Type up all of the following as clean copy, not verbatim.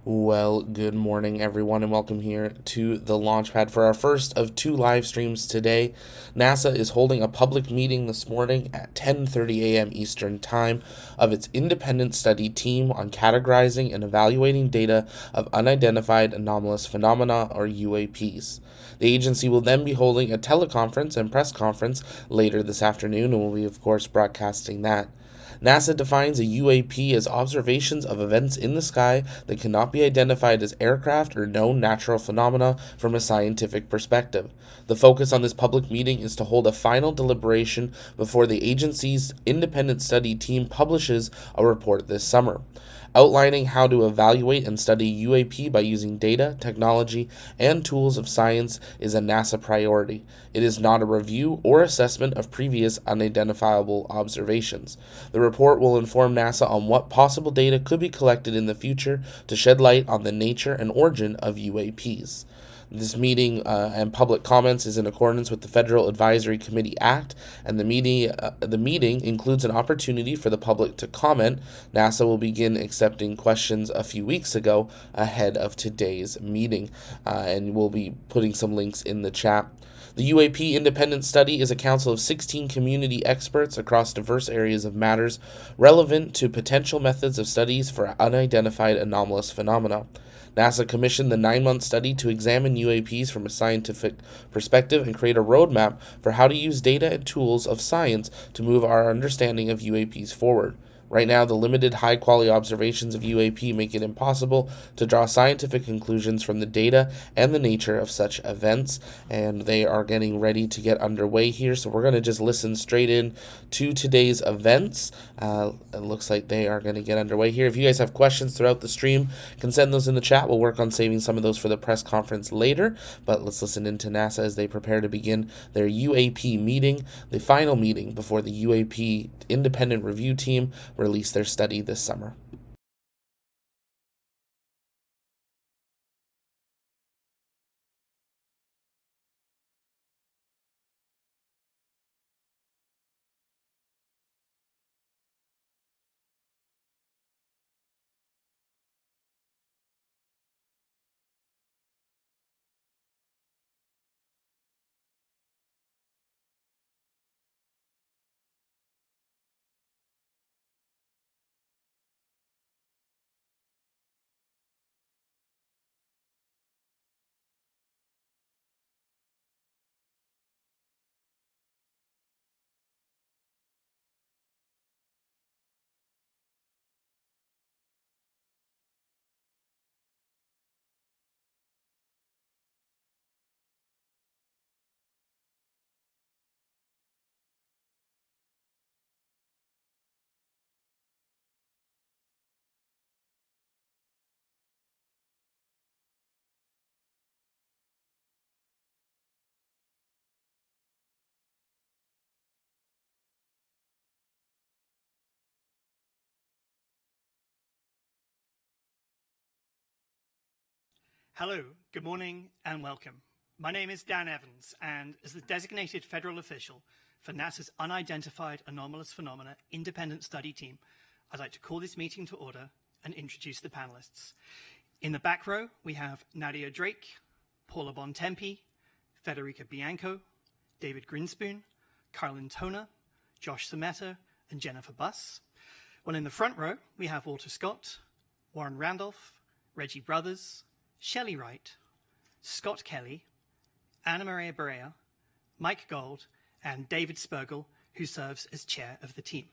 Well, good morning, everyone, and welcome here to the Launchpad for our first of two live streams today. NASA is holding a public meeting this morning at 10:30 a.m. Eastern Time of its independent study team on categorizing and evaluating data of unidentified anomalous phenomena, or UAPs. The agency will then be holding a teleconference and press conference later this afternoon, and we'll be, of course, broadcasting that. NASA defines a UAP as observations of events in the sky that cannot be identified as aircraft or known natural phenomena from a scientific perspective. The focus on this public meeting is to hold a final deliberation before the agency's independent study team publishes a report this summer. Outlining how to evaluate and study UAP by using data, technology, and tools of science is a NASA priority. It is not a review or assessment of previous unidentifiable observations. The report will inform NASA on what possible data could be collected in the future to shed light on the nature and origin of UAPs. This meeting and public comments is in accordance with the Federal Advisory Committee Act, and the meeting includes an opportunity for the public to comment. NASA will begin accepting questions a few weeks ago ahead of today's meeting, and we'll be putting some links in the chat. The UAP Independent Study is a council of 16 community experts across diverse areas of matters relevant to potential methods of studies for unidentified anomalous phenomena. NASA commissioned the 9-month study to examine UAPs from a scientific perspective and create a roadmap for how to use data and tools of science to move our understanding of UAPs forward. Right now, the limited high-quality observations of UAP make it impossible to draw scientific conclusions from the data and the nature of such events, and they are getting ready to get underway here, so we're going to just listen straight in to today's events. It looks like they are going to get underway here. If you guys have questions throughout the stream, can send those in the chat. We'll work on saving some of those for the press conference later, but let's listen in to NASA as they prepare to begin their UAP meeting, the final meeting before the UAP independent review team release their study this summer. Hello, good morning and welcome. My name is Dan Evans, and as the designated federal official for NASA's Unidentified Anomalous Phenomena Independent Study Team, I'd like to call this meeting to order and introduce the panelists. In the back row, we have Nadia Drake, Paula Bontempi, Federica Bianco, David Grinspoon, Carlin Toner, Josh Sameta, and Jennifer Buss. While in the front row, we have Walter Scott, Warren Randolph, Reggie Brothers, Shelley Wright, Scott Kelly, Anna Maria Barea, Mike Gold, and David Spergel, who serves as chair of the team.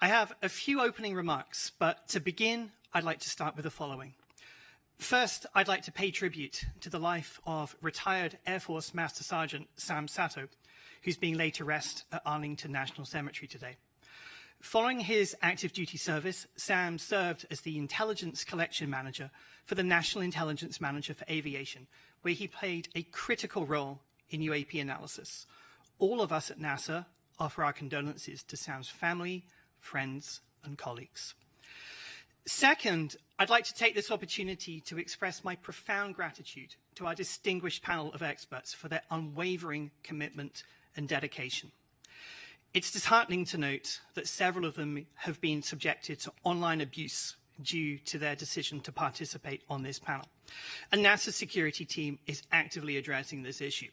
I have a few opening remarks, but to begin, I'd like to start with the following. First, I'd like to pay tribute to the life of retired Air Force Master Sergeant Sam Sato, who's being laid to rest at Arlington National Cemetery today. Following his active duty service, Sam served as the Intelligence Collection Manager for the National Intelligence Manager for Aviation, where he played a critical role in UAP analysis. All of us at NASA offer our condolences to Sam's family, friends, and colleagues. Second, I'd like to take this opportunity to express my profound gratitude to our distinguished panel of experts for their unwavering commitment and dedication. It's disheartening to note that several of them have been subjected to online abuse due to their decision to participate on this panel. And NASA's security team is actively addressing this issue.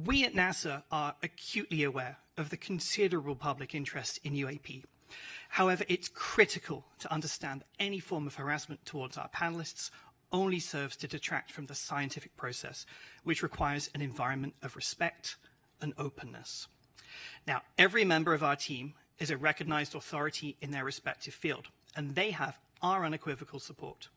We at NASA are acutely aware of the considerable public interest in UAP. However, it's critical to understand that any form of harassment towards our panelists only serves to detract from the scientific process, which requires an environment of respect and openness. Now, every member of our team is a recognized authority in their respective field, and they have our unequivocal support.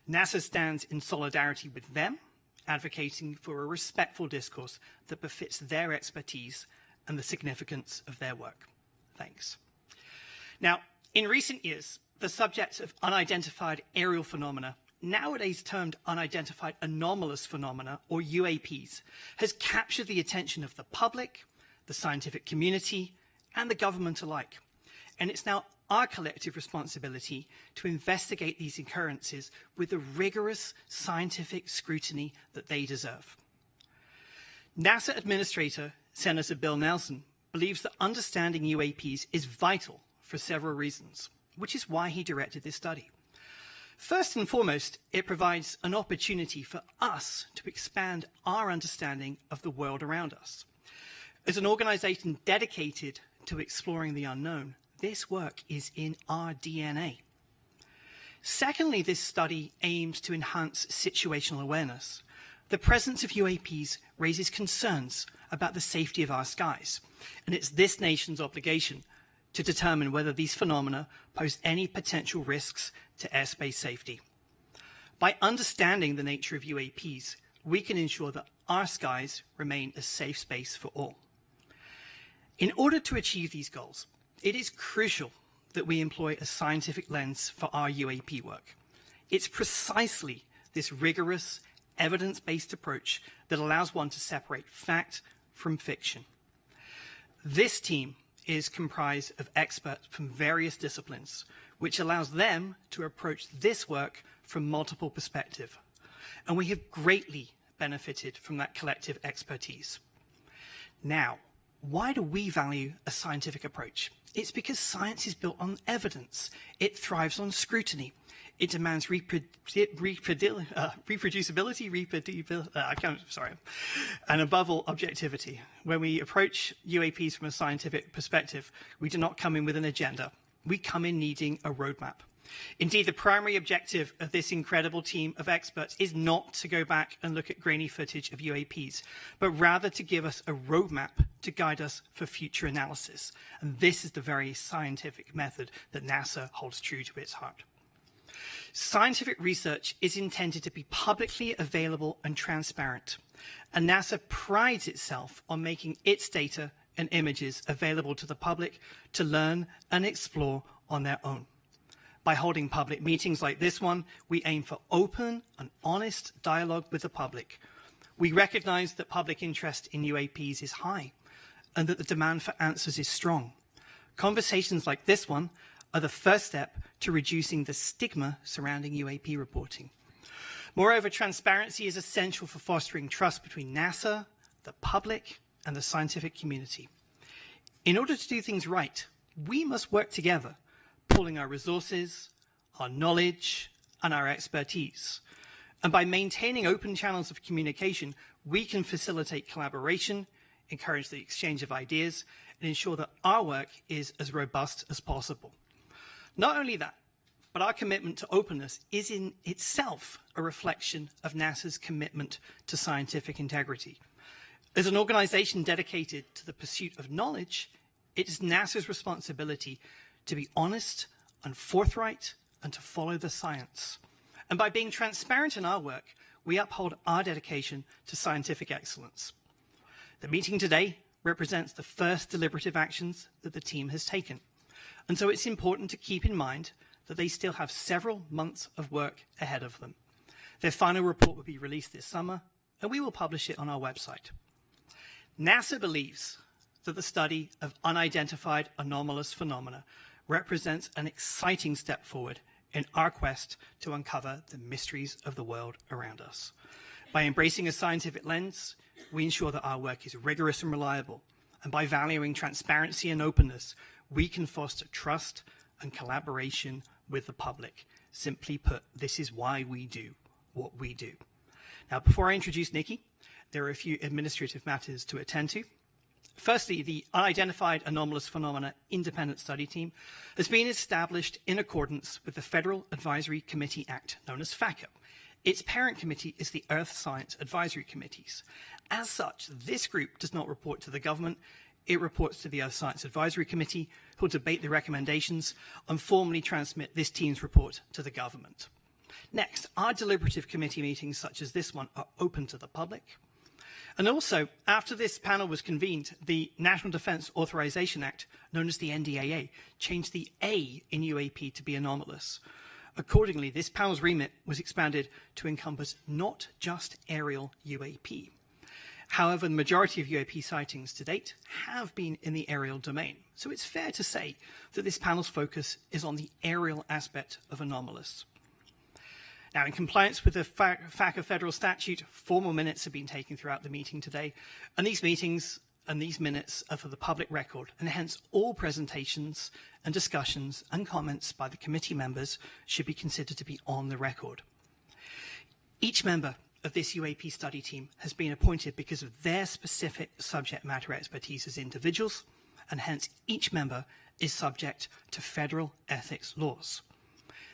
NASA stands in solidarity with them, advocating for a respectful discourse that befits their expertise and the significance of their work. Thanks. Now, in recent years, the subject of unidentified aerial phenomena, nowadays termed unidentified anomalous phenomena, or UAPs, has captured the attention of the public, the scientific community, and the government alike. And it's now our collective responsibility to investigate these occurrences with the rigorous scientific scrutiny that they deserve. NASA Administrator Senator Bill Nelson believes that understanding UAPs is vital for several reasons, which is why he directed this study. First and foremost, it provides an opportunity for us to expand our understanding of the world around us. As an organization dedicated to exploring the unknown, this work is in our DNA. Secondly, this study aims to enhance situational awareness. The presence of UAPs raises concerns about the safety of our skies, and it's this nation's obligation to determine whether these phenomena pose any potential risks to airspace safety. By understanding the nature of UAPs, we can ensure that our skies remain a safe space for all. In order to achieve these goals, it is crucial that we employ a scientific lens for our UAP work. It's precisely this rigorous, evidence-based approach that allows one to separate fact from fiction. This team is comprised of experts from various disciplines, which allows them to approach this work from multiple perspectives. And we have greatly benefited from that collective expertise. Now, why do we value a scientific approach? It's because science is built on evidence. It thrives on scrutiny. It demands reproducibility, and above all, objectivity. When we approach UAPs from a scientific perspective, we do not come in with an agenda. We come in needing a roadmap. Indeed, the primary objective of this incredible team of experts is not to go back and look at grainy footage of UAPs, but rather to give us a roadmap to guide us for future analysis. And this is the very scientific method that NASA holds true to its heart. Scientific research is intended to be publicly available and transparent, and NASA prides itself on making its data and images available to the public to learn and explore on their own. By holding public meetings like this one, we aim for open and honest dialogue with the public. We recognize that public interest in UAPs is high and that the demand for answers is strong. Conversations like this one are the first step to reducing the stigma surrounding UAP reporting. Moreover, transparency is essential for fostering trust between NASA, the public, and the scientific community. In order to do things right, we must work together, pooling our resources, our knowledge, and our expertise. And by maintaining open channels of communication, we can facilitate collaboration, encourage the exchange of ideas, and ensure that our work is as robust as possible. Not only that, but our commitment to openness is in itself a reflection of NASA's commitment to scientific integrity. As an organization dedicated to the pursuit of knowledge, it is NASA's responsibility to be honest and forthright and to follow the science. And by being transparent in our work, we uphold our dedication to scientific excellence. The meeting today represents the first deliberative actions that the team has taken. And so it's important to keep in mind that they still have several months of work ahead of them. Their final report will be released this summer, and we will publish it on our website. NASA believes that the study of unidentified anomalous phenomena represents an exciting step forward in our quest to uncover the mysteries of the world around us. By embracing a scientific lens, we ensure that our work is rigorous and reliable. And by valuing transparency and openness, we can foster trust and collaboration with the public. Simply put, this is why we do what we do. Now, before I introduce Nikki, there are a few administrative matters to attend to. Firstly, the Unidentified Anomalous Phenomena Independent Study Team has been established in accordance with the Federal Advisory Committee Act, known as FACO. Its parent committee is the Earth Science Advisory Committees. As such, this group does not report to the government. It reports to the Earth Science Advisory Committee, who will debate the recommendations and formally transmit this team's report to the government. Next, our deliberative committee meetings, such as this one, are open to the public. And also, after this panel was convened, the National Defense Authorization Act, known as the NDAA, changed the A in UAP to be anomalous. Accordingly, this panel's remit was expanded to encompass not just aerial UAP. However, the majority of UAP sightings to date have been in the aerial domain. So it's fair to say that this panel's focus is on the aerial aspect of anomalous. Now, in compliance with the FACA federal statute, formal minutes have been taken throughout the meeting today, and these meetings and these minutes are for the public record, and hence all presentations and discussions and comments by the committee members should be considered to be on the record. Each member of this UAP study team has been appointed because of their specific subject matter expertise as individuals, and hence each member is subject to federal ethics laws.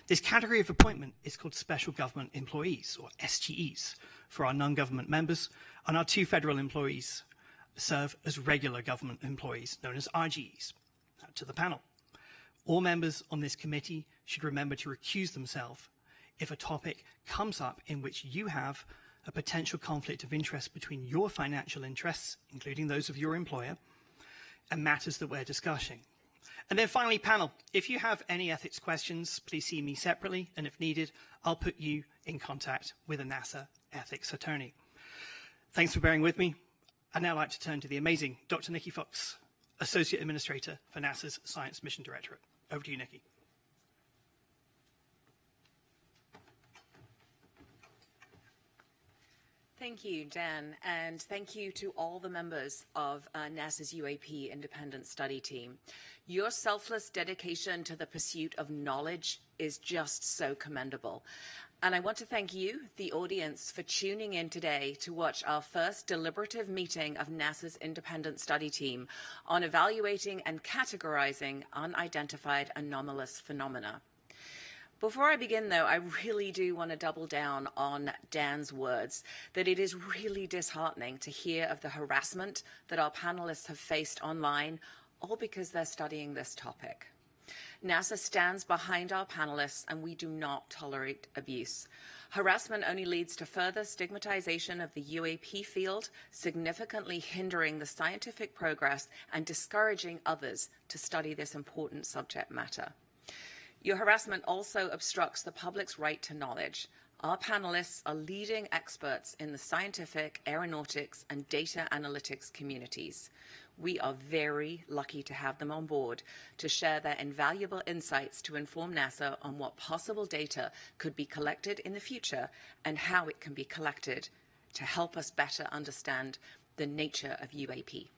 This category of appointment is called Special Government Employees, or SGEs, for our non-government members, and our 2 federal employees serve as regular government employees, known as RGEs. Now, to the panel. All members on this committee should remember to recuse themselves if a topic comes up in which you have a potential conflict of interest between your financial interests, including those of your employer, and matters that we're discussing. And then finally, panel, if you have any ethics questions, please see me separately, and if needed, I'll put you in contact with a NASA ethics attorney. Thanks for bearing with me. I'd now like to turn to the amazing Dr. Nikki Fox, Associate Administrator for NASA's Science Mission Directorate. Over to you, Nikki. Thank you, Dan, and thank you to all the members of NASA's UAP Independent Study Team. Your selfless dedication to the pursuit of knowledge is just so commendable. And I want to thank you, the audience, for tuning in today to watch our first deliberative meeting of NASA's Independent Study Team on evaluating and categorizing unidentified anomalous phenomena. Before I begin, though, I really do want to double down on Dan's words, that it is really disheartening to hear of the harassment that our panelists have faced online, all because they're studying this topic. NASA stands behind our panelists, and we do not tolerate abuse. Harassment only leads to further stigmatization of the UAP field, significantly hindering the scientific progress and discouraging others to study this important subject matter. Your harassment also obstructs the public's right to knowledge. Our panelists are leading experts in the scientific, aeronautics, and data analytics communities. We are very lucky to have them on board to share their invaluable insights to inform NASA on what possible data could be collected in the future and how it can be collected to help us better understand the nature of UAP.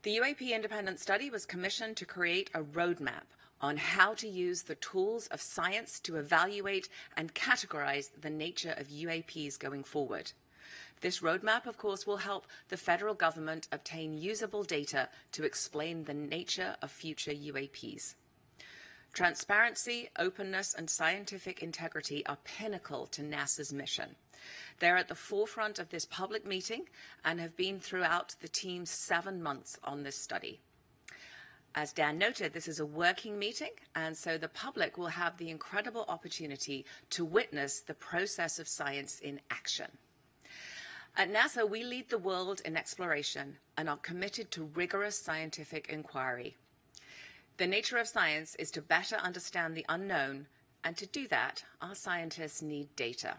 The UAP Independent Study was commissioned to create a roadmap on how to use the tools of science to evaluate and categorize the nature of UAPs going forward. This roadmap, of course, will help the federal government obtain usable data to explain the nature of future UAPs. Transparency, openness, and scientific integrity are pinnacle to NASA's mission. They're at the forefront of this public meeting and have been throughout the team's 7 months on this study. As Dan noted, this is a working meeting, and so the public will have the incredible opportunity to witness the process of science in action. At NASA, we lead the world in exploration and are committed to rigorous scientific inquiry. The nature of science is to better understand the unknown, and to do that, our scientists need data.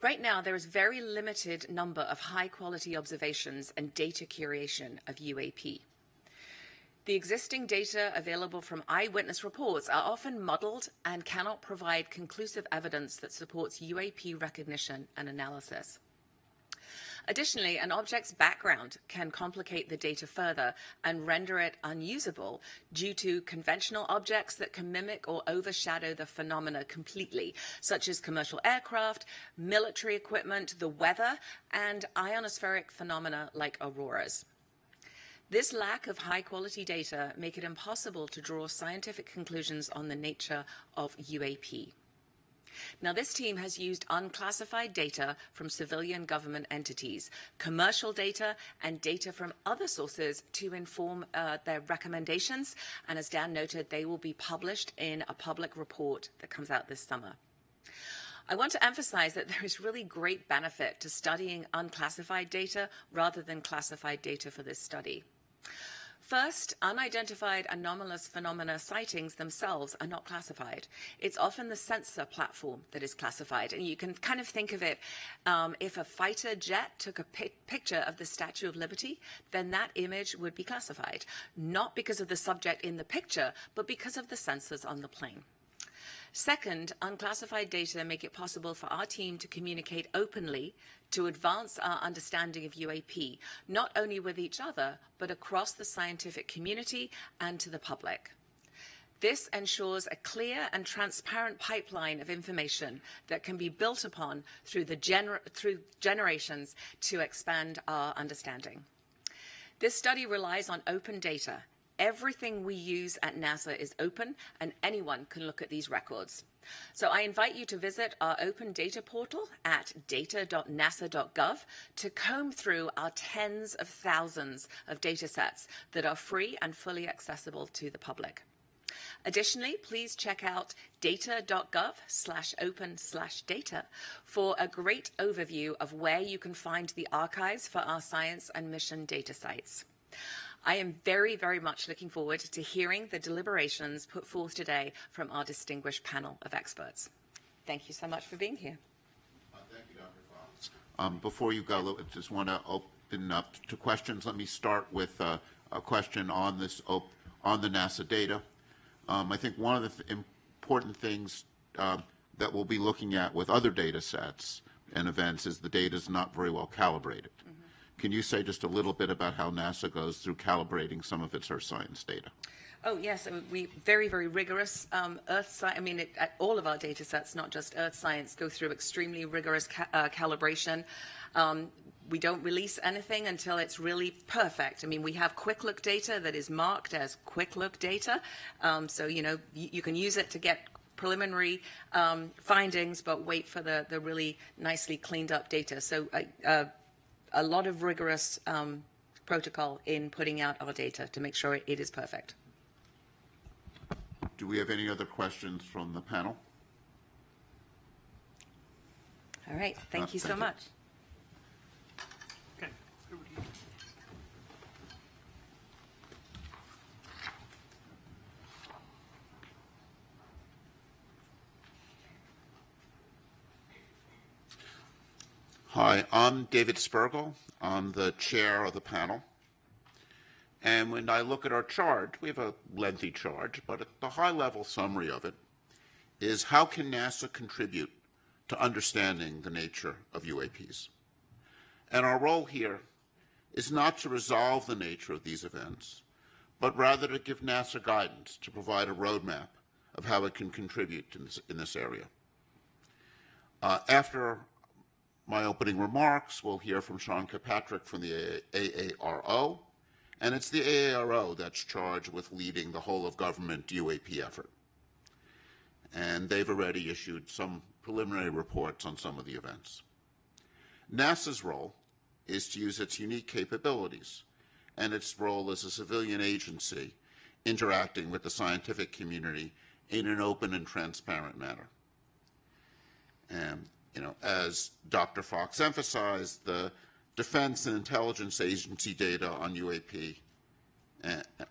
Right now, there is very limited number of high-quality observations and data curation of UAP. The existing data available from eyewitness reports are often muddled and cannot provide conclusive evidence that supports UAP recognition and analysis. Additionally, an object's background can complicate the data further and render it unusable due to conventional objects that can mimic or overshadow the phenomena completely, such as commercial aircraft, military equipment, the weather, and ionospheric phenomena like auroras. This lack of high-quality data make it impossible to draw scientific conclusions on the nature of UAP. Now, this team has used unclassified data from civilian government entities, commercial data, and data from other sources to inform their recommendations. And as Dan noted, they will be published in a public report that comes out this summer. I want to emphasize that there is really great benefit to studying unclassified data rather than classified data for this study. First, unidentified anomalous phenomena sightings themselves are not classified. It's often the sensor platform that is classified. And you can kind of think of it, if a fighter jet took a picture of the Statue of Liberty, then that image would be classified, not because of the subject in the picture, but because of the sensors on the plane. Second, unclassified data make it possible for our team to communicate openly to advance our understanding of UAP, not only with each other, but across the scientific community and to the public. This ensures a clear and transparent pipeline of information that can be built upon through generations to expand our understanding. This study relies on open data. Everything we use at NASA is open, and anyone can look at these records. So I invite you to visit our open data portal at data.nasa.gov to comb through our tens of thousands of data sets that are free and fully accessible to the public. Additionally, please check out data.gov/open/data for a great overview of where you can find the archives for our science and mission data sites. I am very, very much looking forward to hearing the deliberations put forth today from our distinguished panel of experts. Thank you so much for being here. Thank you, Dr. Fox. Before you go, I just want to open up to questions. Let me start with a question on on the NASA data. I think one of the important things that we'll be looking at with other data sets and events is the data is not very well calibrated. Can you say just a little bit about how NASA goes through calibrating some of its Earth science data? Oh, yes. We very, very rigorous Earth science. I mean, all of our data sets, not just Earth science, go through extremely rigorous calibration. We don't release anything until it's really perfect. I mean, we have quick look data that is marked as quick look data. So, you know, you can use it to get preliminary findings, but wait for the really nicely cleaned up data. So a lot of rigorous protocol in putting out our data to make sure it is perfect. Do we have any other questions from the panel? All right. Thank you so much. Okay. Over to you. Hi, I'm David Spergel. I'm the chair of the panel. And when I look at our chart, we have a lengthy chart, but the high-level summary of it is how can NASA contribute to understanding the nature of UAPs? And our role here is not to resolve the nature of these events, but rather to give NASA guidance, to provide a roadmap of how it can contribute in this area. After my opening remarks, we'll hear from Sean Kirkpatrick from the AARO, and it's the AARO that's charged with leading the whole of government UAP effort. And they've already issued some preliminary reports on some of the events. NASA's role is to use its unique capabilities and its role as a civilian agency interacting with the scientific community in an open and transparent manner. And you know, as Dr. Fox emphasized, the Defense and Intelligence Agency data on UAP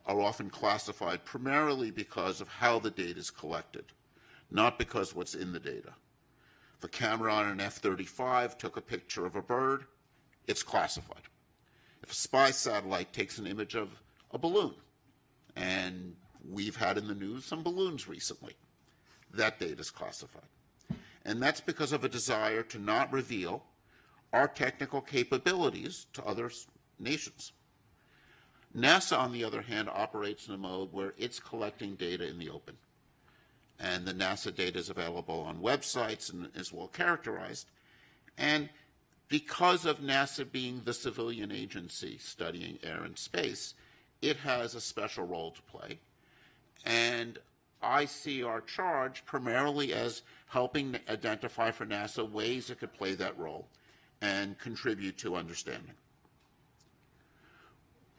are often classified primarily because of how the data is collected, not because what's in the data. If a camera on an F-35 took a picture of a bird, it's classified. If a spy satellite takes an image of a balloon, and we've had in the news some balloons recently, that data is classified. And that's because of a desire to not reveal our technical capabilities to other nations. NASA, on the other hand, operates in a mode where it's collecting data in the open. And the NASA data is available on websites and is well characterized. And because of NASA being the civilian agency studying air and space, it has a special role to play. And I see our charge primarily as helping identify for NASA ways it could play that role and contribute to understanding.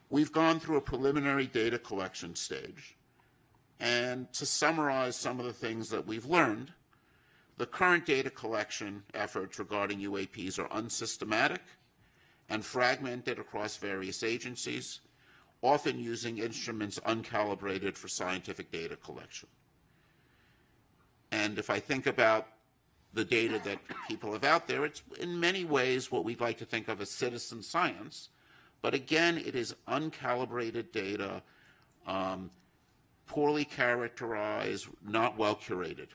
We've gone through a preliminary data collection stage. And to summarize some of the things that we've learned, the current data collection efforts regarding UAPs are unsystematic and fragmented across various agencies, often using instruments uncalibrated for scientific data collection. And if I think about the data that people have out there, it's in many ways what we'd like to think of as citizen science. But again, it is uncalibrated data, poorly characterized, not well curated.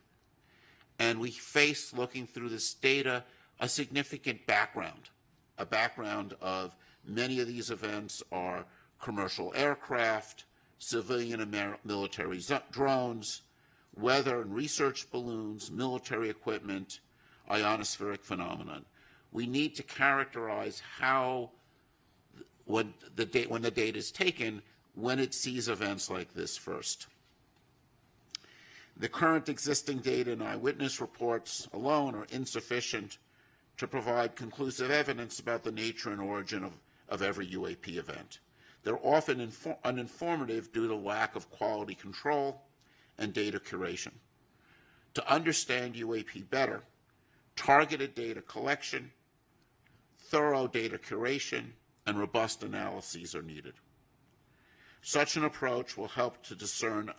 And we face, looking through this data, a significant background, a background of many of these events are commercial aircraft, civilian and military drones, weather and research balloons, military equipment, ionospheric phenomenon. We need to characterize how, when the data is taken, when it sees events like this first. The current existing data and eyewitness reports alone are insufficient to provide conclusive evidence about the nature and origin of every UAP event. They're often uninformative due to lack of quality control and data curation. To understand UAP better, targeted data collection, thorough data curation, and robust analyses are needed. Such an approach will help to discern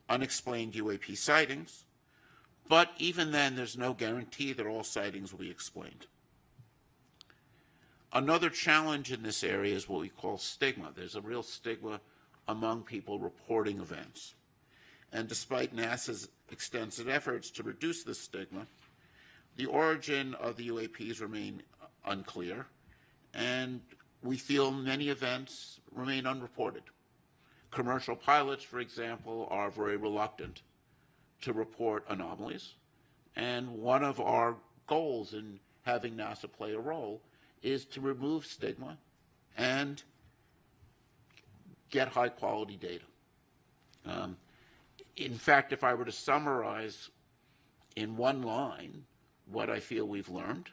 unexplained UAP sightings, but even then there's no guarantee that all sightings will be explained. Another challenge in this area is what we call stigma. There's a real stigma among people reporting events. And despite NASA's extensive efforts to reduce this stigma, the origin of the UAPs remain unclear, and we feel many events remain unreported. Commercial pilots, for example, are very reluctant to report anomalies, and one of our goals in having NASA play a role is to remove stigma and get high-quality data. In fact, if I were to summarize in one line what I feel we've learned,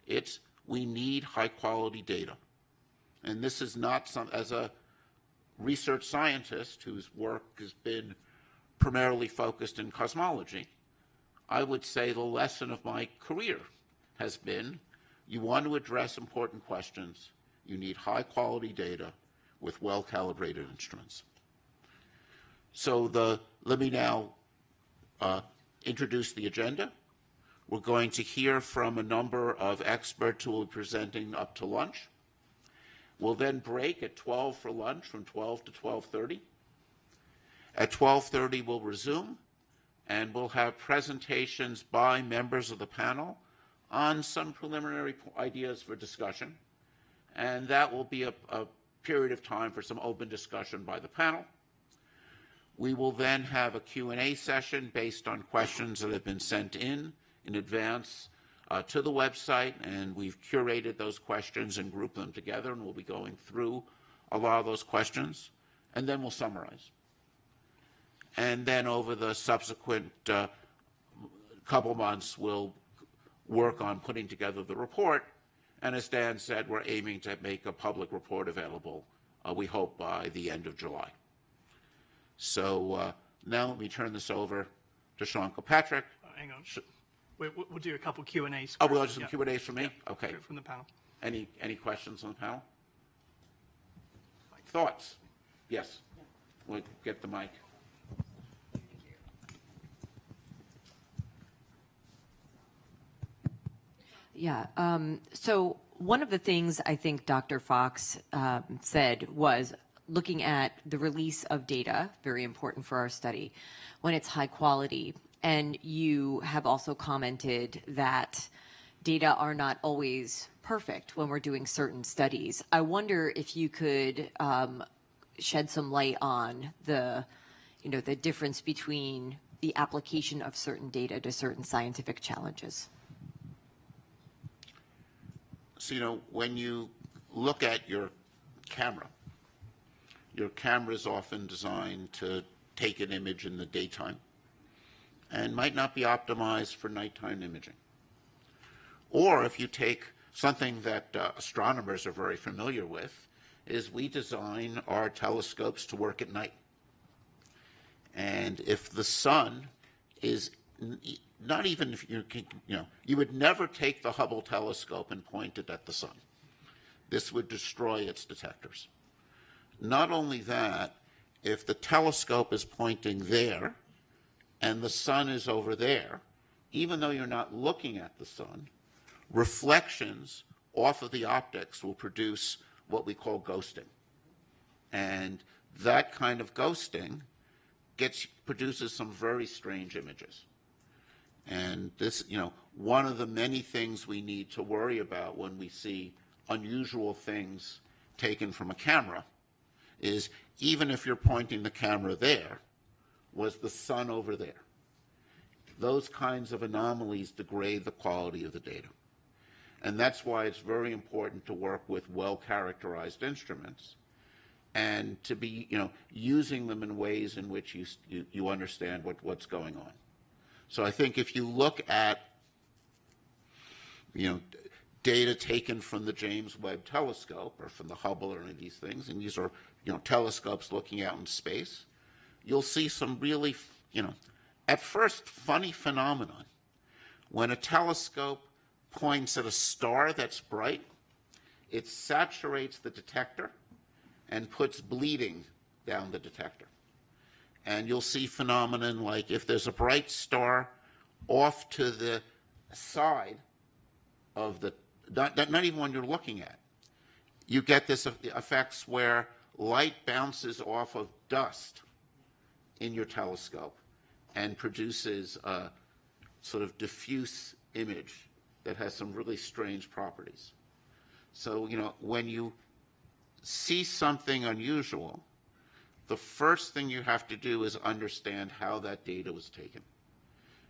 it's we need high-quality data. And this is not as a research scientist whose work has been primarily focused in cosmology, I would say the lesson of my career has been you want to address important questions, you need high-quality data with well-calibrated instruments. So let me now introduce the agenda. We're going to hear from a number of experts who will be presenting up to lunch. We'll then break at 12 for lunch, from 12 to 12:30. At 12:30, we'll resume, and we'll have presentations by members of the panel on some preliminary ideas for discussion. And that will be a period of time for some open discussion by the panel. We will then have a Q&A session based on questions that have been sent in advance to the website, and we've curated those questions and grouped them together, and we'll be going through a lot of those questions, and then we'll summarize. And then over the subsequent couple months, we'll work on putting together the report, and as Dan said, we're aiming to make a public report available, we hope, by the end of July. So now let me turn this over to Sean Kilpatrick. Hang on. We'll do a couple Q&As. Oh, we'll do some Q&As from me? Yeah. Okay. From the panel. Any questions on the panel? Thoughts? Yes. We'll get the mic. Yeah. So one of the things I think Dr. Fox said was looking at the release of data, very important for our study, when it's high quality. And you have also commented that data are not always perfect when we're doing certain studies. I wonder if you could shed some light on the difference between the application of certain data to certain scientific challenges. So, when you look at your camera is often designed to take an image in the daytime and might not be optimized for nighttime imaging. Or if you take something that astronomers are very familiar with, is we design our telescopes to work at night. And if the sun is not even if you would never take the Hubble telescope and point it at the sun. This would destroy its detectors. Not only that, if the telescope is pointing there and the sun is over there, even though you're not looking at the sun, reflections off of the optics will produce what we call ghosting. And that kind of ghosting produces some very strange images. And this, one of the many things we need to worry about when we see unusual things taken from a camera is, even if you're pointing the camera there, was the sun over there? Those kinds of anomalies degrade the quality of the data. And that's why it's very important to work with well-characterized instruments and to be, using them in ways in which you understand what's going on. So I think if you look at, data taken from the James Webb Telescope or from the Hubble or any of these things, and these are, telescopes looking out in space, you'll see some really, at first funny phenomenon. When a telescope points at a star that's bright, it saturates the detector and puts bleeding down the detector. And you'll see phenomenon like if there's a bright star off to the side of the, not even when you're looking at, you get this effects where light bounces off of dust in your telescope and produces a sort of diffuse image that has some really strange properties. So, when you see something unusual, the first thing you have to do is understand how that data was taken.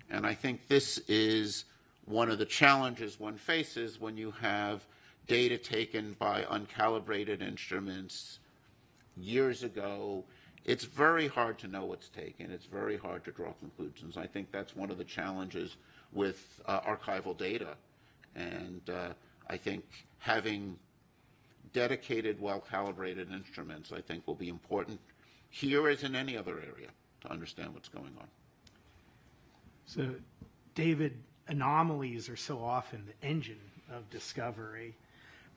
And I think this is one of the challenges one faces when you have data taken by uncalibrated instruments years ago. It's very hard to know what's taken. It's very hard to draw conclusions. I think that's one of the challenges with archival data. And I think having dedicated, well-calibrated instruments, I think, will be important here as in any other area to understand what's going on. So, David, anomalies are so often the engine of discovery.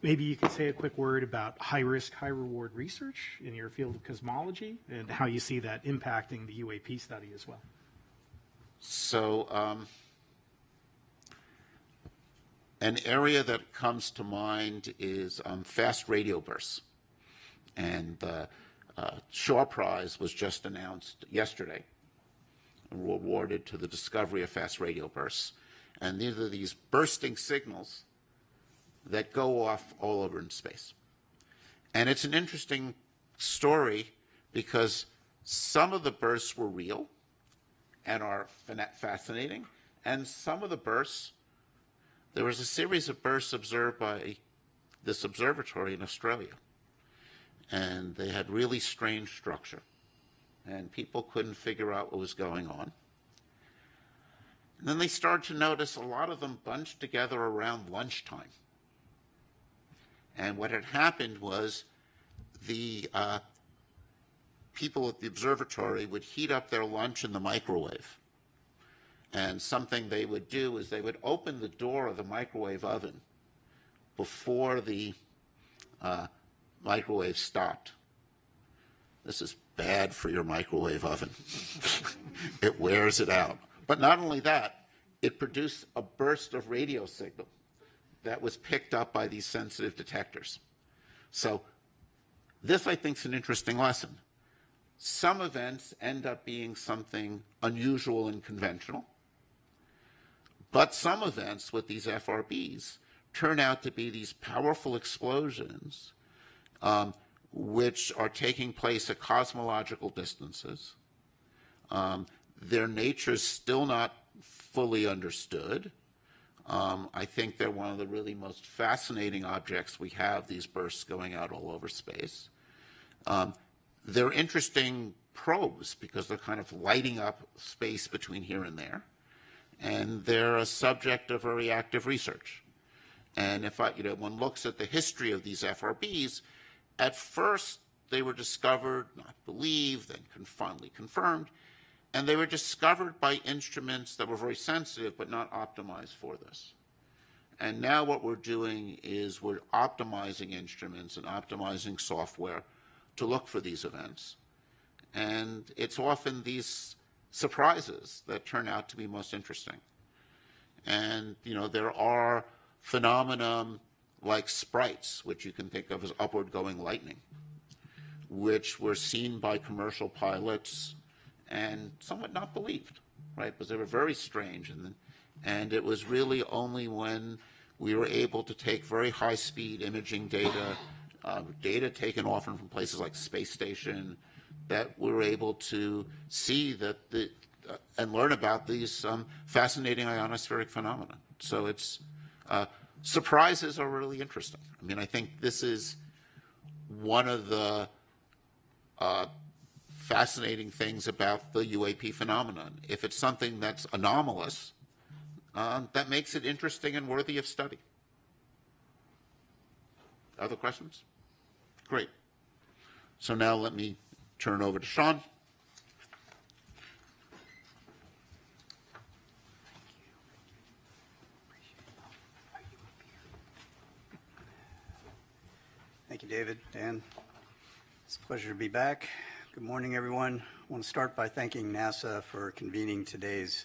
Maybe you could say a quick word about high-risk, high-reward research in your field of cosmology and how you see that impacting the UAP study as well. So, an area that comes to mind is fast radio bursts. And the Shaw Prize was just announced yesterday, awarded to the discovery of fast radio bursts. And these are these bursting signals that go off all over in space. And it's an interesting story because some of the bursts were real and are fascinating, and some of the bursts, there was a series of bursts observed by this observatory in Australia, and they had really strange structure, and people couldn't figure out what was going on. And then they started to notice a lot of them bunched together around lunchtime. And what had happened was the people at the observatory would heat up their lunch in the microwave. And something they would do is they would open the door of the microwave oven before the microwave stopped. This is bad for your microwave oven. It wears it out. But not only that, it produced a burst of radio signal that was picked up by these sensitive detectors. So this, I think, is an interesting lesson. Some events end up being something unusual and conventional, But some events with these FRBs turn out to be these powerful explosions which are taking place at cosmological distances. Their nature is still not fully understood. I think they're one of the really most fascinating objects we have, these bursts going out all over space. They're interesting probes because they're kind of lighting up space between here and there. And they're a subject of very active research. And if one looks at the history of these FRBs, at first they were discovered, not believed, then finally confirmed, and they were discovered by instruments that were very sensitive but not optimized for this. And now what we're doing is we're optimizing instruments and optimizing software to look for these events. And it's often these surprises that turn out to be most interesting. And, there are phenomena like sprites, which you can think of as upward going lightning, which were seen by commercial pilots and somewhat not believed, right? Because they were very strange. And it was really only when we were able to take very high-speed imaging data, data taken often from places like space station, that we were able to see that and learn about these fascinating ionospheric phenomena. So it's surprises are really interesting. I mean, I think this is one of the fascinating things about the UAP phenomenon. If it's something that's anomalous, that makes it interesting and worthy of study. Other questions? Great. So now let me turn over to Sean. Thank you, David. Dan, it's a pleasure to be back. Good morning, everyone. I want to start by thanking NASA for convening today's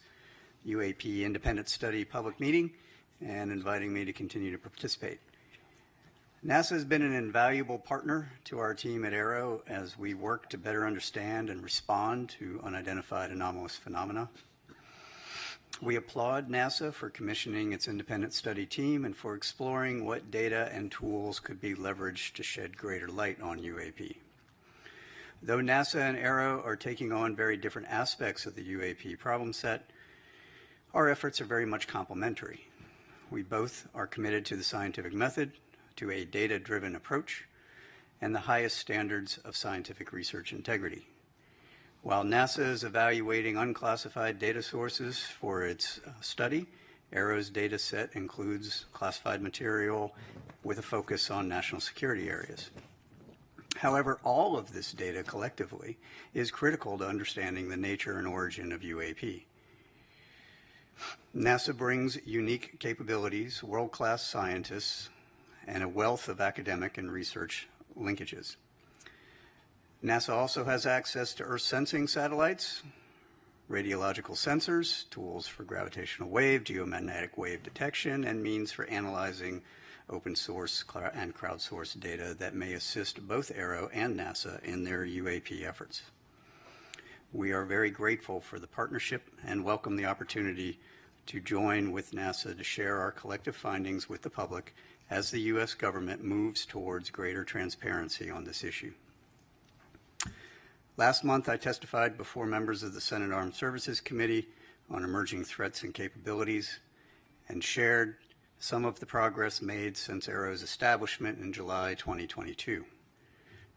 UAP Independent Study public meeting and inviting me to continue to participate. NASA has been an invaluable partner to our team at AARO as we work to better understand and respond to unidentified anomalous phenomena. We applaud NASA for commissioning its independent study team and for exploring what data and tools could be leveraged to shed greater light on UAP. Though NASA and AARO are taking on very different aspects of the UAP problem set, our efforts are very much complementary. We both are committed to the scientific method, to a data-driven approach, and the highest standards of scientific research integrity. While NASA is evaluating unclassified data sources for its study, AARO's data set includes classified material with a focus on national security areas. However, all of this data collectively is critical to understanding the nature and origin of UAP. NASA brings unique capabilities, world-class scientists, and a wealth of academic and research linkages. NASA also has access to Earth sensing satellites, radiological sensors, tools for gravitational wave, geomagnetic wave detection, and means for analyzing open source and crowdsourced data that may assist both AARO and NASA in their UAP efforts. We are very grateful for the partnership and welcome the opportunity to join with NASA to share our collective findings with the public as the U.S. government moves towards greater transparency on this issue. Last month, I testified before members of the Senate Armed Services Committee on emerging threats and capabilities and shared some of the progress made since AARO's establishment in July 2022.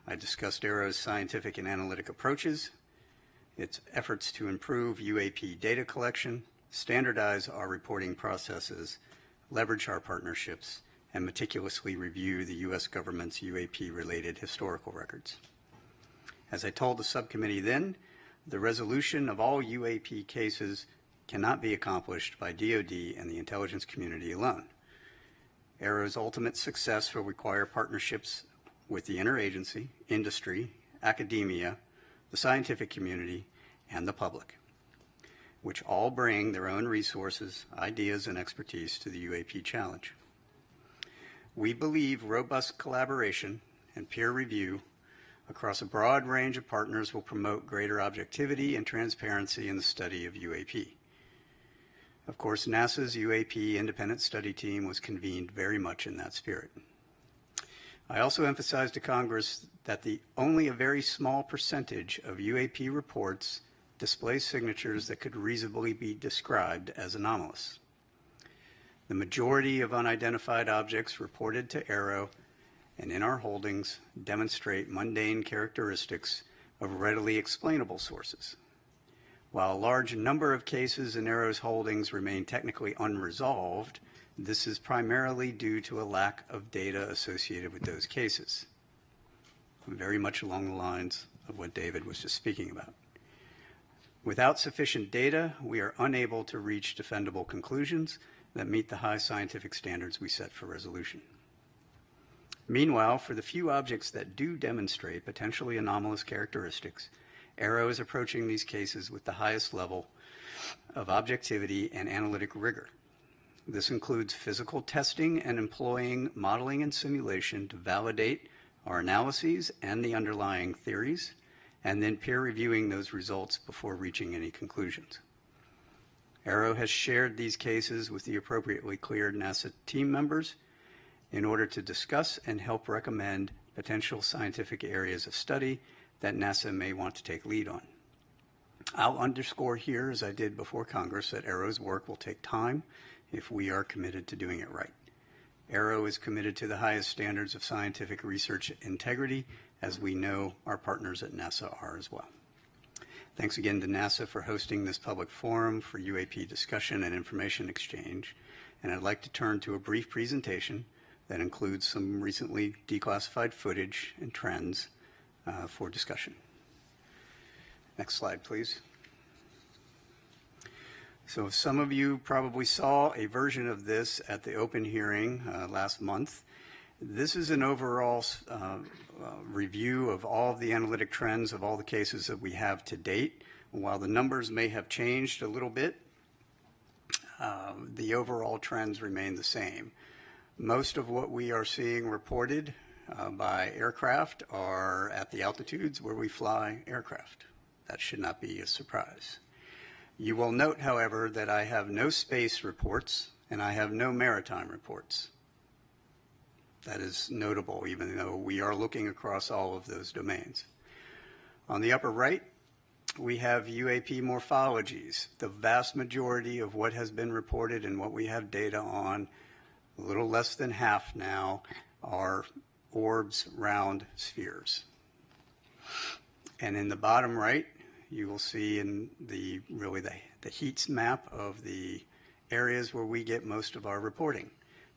I discussed AARO's scientific and analytic approaches, its efforts to improve UAP data collection, standardize our reporting processes, leverage our partnerships, and meticulously review the U.S. government's UAP-related historical records. As I told the subcommittee then, the resolution of all UAP cases cannot be accomplished by DoD and the intelligence community alone. AARO's ultimate success will require partnerships with the interagency, industry, academia, the scientific community, and the public, which all bring their own resources, ideas, and expertise to the UAP challenge. We believe robust collaboration and peer review across a broad range of partners will promote greater objectivity and transparency in the study of UAP. Of course, NASA's UAP independent study team was convened very much in that spirit. I also emphasized to Congress that only a very small percentage of UAP reports display signatures that could reasonably be described as anomalous. The majority of unidentified objects reported to AARO and in our holdings demonstrate mundane characteristics of readily explainable sources. While a large number of cases in AARO's holdings remain technically unresolved, this is primarily due to a lack of data associated with those cases, very much along the lines of what David was just speaking about. Without sufficient data, we are unable to reach defendable conclusions that meet the high scientific standards we set for resolution. Meanwhile, for the few objects that do demonstrate potentially anomalous characteristics, AARO is approaching these cases with the highest level of objectivity and analytic rigor. This includes physical testing and employing modeling and simulation to validate our analyses and the underlying theories, and then peer reviewing those results before reaching any conclusions. AARO has shared these cases with the appropriately cleared NASA team members in order to discuss and help recommend potential scientific areas of study that NASA may want to take lead on. I'll underscore here, as I did before Congress, that AARO's work will take time if we are committed to doing it right. AARO is committed to the highest standards of scientific research integrity, as we know our partners at NASA are as well. Thanks again to NASA for hosting this public forum for UAP discussion and information exchange. And I'd like to turn to a brief presentation that includes some recently declassified footage and trends for discussion. Next slide, please. So some of you probably saw a version of this at the open hearing last month. This is an overall review of all of the analytic trends of all the cases that we have to date. While the numbers may have changed a little bit, the overall trends remain the same. Most of what we are seeing reported by aircraft are at the altitudes where we fly aircraft. That should not be a surprise. You will note, however, that I have no space reports and I have no maritime reports. That is notable, even though we are looking across all of those domains. On the upper right, we have UAP morphologies. The vast majority of what has been reported and what we have data on, a little less than half now, are orbs, round spheres. And in the bottom right, you will see in the heat map of the areas where we get most of our reporting.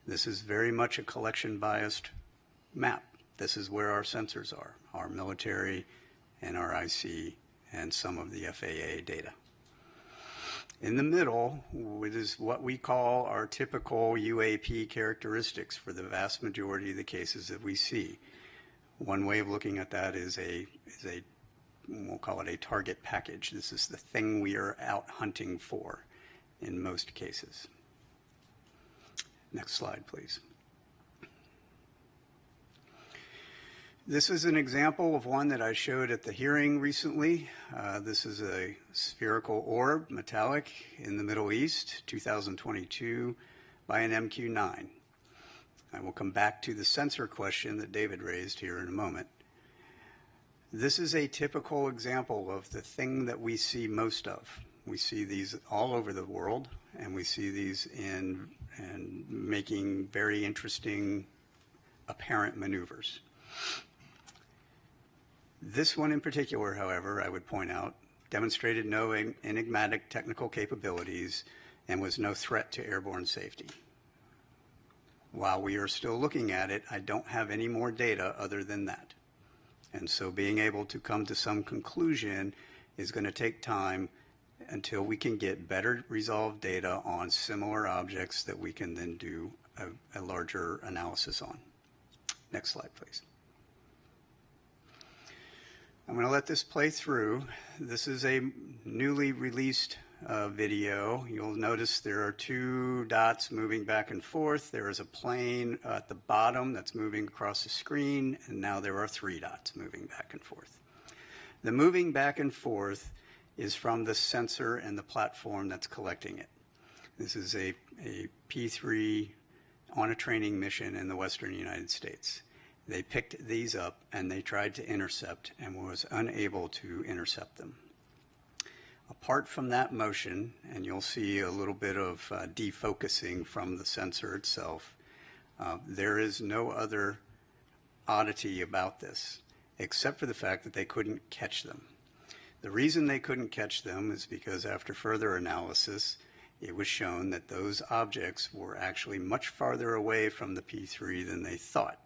This is very much a collection biased map. This is where our sensors are, our military and our IC and some of the FAA data. In the middle, it is what we call our typical UAP characteristics for the vast majority of the cases that we see. One way of looking at that is we'll call it a target package. This is the thing we are out hunting for in most cases. Next slide, please. This is an example of one that I showed at the hearing recently. This is a spherical orb, metallic, in the Middle East, 2022, by an MQ-9. I will come back to the sensor question that David raised here in a moment. This is a typical example of the thing that we see most of. We see these all over the world, and we see these in making very interesting apparent maneuvers. This one in particular, however, I would point out, demonstrated no enigmatic technical capabilities and was no threat to airborne safety. While we are still looking at it, I don't have any more data other than that. And so being able to come to some conclusion is going to take time until we can get better resolved data on similar objects that we can then do a larger analysis on. Next slide, please. I'm going to let this play through. This is a newly released video. You'll notice there are two dots moving back and forth. There is a plane at the bottom that's moving across the screen, and now there are three dots moving back and forth. The moving back and forth is from the sensor and the platform that's collecting it. This is a P3 on a training mission in the western United States. They picked these up and they tried to intercept and was unable to intercept them. Apart from that motion, and you'll see a little bit of defocusing from the sensor itself, there is no other oddity about this, except for the fact that they couldn't catch them. The reason they couldn't catch them is because after further analysis, it was shown that those objects were actually much farther away from the P3 than they thought.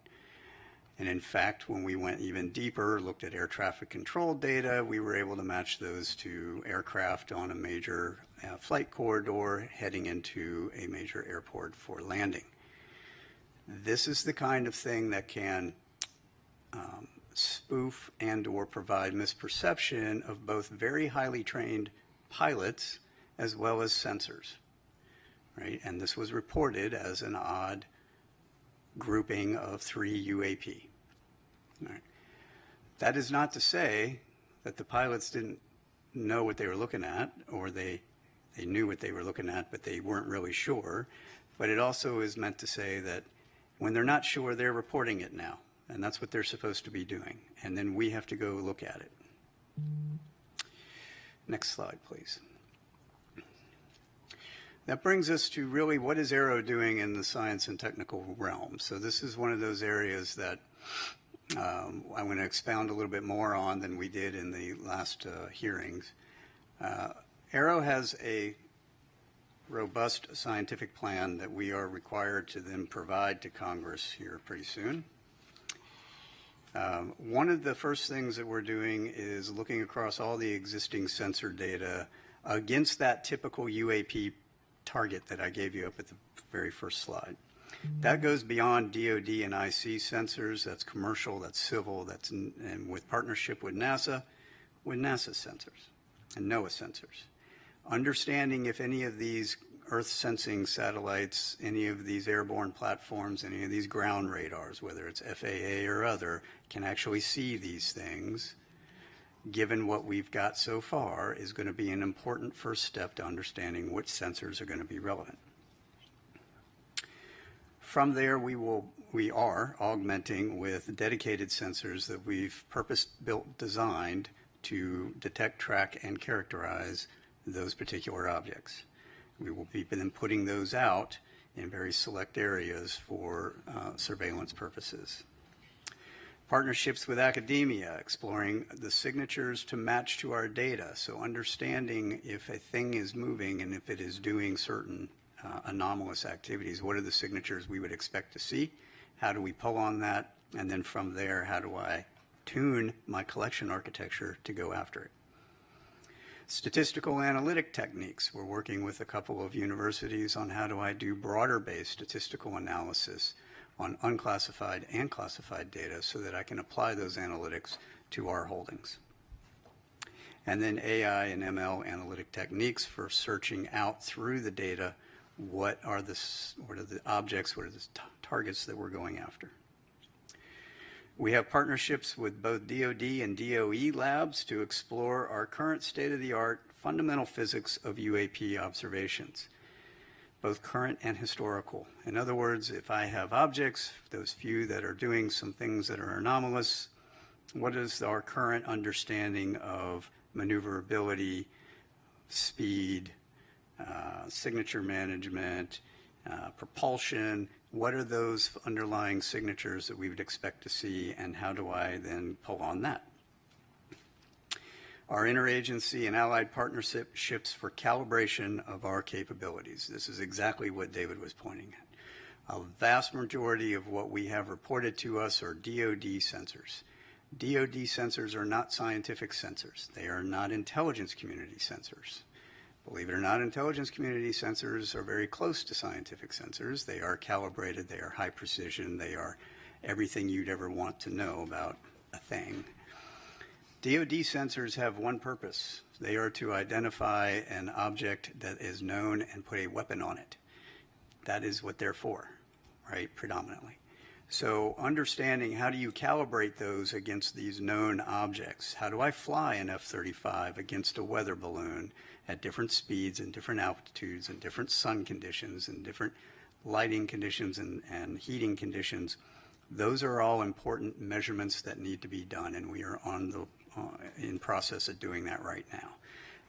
And in fact, when we went even deeper, looked at air traffic control data, we were able to match those to aircraft on a major flight corridor heading into a major airport for landing. This is the kind of thing that can spoof and or provide misperception of both very highly trained pilots as well as sensors, right? And this was reported as an odd grouping of 3 UAP. All right. That is not to say that the pilots didn't know what they were looking at, or they knew what they were looking at, but they weren't really sure. But it also is meant to say that when they're not sure, they're reporting it now. And that's what they're supposed to be doing. And then we have to go look at it. Next slide, please. That brings us to really what is AARO doing in the science and technical realm. So this is one of those areas that I'm going to expound a little bit more on than we did in the last hearings. AARO has a robust scientific plan that we are required to then provide to Congress here pretty soon. One of the first things that we're doing is looking across all the existing sensor data against that typical UAP target that I gave you up at the very first slide. That goes beyond DoD and IC sensors. That's commercial, that's civil, that's and with partnership with NASA sensors and NOAA sensors. Understanding if any of these Earth sensing satellites, any of these airborne platforms, any of these ground radars, whether it's FAA or other, can actually see these things, given what we've got so far, is going to be an important first step to understanding which sensors are going to be relevant. From there, we are augmenting with dedicated sensors that we've purpose-built, designed to detect, track, and characterize those particular objects. We will be then putting those out in very select areas for surveillance purposes. Partnerships with academia, exploring the signatures to match to our data. So understanding if a thing is moving and if it is doing certain anomalous activities, what are the signatures we would expect to see? How do we pull on that? And then from there, how do I tune my collection architecture to go after it? Statistical analytic techniques. We're working with a couple of universities on how do I do broader-based statistical analysis on unclassified and classified data so that I can apply those analytics to our holdings. And then AI and ML analytic techniques for searching out through the data what are the objects, what are the targets that we're going after. We have partnerships with both DoD and DOE labs to explore our current state-of-the-art fundamental physics of UAP observations, both current and historical. In other words, if I have objects, those few that are doing some things that are anomalous, what is our current understanding of maneuverability, speed, signature management, propulsion? What are those underlying signatures that we would expect to see, and how do I then pull on that? Our interagency and allied partnerships for calibration of our capabilities. This is exactly what David was pointing at. A vast majority of what we have reported to us are DoD sensors. DoD sensors are not scientific sensors. They are not intelligence community sensors. Believe it or not, intelligence community sensors are very close to scientific sensors. They are calibrated, they are high precision, they are everything you'd ever want to know about a thing. DoD sensors have one purpose. They are to identify an object that is known and put a weapon on it. That is what they're for, right, predominantly. So understanding how do you calibrate those against these known objects? How do I fly an F-35 against a weather balloon at different speeds and different altitudes and different sun conditions and different lighting conditions and heating conditions? Those are all important measurements that need to be done, and we are in process of doing that right now.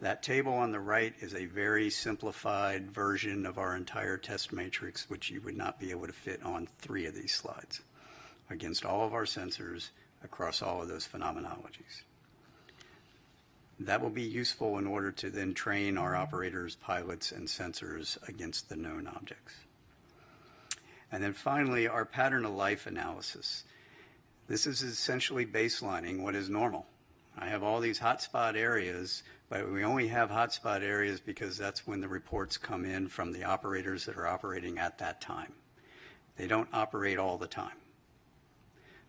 That table on the right is a very simplified version of our entire test matrix, which you would not be able to fit on 3 of these slides against all of our sensors across all of those phenomenologies. That will be useful in order to then train our operators, pilots, and sensors against the known objects. And then finally, our pattern of life analysis. This is essentially baselining what is normal. I have all these hotspot areas, but we only have hotspot areas because that's when the reports come in from the operators that are operating at that time. They don't operate all the time.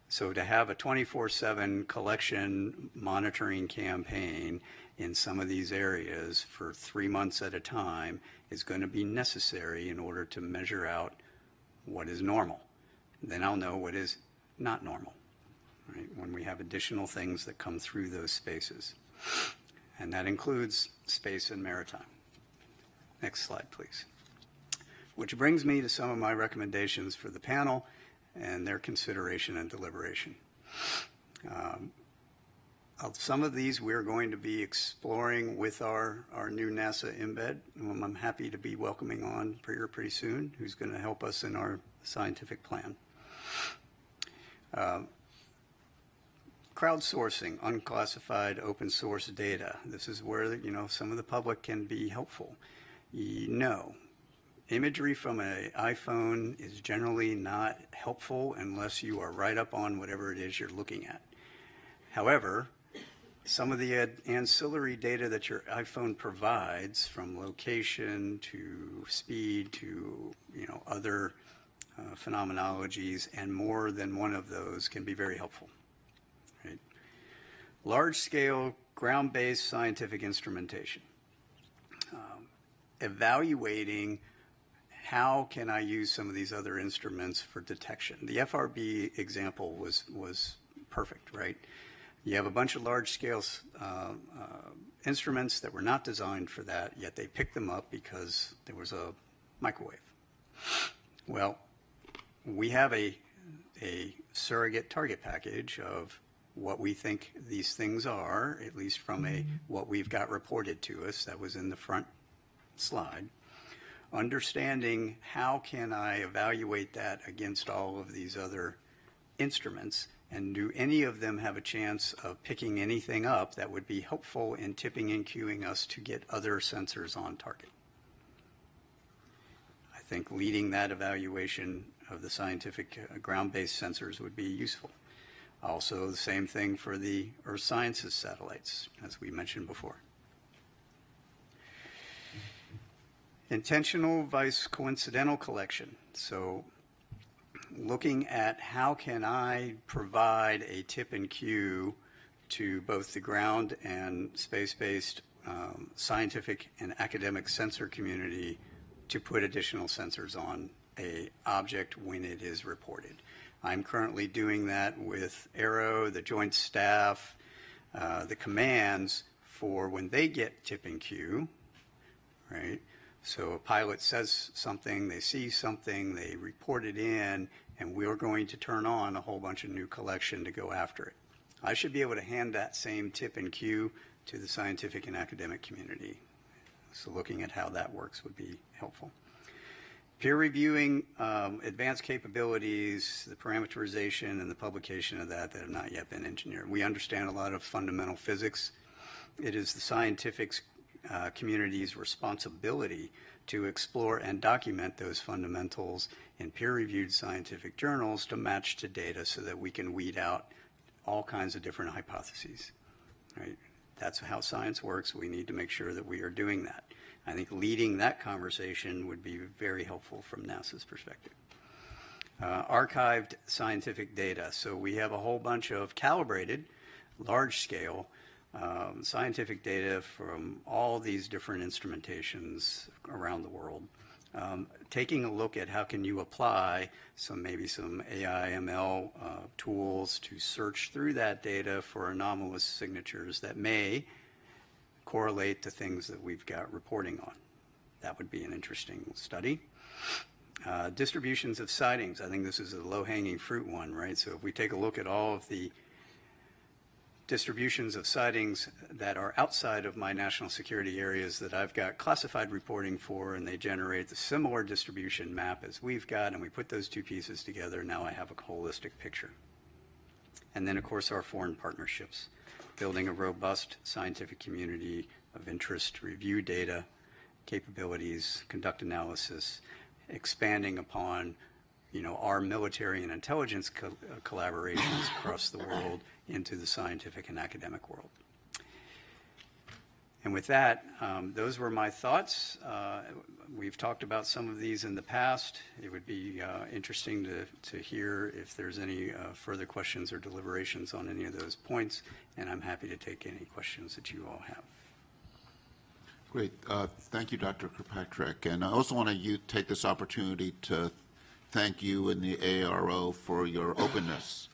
So to have a 24/7 collection monitoring campaign in some of these areas for 3 months at a time is going to be necessary in order to measure out what is normal. Then I'll know what is not normal, right, when we have additional things that come through those spaces. And that includes space and maritime. Next slide, please. Which brings me to some of my recommendations for the panel and their consideration and deliberation. Some of these we're going to be exploring with our new NASA embed, whom I'm happy to be welcoming on pretty soon, who's going to help us in our scientific plan. Crowdsourcing unclassified open source data. This is where, some of the public can be helpful. Imagery from an iPhone is generally not helpful unless you are right up on whatever it is you're looking at. However, some of the ancillary data that your iPhone provides, from location to speed to other phenomenologies, and more than one of those can be very helpful. Right? Large-scale ground-based scientific instrumentation. Evaluating how can I use some of these other instruments for detection. The FRB example was perfect, right? You have a bunch of large-scale instruments that were not designed for that, yet they picked them up because there was a microwave. Well, we have a surrogate target package of what we think these things are, at least from what we've got reported to us. That was in the front slide. Understanding how can I evaluate that against all of these other instruments, and do any of them have a chance of picking anything up that would be helpful in tipping and cueing us to get other sensors on target. I think leading that evaluation of the scientific ground-based sensors would be useful. Also, the same thing for the Earth Sciences satellites, as we mentioned before. Intentional vice coincidental collection. So looking at how can I provide a tip and cue to both the ground and space-based scientific and academic sensor community to put additional sensors on a object when it is reported. I'm currently doing that with AARO, the Joint Staff, the commands for when they get tip and cue, right? So a pilot says something, they see something, they report it in, and we're going to turn on a whole bunch of new collection to go after it. I should be able to hand that same tip and cue to the scientific and academic community. So looking at how that works would be helpful. Peer reviewing advanced capabilities, the parameterization and the publication of that have not yet been engineered. We understand a lot of fundamental physics. It is the scientific community's responsibility to explore and document those fundamentals in peer-reviewed scientific journals to match to data so that we can weed out all kinds of different hypotheses. Right? That's how science works. We need to make sure that we are doing that. I think leading that conversation would be very helpful from NASA's perspective. Archived scientific data. So we have a whole bunch of calibrated, large-scale scientific data from all these different instrumentations around the world. taking a look at how can you apply maybe some AI ML tools to search through that data for anomalous signatures that may correlate to things that we've got reporting on. That would be an interesting study. Distributions of sightings. I think this is a low-hanging fruit one, right? So if we take a look at all of the distributions of sightings that are outside of my national security areas that I've got classified reporting for, and they generate the similar distribution map as we've got, and we put those two pieces together, now I have a holistic picture. And then, of course, our foreign partnerships, building a robust scientific community of interest to review data, capabilities, conduct analysis, expanding upon our military and intelligence collaborations across the world into the scientific and academic world. And with that, those were my thoughts. We've talked about some of these in the past. It would be interesting to hear if there's any further questions or deliberations on any of those points, and I'm happy to take any questions that you all have. Great. Thank you, Dr. Kirkpatrick. And I also want to take this opportunity to thank you and the AARO for your openness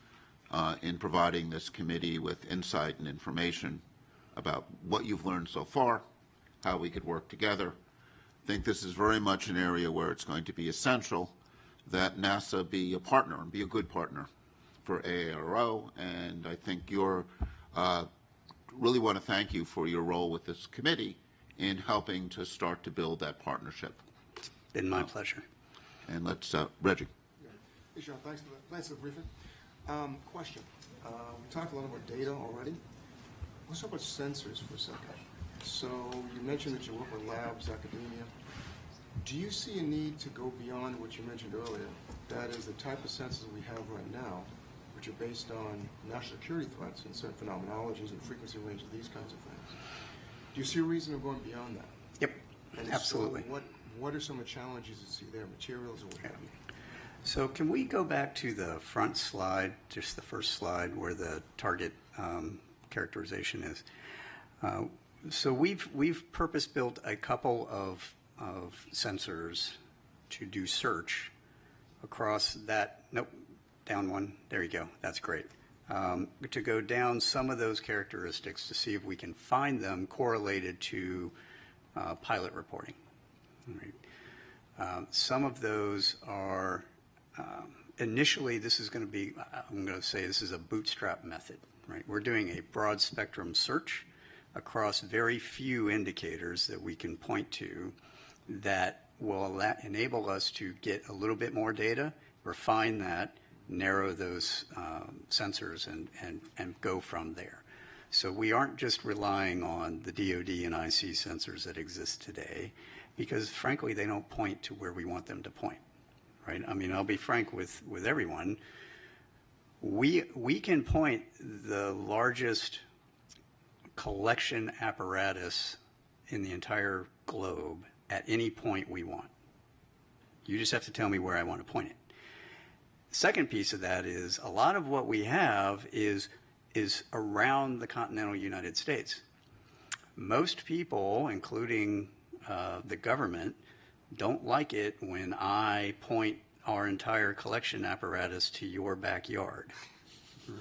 in providing this committee with insight and information about what you've learned so far, how we could work together. I think this is very much an area where it's going to be essential that NASA be a partner and be a good partner for AARO. And I think you're really want to thank you for your role with this committee in helping to start to build that partnership. It's been my pleasure. And let's, Reggie. Hey, Sean, thanks for the briefing. Question. We talked a lot about data already. Let's talk about sensors for a second. So you mentioned that you work with labs, academia. Do you see a need to go beyond what you mentioned earlier? That is the type of sensors we have right now, which are based on national security threats and certain phenomenologies and frequency range of these kinds of things. Do you see a reason of going beyond that? Yep, And absolutely. So what are some of the challenges you see there, materials or what have you? So can we go back to the front slide, just the first slide where the target characterization is? So we've purpose-built a couple of sensors to do search across that. Nope, down one. There you go. That's great. To go down some of those characteristics to see if we can find them correlated to pilot reporting. All right. Some of those are initially, this is going to be, I'm going to say this is a bootstrap method, right? We're doing a broad spectrum search across very few indicators that we can point to that will enable us to get a little bit more data, refine that, narrow those sensors and go from there. So we aren't just relying on the DoD and IC sensors that exist today because frankly they don't point to where we want them to point, right? I mean, I'll be frank with everyone. We can point the largest collection apparatus in the entire globe at any point we want. You just have to tell me where I want to point it. Second piece of that is a lot of what we have is around the continental United States. Most people, including the government, don't like it when I point our entire collection apparatus to your backyard,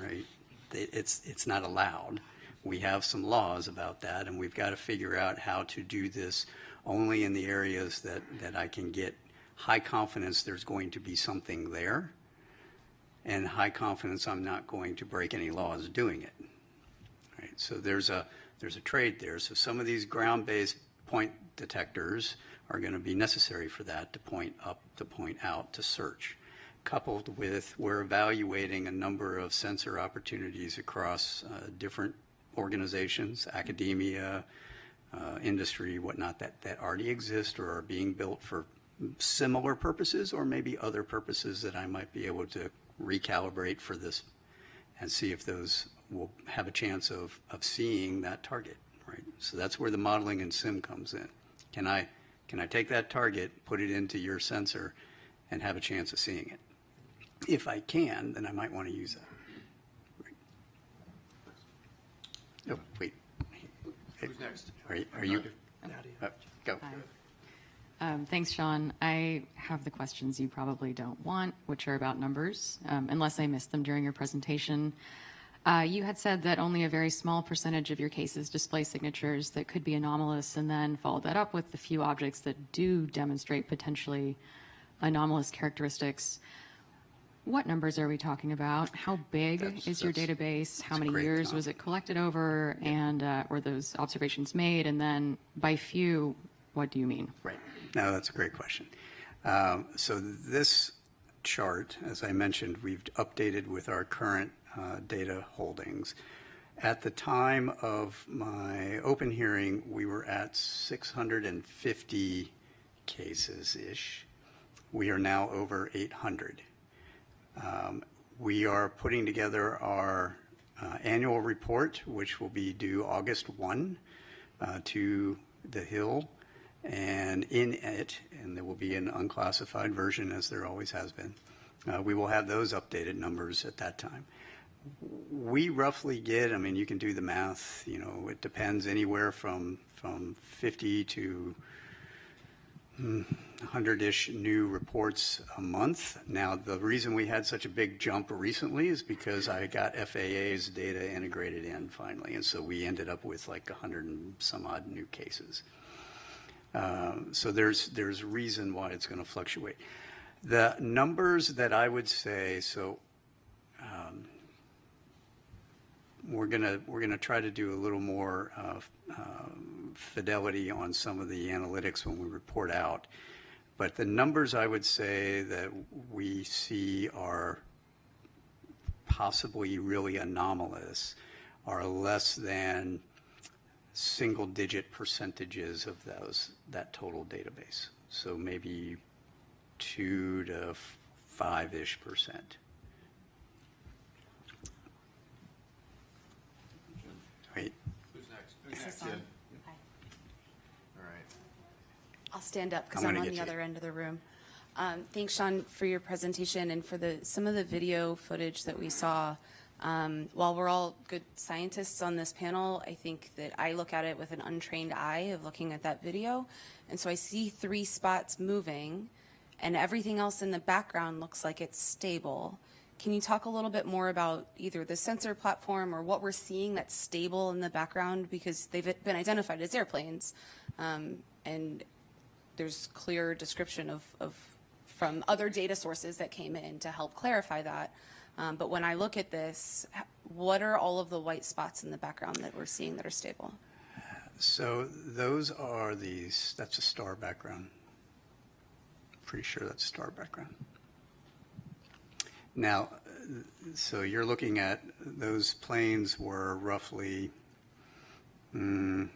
right? It's not allowed. We have some laws about that, and we've got to figure out how to do this only in the areas that I can get high confidence there's going to be something there, and high confidence I'm not going to break any laws doing it. Right? So there's a trade there. So some of these ground-based point detectors are going to be necessary for that, to point up, to point out, to search. Coupled with, we're evaluating a number of sensor opportunities across different organizations, academia, industry, whatnot, that already exist or are being built for similar purposes or maybe other purposes that I might be able to recalibrate for this and see if those will have a chance of seeing that target, right? So that's where the modeling and sim comes in. Can I take that target, put it into your sensor, and have a chance of seeing it? If I can, then I might want to use that. Right. Oh, wait. Who's next? Are you? Nadia. Go. Thanks, Sean. I have the questions you probably don't want, which are about numbers, unless I missed them during your presentation. You had said that only a very small percentage of your cases display signatures that could be anomalous, and then followed that up with the few objects that do demonstrate potentially anomalous characteristics. What numbers are we talking about? How big is your database? How many years was it collected over? And were those observations made? And then by few, what do you mean? Right. No, that's a great question. So this chart, as I mentioned, we've updated with our current data holdings. At the time of my open hearing, we were at 650 cases-ish. We are now over 800. We are putting together our annual report, which will be due August 1 to the Hill. And in it, and there will be an unclassified version, as there always has been, we will have those updated numbers at that time. We roughly get, I mean, you can do the math, you know, it depends anywhere from 50 to 100-ish new reports a month. Now, the reason we had such a big jump recently is because I got FAA's data integrated in finally, and so we ended up with like 100 and some odd new cases. So there's reason why it's going to fluctuate. The numbers that I would say, so we're gonna try to do a little more fidelity on some of the analytics when we report out. But the numbers I would say that we see are possibly really anomalous are less than single-digit percentages of that total database. So maybe 2 to 5-ish%. Wait. Who's next? Is this on? Hi. All right. I'll stand up because I'm on the other end of the room. Thanks, Sean, for your presentation and for some of the video footage that we saw. While we're all good scientists on this panel, I think that I look at it with an untrained eye of looking at that video. And so I see 3 spots moving and everything else in the background looks like it's stable. Can you talk a little bit more about either the sensor platform or what we're seeing that's stable in the background? Because they've been identified as airplanes, and there's clear description of from other data sources that came in to help clarify that. But when I look at this, what are all of the white spots in the background that we're seeing that are stable? So those are that's a star background. Pretty sure that's a star background. Now, so you're looking at those planes were roughly 30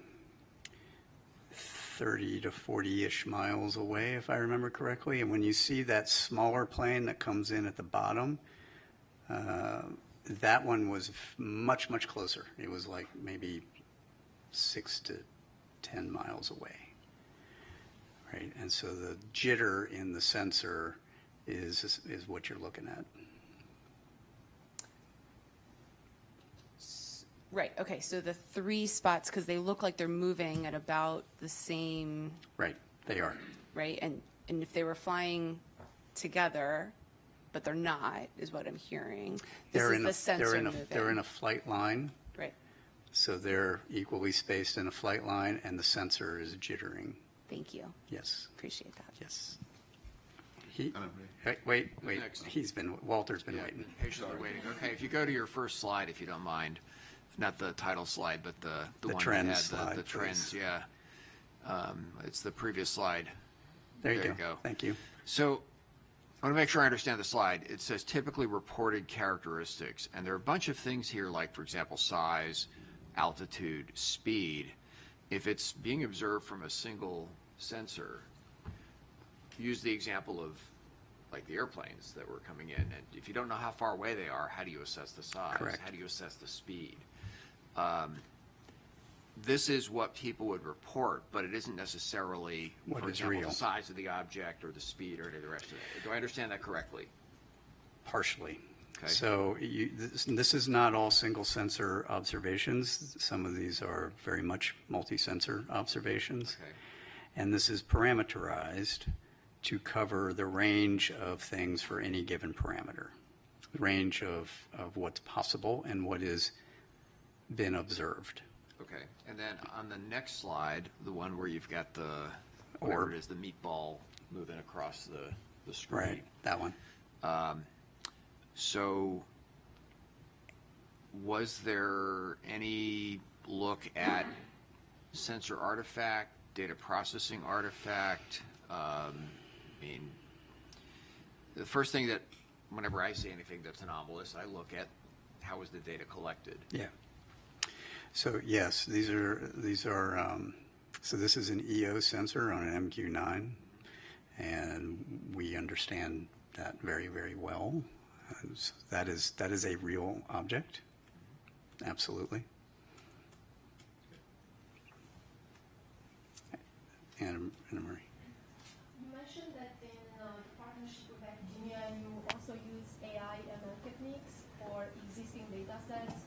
to 40-ish miles away, if I remember correctly. And when you see that smaller plane that comes in at the bottom, that one was much, much closer. It was like maybe 6 to 10 miles away, right? And so the jitter in the sensor is what you're looking at. Right, okay, so the 3 spots, because they look like they're moving at about the same... Right, they are. Right, and if they were flying together, but they're not, is what I'm hearing. This is the sensor moving. They're in a flight line. Right. So they're equally spaced in a flight line, and the sensor is jittering. Thank you. Yes. Appreciate that. Yes. Wait. Walter's been waiting. Patiently waiting. Okay, if you go to your first slide, if you don't mind, not the title slide, but the one trends that had slide, the trends. please. Yeah, it's the previous slide. There you go. Thank you. So I want to make sure I understand the slide. It says typically reported characteristics, and there are a bunch of things here, like, for example, size, altitude, speed. If it's being observed from a single sensor, use the example of like the airplanes that were coming in, and if you don't know how far away they are, how do you assess the size? Correct. How do you assess the speed? This is what people would report, but it isn't necessarily, What for is example, real. the size of the object or the speed or any of the rest of it. Do I understand that correctly? Partially. Okay. So this is not all single sensor observations. Some of these are very much multi-sensor observations. Okay. And this is parameterized to cover the range of things for any given parameter, the range of what's possible and what has been observed. Okay, and then on the next slide, the one where you've got the, whatever it is, the meatball moving across the screen. Right, that one. So was there any look at sensor artifact, data processing artifact? I mean, the first thing that, whenever I see anything that's anomalous, I look at how was the data collected. Yeah. So yes, these are so this is an EO sensor on an MQ9, and we understand that very, very well. So that is a real object, absolutely. Anna Marie. You mentioned that in partnership with academia, you also use AI ML techniques for existing data sets,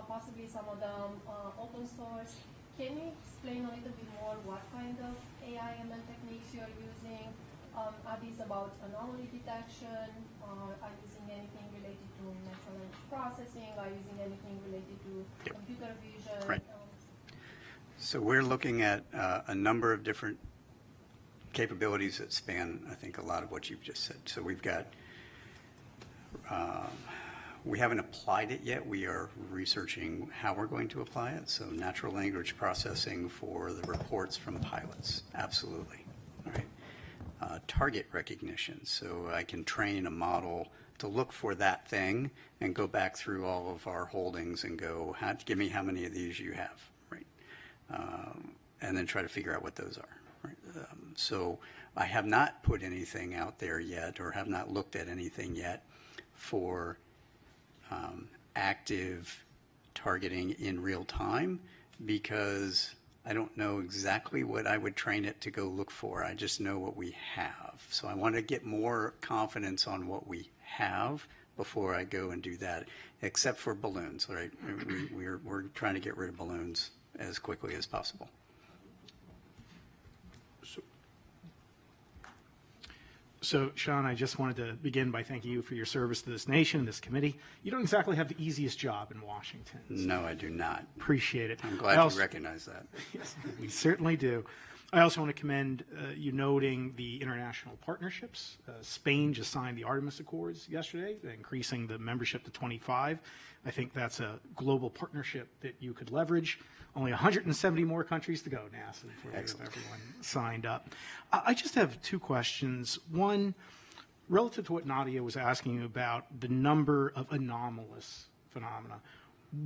possibly some of them open source. Can you explain a little bit more what kind of AI ML techniques you're using? Are these about anomaly detection? Are you using anything related to natural language processing? Are you using anything related to computer vision? Right. So we're looking at a number of different capabilities that span, I think, a lot of what you've just said. So we've got, we haven't applied it yet. We are researching how we're going to apply it. So natural language processing for the reports from pilots, absolutely. All right. Target recognition, so I can train a model to look for that thing and go back through all of our holdings and go, give me how many of these you have, right? And then try to figure out what those are. Right? So I have not put anything out there yet, or have not looked at anything yet for active targeting in real time, because I don't know exactly what I would train it to go look for. I just know what we have. So I want to get more confidence on what we have before I go and do that, except for balloons, right? We're trying to get rid of balloons as quickly as possible. So, Sean, I just wanted to begin by thanking you for your service to this nation, this committee. You don't exactly have the easiest job in Washington. So no, I do not. Appreciate it. I'm glad you recognize that. Yes, we certainly do. I also want to commend you noting the international partnerships. Spain just signed the Artemis Accords yesterday, increasing the membership to 25. I think that's a global partnership that you could leverage. Only 170 more countries to go, NASA, before everyone signed up. I just have two questions. One, relative to what Nadia was asking you about the number of anomalous phenomena.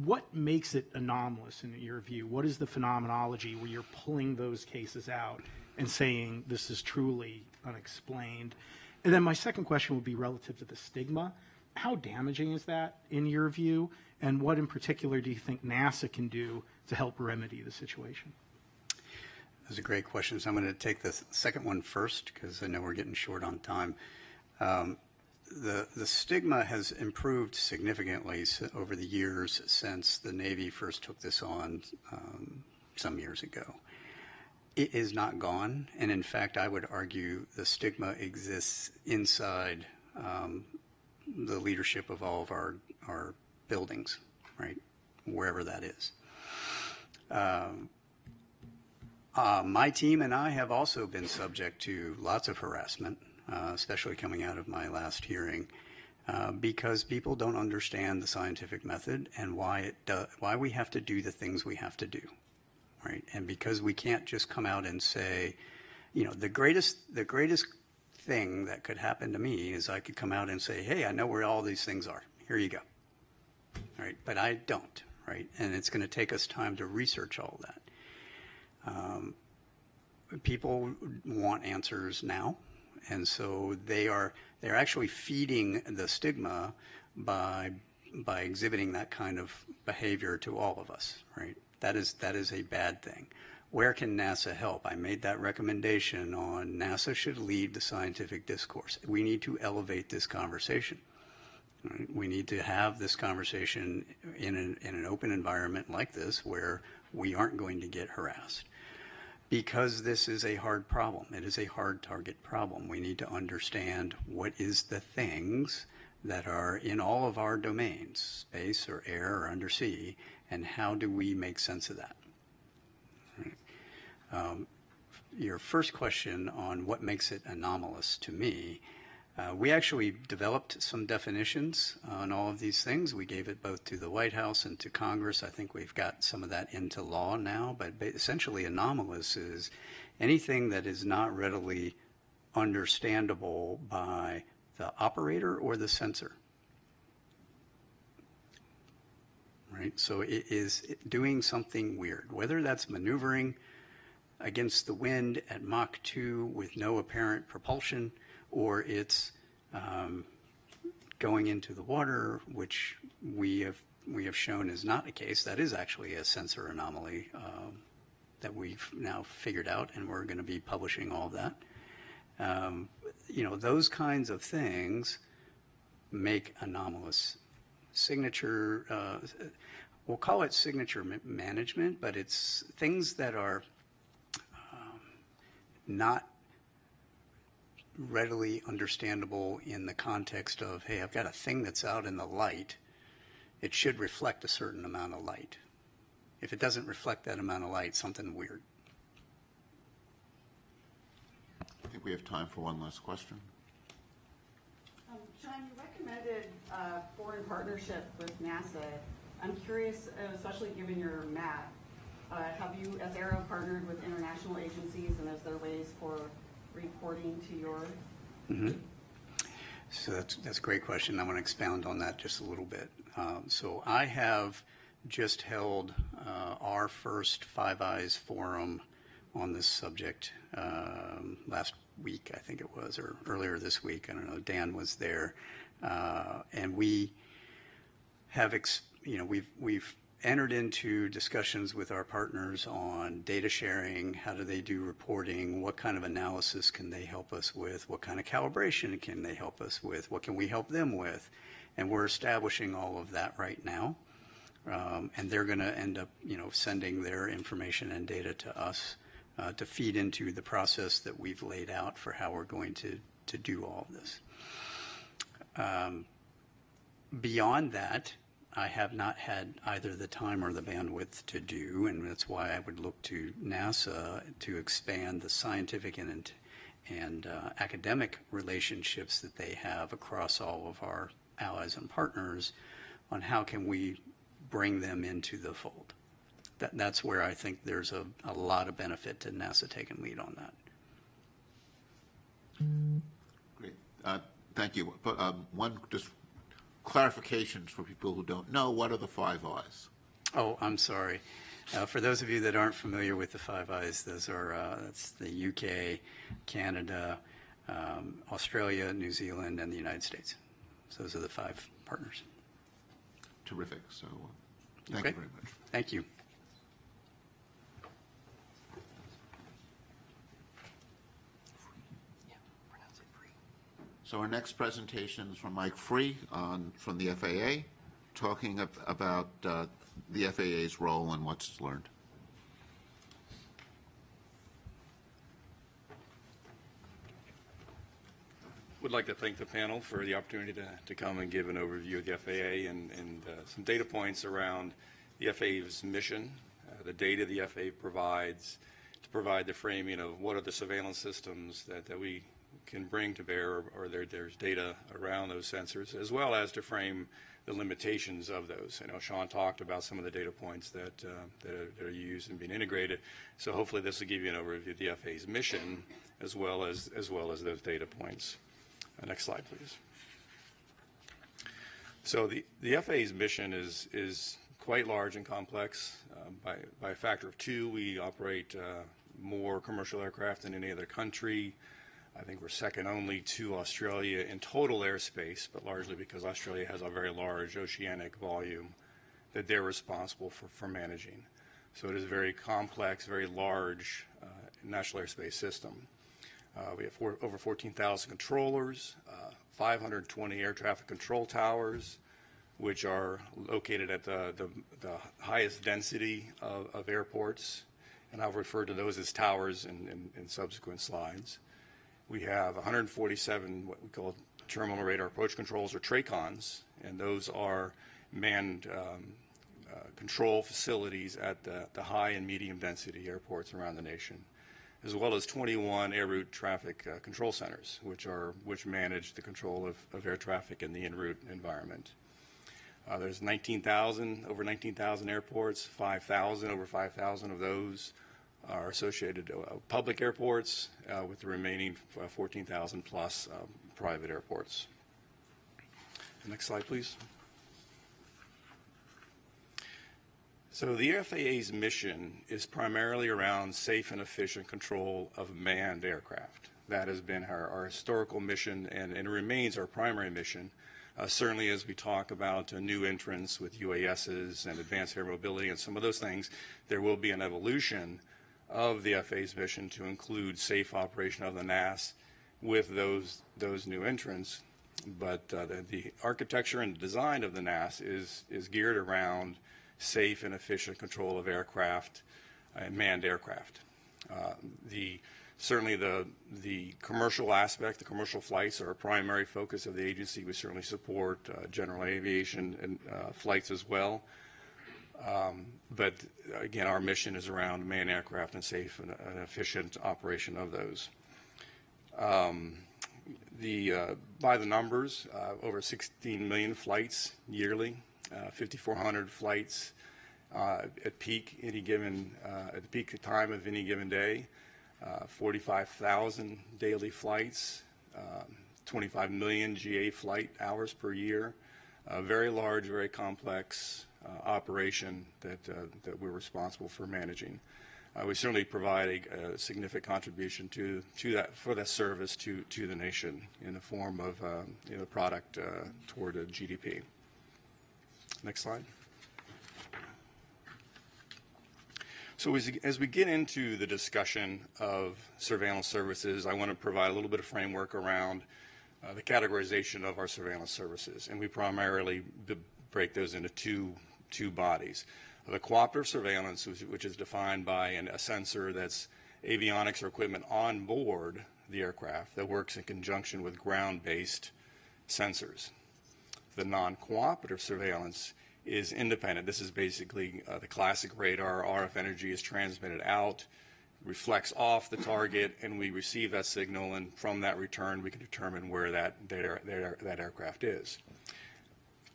What makes it anomalous in your view? What is the phenomenology where you're pulling those cases out and saying this is truly unexplained? And then my second question would be relative to the stigma. How damaging is that in your view? And what in particular do you think NASA can do to help remedy the situation? Those are great questions. I'm going to take the second one first because I know we're getting short on time. The stigma has improved significantly over the years since the Navy first took this on some years ago. It is not gone, and in fact, I would argue the stigma exists inside the leadership of all of our buildings, right, wherever that is. My team and I have also been subject to lots of harassment, especially coming out of my last hearing, because people don't understand the scientific method and why we have to do the things we have to do, right? And because we can't just come out and say, you know, the greatest thing that could happen to me is I could come out and say, hey, I know where all these things are. Here you go. All right, but I don't, right? And it's going to take us time to research all that. People want answers now, and so they're actually feeding the stigma by exhibiting that kind of behavior to all of us, right? That is a bad thing. Where can NASA help? I made that recommendation on NASA should lead the scientific discourse. We need to elevate this conversation. Right? We need to have this conversation in an open environment like this where we aren't going to get harassed. Because this is a hard problem. It is a hard target problem. We need to understand what is the things that are in all of our domains, space or air or undersea, and how do we make sense of that? Right. Your first question on what makes it anomalous to me, we actually developed some definitions on all of these things. We gave it both to the White House and to Congress. I think we've got some of that into law now, but essentially anomalous is anything that is not readily understandable by the operator or the sensor. Right? So it is doing something weird, whether that's maneuvering against the wind at Mach 2 with no apparent propulsion, or it's going into the water, which we have shown is not the case. That is actually a sensor anomaly that we've now figured out, and we're going to be publishing all of that. You know, those kinds of things make anomalous. Signature, we'll call it signature management, but it's things that are not readily understandable in the context of, hey, I've got a thing that's out in the light. It should reflect a certain amount of light. If it doesn't reflect that amount of light, something weird. I think we have time for one last question. Sean, you recommended foreign partnership with NASA. I'm curious, especially given your map, have you, as AARO, partnered with international agencies, and is there ways for reporting to your? Mm-hmm. So that's a great question. I want to expound on that just a little bit. So I have just held our first Five Eyes forum on this subject last week, I think it was, or earlier this week. I don't know. Dan was there, and we have, we've entered into discussions with our partners on data sharing. How do they do reporting? What kind of analysis can they help us with? What kind of calibration can they help us with? What can we help them with? And we're establishing all of that right now. And they're going to end up, sending their information and data to us to feed into the process that we've laid out for how we're going to do all of this. Beyond that, I have not had either the time or the bandwidth to do, and that's why I would look to NASA to expand the scientific and academic relationships that they have across all of our allies and partners on how can we bring them into the fold. That's where I think there's a lot of benefit to NASA taking lead on that. Great. Thank you. One just clarifications for people who don't know, what are the Five Eyes? Oh, I'm sorry. For those of you that aren't familiar with the Five Eyes, those are that's the UK, Canada, Australia, New Zealand, and the United States. So those are the 5 partners. Terrific. So thank you very much. Thank you. So our next presentation is from Mike Free from the FAA, talking about the FAA's role and what's learned. Would like to thank the panel for the opportunity to come and give an overview of the FAA and some data points around the FAA's mission, the data the FAA provides to provide the framing of what are the surveillance systems that we can bring to bear, or there's data around those sensors, as well as to frame the limitations of those. I know Sean talked about some of the data points that are used and being integrated, so hopefully this will give you an overview of the FAA's mission as well as those data points. Next slide, please. So the FAA's mission is quite large and complex. By a factor of 2, we operate more commercial aircraft than any other country. I think we're second only to Australia in total airspace, but largely because Australia has a very large oceanic volume that they're responsible for managing. So it is a very complex, very large national airspace system. We have over 14,000 controllers, 520 air traffic control towers, which are located at the highest density of airports and I'll refer to those as towers in subsequent slides. We have 147 what we call terminal radar approach controls, or TRACONs, and those are manned control facilities at the high and medium density airports around the nation, as well as 21 air route traffic control centers, which manage the control of air traffic in the en route environment. There's over 19,000 airports, over 5,000 of those are associated public airports, with the remaining 14,000 plus private airports. Next slide, please. So the FAA's mission is primarily around safe and efficient control of manned aircraft. That has been our historical mission, and it remains our primary mission. Certainly as we talk about new entrants with UASs and advanced air mobility and some of those things, there will be an evolution of the FAA's mission to include safe operation of the NAS with those new entrants. But the architecture and design of the NAS is geared around safe and efficient control of aircraft and manned aircraft. Certainly the commercial aspect, the commercial flights are a primary focus of the agency. We certainly support general aviation and flights as well. But again, our mission is around manned aircraft and safe and efficient operation of those. By the numbers, over 16 million flights yearly, 5,400 flights at peak at the peak time of any given day, 45,000 daily flights, 25 million GA flight hours per year. A very large, very complex operation that we're responsible for managing. We certainly provide a significant contribution to that service to the nation in the form of product toward a GDP. Next slide. So as we get into the discussion of surveillance services, I want to provide a little bit of framework around the categorization of our surveillance services, and we primarily break those into two bodies. The cooperative surveillance, which is defined by a sensor that's avionics or equipment on board the aircraft that works in conjunction with ground-based sensors. The non-cooperative surveillance is independent. This is basically the classic radar. RF energy is transmitted out, reflects off the target, and we receive that signal, and from that return we can determine where that aircraft is.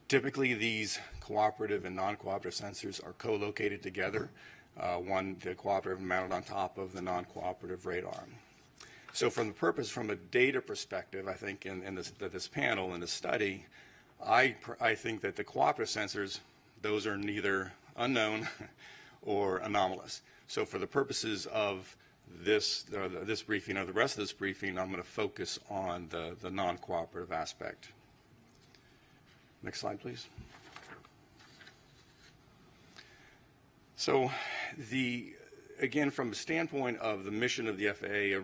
Typically these cooperative and non-cooperative sensors are co-located together, the cooperative mounted on top of the non-cooperative radar. So from a data perspective, I think in this panel, in this study, I think that the cooperative sensors, those are neither unknown or anomalous. So for the purposes of this briefing or the rest of this briefing, I'm going to focus on the non-cooperative aspect. Next slide, please. So again, from the standpoint of the mission of the FAA,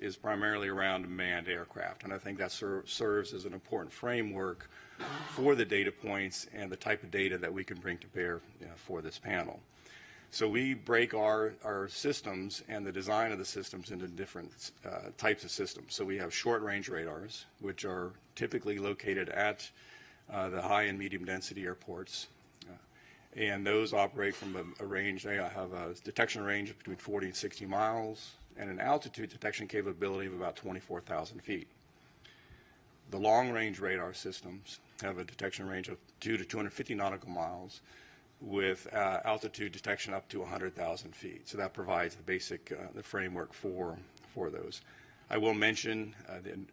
is primarily around manned aircraft, and I think that serves as an important framework for the data points and the type of data that we can bring to bear for this panel. So we break our systems and the design of the systems into different types of systems. So we have short-range radars, which are typically located at the high and medium density airports. And those operate from a range. They have a detection range of between 40 and 60 miles and an altitude detection capability of about 24,000 feet. The long-range radar systems have a detection range of 2 to 250 nautical miles with altitude detection up to 100,000 feet. So that provides the basic the framework for those. I will mention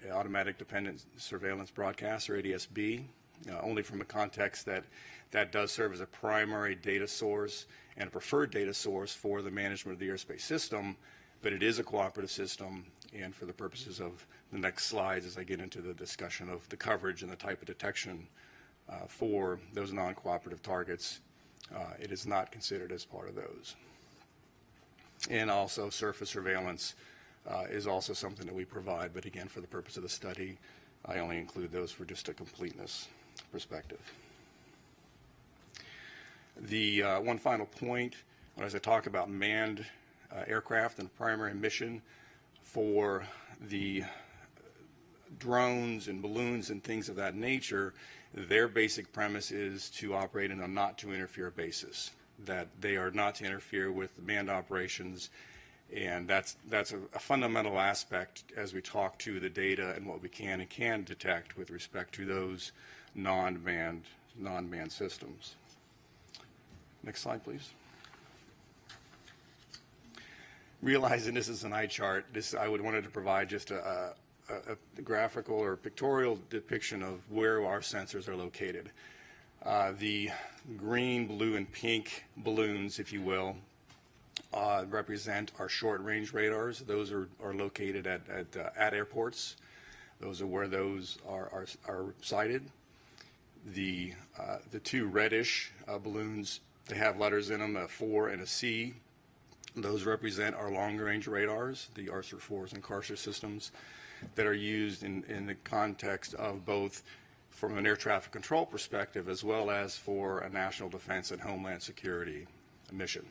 the automatic dependent surveillance broadcast, or ADS-B, only from a context that does serve as a primary data source and a preferred data source for the management of the airspace system, but it is a cooperative system, and for the purposes of the next slides as I get into the discussion of the coverage and the type of detection for those non-cooperative targets, it is not considered as part of those. And also surface surveillance is also something that we provide, but again, for the purpose of the study, I only include those for just a completeness perspective. The one final point, as I talk about manned aircraft and primary mission for the drones and balloons and things of that nature, their basic premise is to operate in a not to interfere basis, that they are not to interfere with manned operations. And that's a fundamental aspect as we talk to the data and what we can and can't detect with respect to those non-manned systems. Next slide, please. Realizing this is an eye chart, I would wanted to provide just a graphical or pictorial depiction of where our sensors are located. The green, blue, and pink balloons, if you will, represent our short-range radars. Those are located at airports. Those are where those are sited. The two reddish balloons, they have letters in them, a 4 and a C. Those represent our long-range radars, the AARO4s and CARSA systems that are used in the context of both from an air traffic control perspective as well as for a national defense and homeland security mission.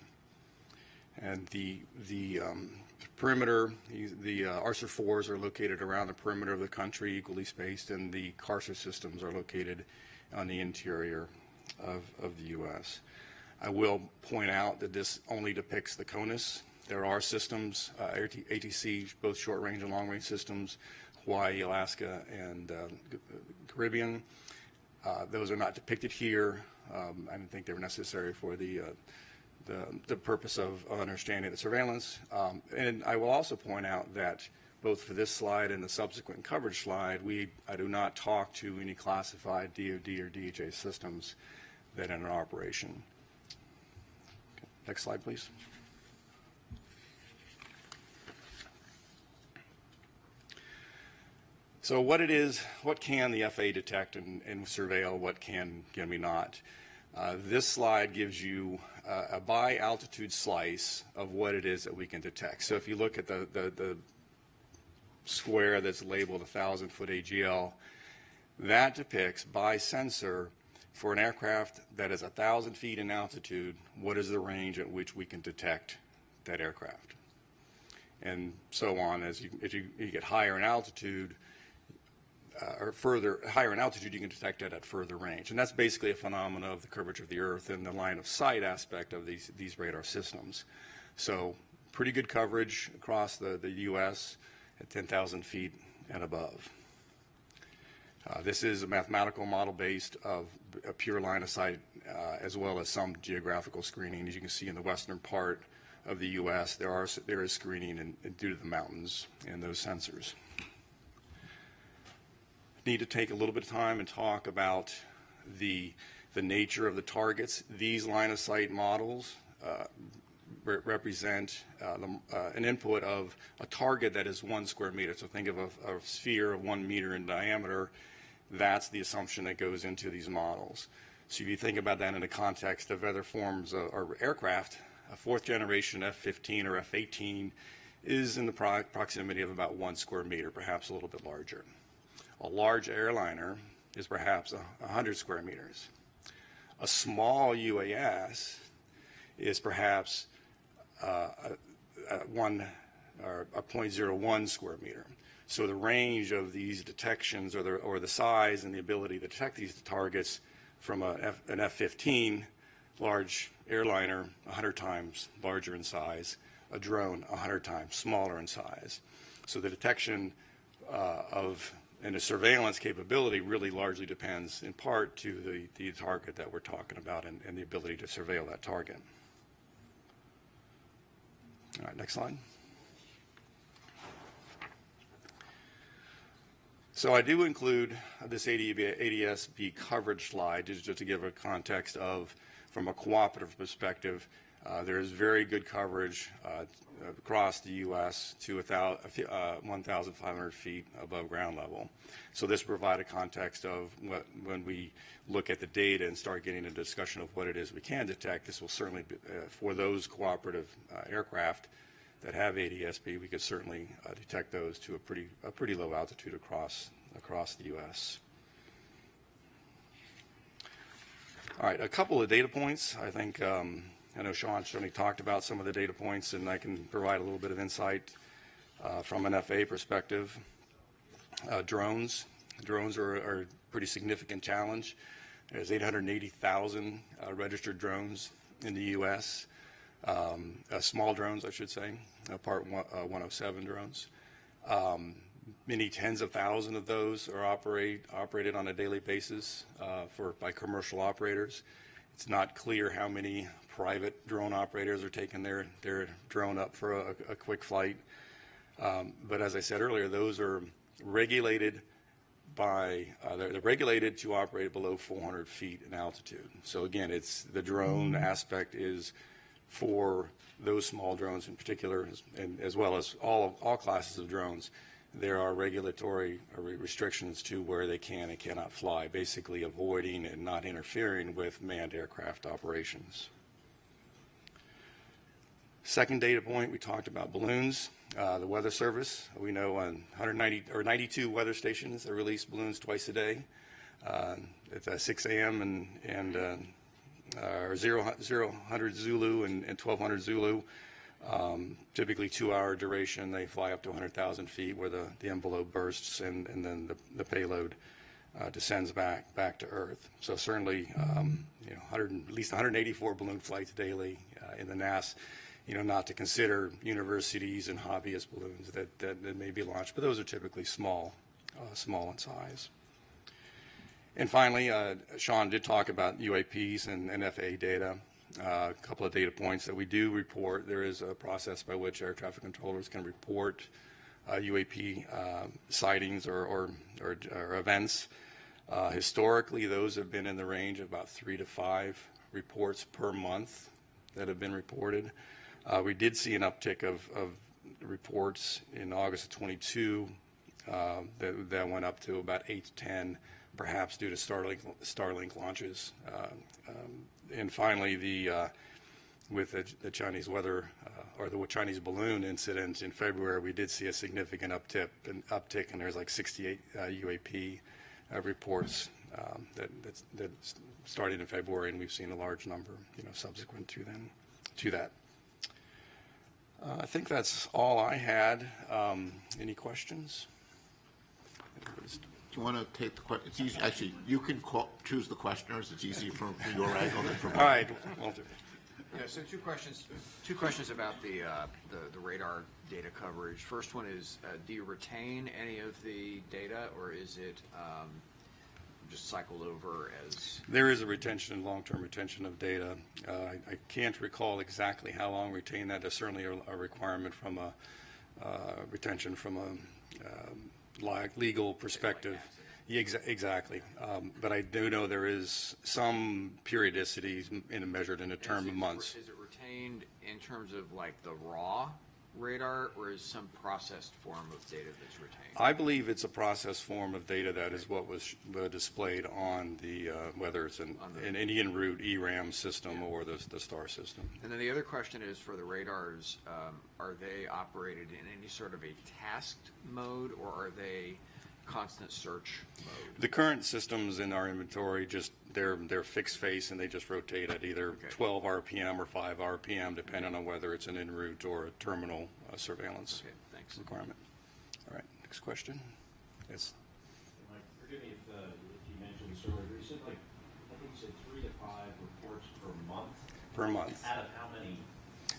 And the perimeter, the AARO4s are located around the perimeter of the country, equally spaced, and the CARSA systems are located on the interior of the U.S. I will point out that this only depicts the CONUS. There are systems, ATC, both short-range and long-range systems, Hawaii, Alaska, and Caribbean. Those are not depicted here. I didn't think they were necessary for the purpose of understanding the surveillance. And I will also point out that both for this slide and the subsequent coverage slide, I do not talk to any classified DoD or DHA systems that are in operation. Okay. Next slide, please. So what can the FAA detect and surveil, what can we not? This slide gives you a by altitude slice of what it is that we can detect. So if you look at the square that's labeled 1,000-foot AGL, that depicts by sensor for an aircraft that is 1,000 feet in altitude, what is the range at which we can detect that aircraft. And so on, as you get higher in altitude, or higher in altitude, you can detect it at further range. And that's basically a phenomenon of the curvature of the Earth and the line of sight aspect of these radar systems. So pretty good coverage across the U.S. at 10,000 feet and above. This is a mathematical model based of a pure line of sight as well as some geographical screening. As you can see in the western part of the U.S., there is screening due to the mountains and those sensors. Need to take a little bit of time and talk about the nature of the targets. These line of sight models represent an input of a target that is 1 square meter. So think of a sphere of 1 meter in diameter. That's the assumption that goes into these models. So if you think about that in the context of other forms of aircraft, a 4th generation F-15 or F-18 is in the proximity of about 1 square meter, perhaps a little bit larger. A large airliner is perhaps 100 square meters. A small UAS is perhaps a 0.01 square meter. So the range of these detections or the size and the ability to detect these targets from an F-15, large airliner, 100 times larger in size, a drone 100 times smaller in size. So the detection and the surveillance capability really largely depends in part to the target that we're talking about and the ability to surveil that target. All right, next slide. So I do include this ADS-B coverage slide just to give a context of, from a cooperative perspective, there is very good coverage across the U.S. to 1,500 feet above ground level. So this provides a context of when we look at the data and start getting a discussion of what it is we can detect. This will certainly be, for those cooperative aircraft that have ADS-B, we could certainly detect those to a pretty low altitude across the U.S. All right, a couple of data points I think I know Sean certainly talked about some of the data points, and I can provide a little bit of insight from an FAA perspective. Drones are a pretty significant challenge. There's 880,000 registered drones in the U.S., small drones, I should say, Part 107 drones. Many tens of thousands of those are operated on a daily basis by commercial operators. It's not clear how many private drone operators are taking their drone up for a quick flight. But as I said earlier, those are regulated they're regulated to operate below 400 feet in altitude. So again, it's the drone aspect is for those small drones in particular, and as well as all classes of drones. There are regulatory restrictions to where they can and cannot fly, basically avoiding and not interfering with manned aircraft operations. Second data point, we talked about balloons. The Weather Service, we know on 92 weather stations that release balloons twice a day. At 6 a.m. and 000 Zulu and 1200 Zulu. Typically 2-hour duration. They fly up to 100,000 feet where the envelope bursts and then the payload descends back to Earth. So certainly, at least 184 balloon flights daily in the NAS. Not to consider universities and hobbyist balloons that may be launched, but those are typically small in size. And finally, Sean did talk about UAPs and FAA data. A couple of data points that we do report. There is a process by which air traffic controllers can report UAP sightings or events. Historically, those have been in the range of about 3 to 5 reports per month that have been reported. We did see an uptick of reports in August of 22 that went up to about 8 to 10, perhaps due to Starlink launches. And finally, with the Chinese weather or the Chinese balloon incident in February, we did see a significant uptick, and there's like 68 UAP reports that started in February, and we've seen a large number, subsequent to that. I think that's all I had. Any questions? Do you want to take the question? It's easy. Actually, you can choose the questioners. It's easy from your angle than from mine. All right, Walter. Yeah, so two questions about the radar data coverage. First one is, do you retain any of the data, or is it just cycled over as? There is a retention, long-term retention of data. I can't recall exactly how long retain that. There's certainly a requirement from a retention from a legal perspective. Yeah, exactly. But I do know there is some periodicity measured in a term of months. Is it retained in terms of like the raw radar, or is some processed form of data that's retained? I believe it's a processed form of data that is what was displayed on the, whether it's an en route ERAM system or the STAR system. And then the other question is, for the radars, are they operated in any sort of a tasked mode, or are they constant search mode? The current systems in our inventory, they're fixed face, and they just rotate at either 12 RPM or 5 RPM, depending on whether it's an en route or a terminal surveillance requirement. All right, next question. Yes. Mike, forgive me if you mentioned this earlier. You said, I think you said 3 to 5 reports per month. Per month. Out of how many?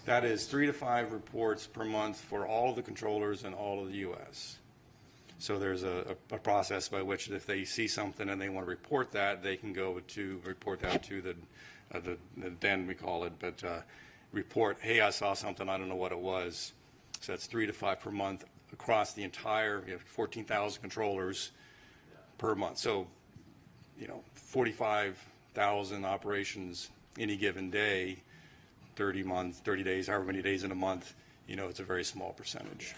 That is 3 to 5 reports per month for all of the controllers in all of the U.S. So there's a process by which if they see something and they want to report that, they can go to report that to the den, we call it, but report, hey, I saw something, I don't know what it was. So that's 3 to 5 per month across the entire 14,000 controllers per month. So 45,000 operations any given day, 30 days, however many days in a month, it's a very small percentage.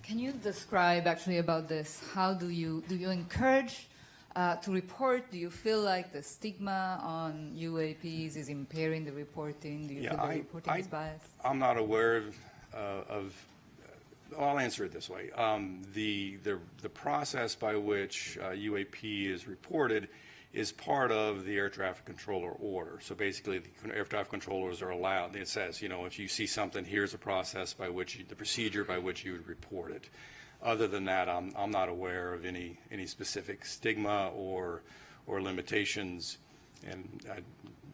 Can you describe actually about this? How do you encourage to report? Do you feel like the stigma on UAPs is impairing the reporting? Do you feel the reporting is biased? I'm not aware of I'll answer it this way. The process by which UAP is reported is part of the air traffic controller order. So basically, the air traffic controllers are allowed. It says, you know, if you see something, here's a process by which the procedure by which you would report it. Other than that, I'm not aware of any specific stigma or limitations, and I'm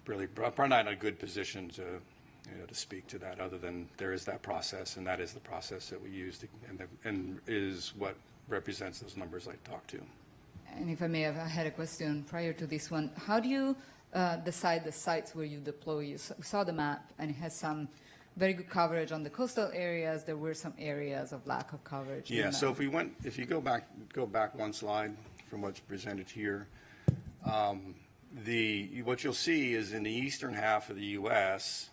probably not in a good position to speak to that. Other than there is that process, and that is the process that we use, and is what represents those numbers I talked to. And if I may have, I had a question prior to this one. How do you decide the sites where you deploy? You saw the map, and it has some very good coverage on the coastal areas. There were some areas of lack of coverage. Yeah. So if you go back one slide from what's presented here, what you'll see is in the eastern half of the U.S.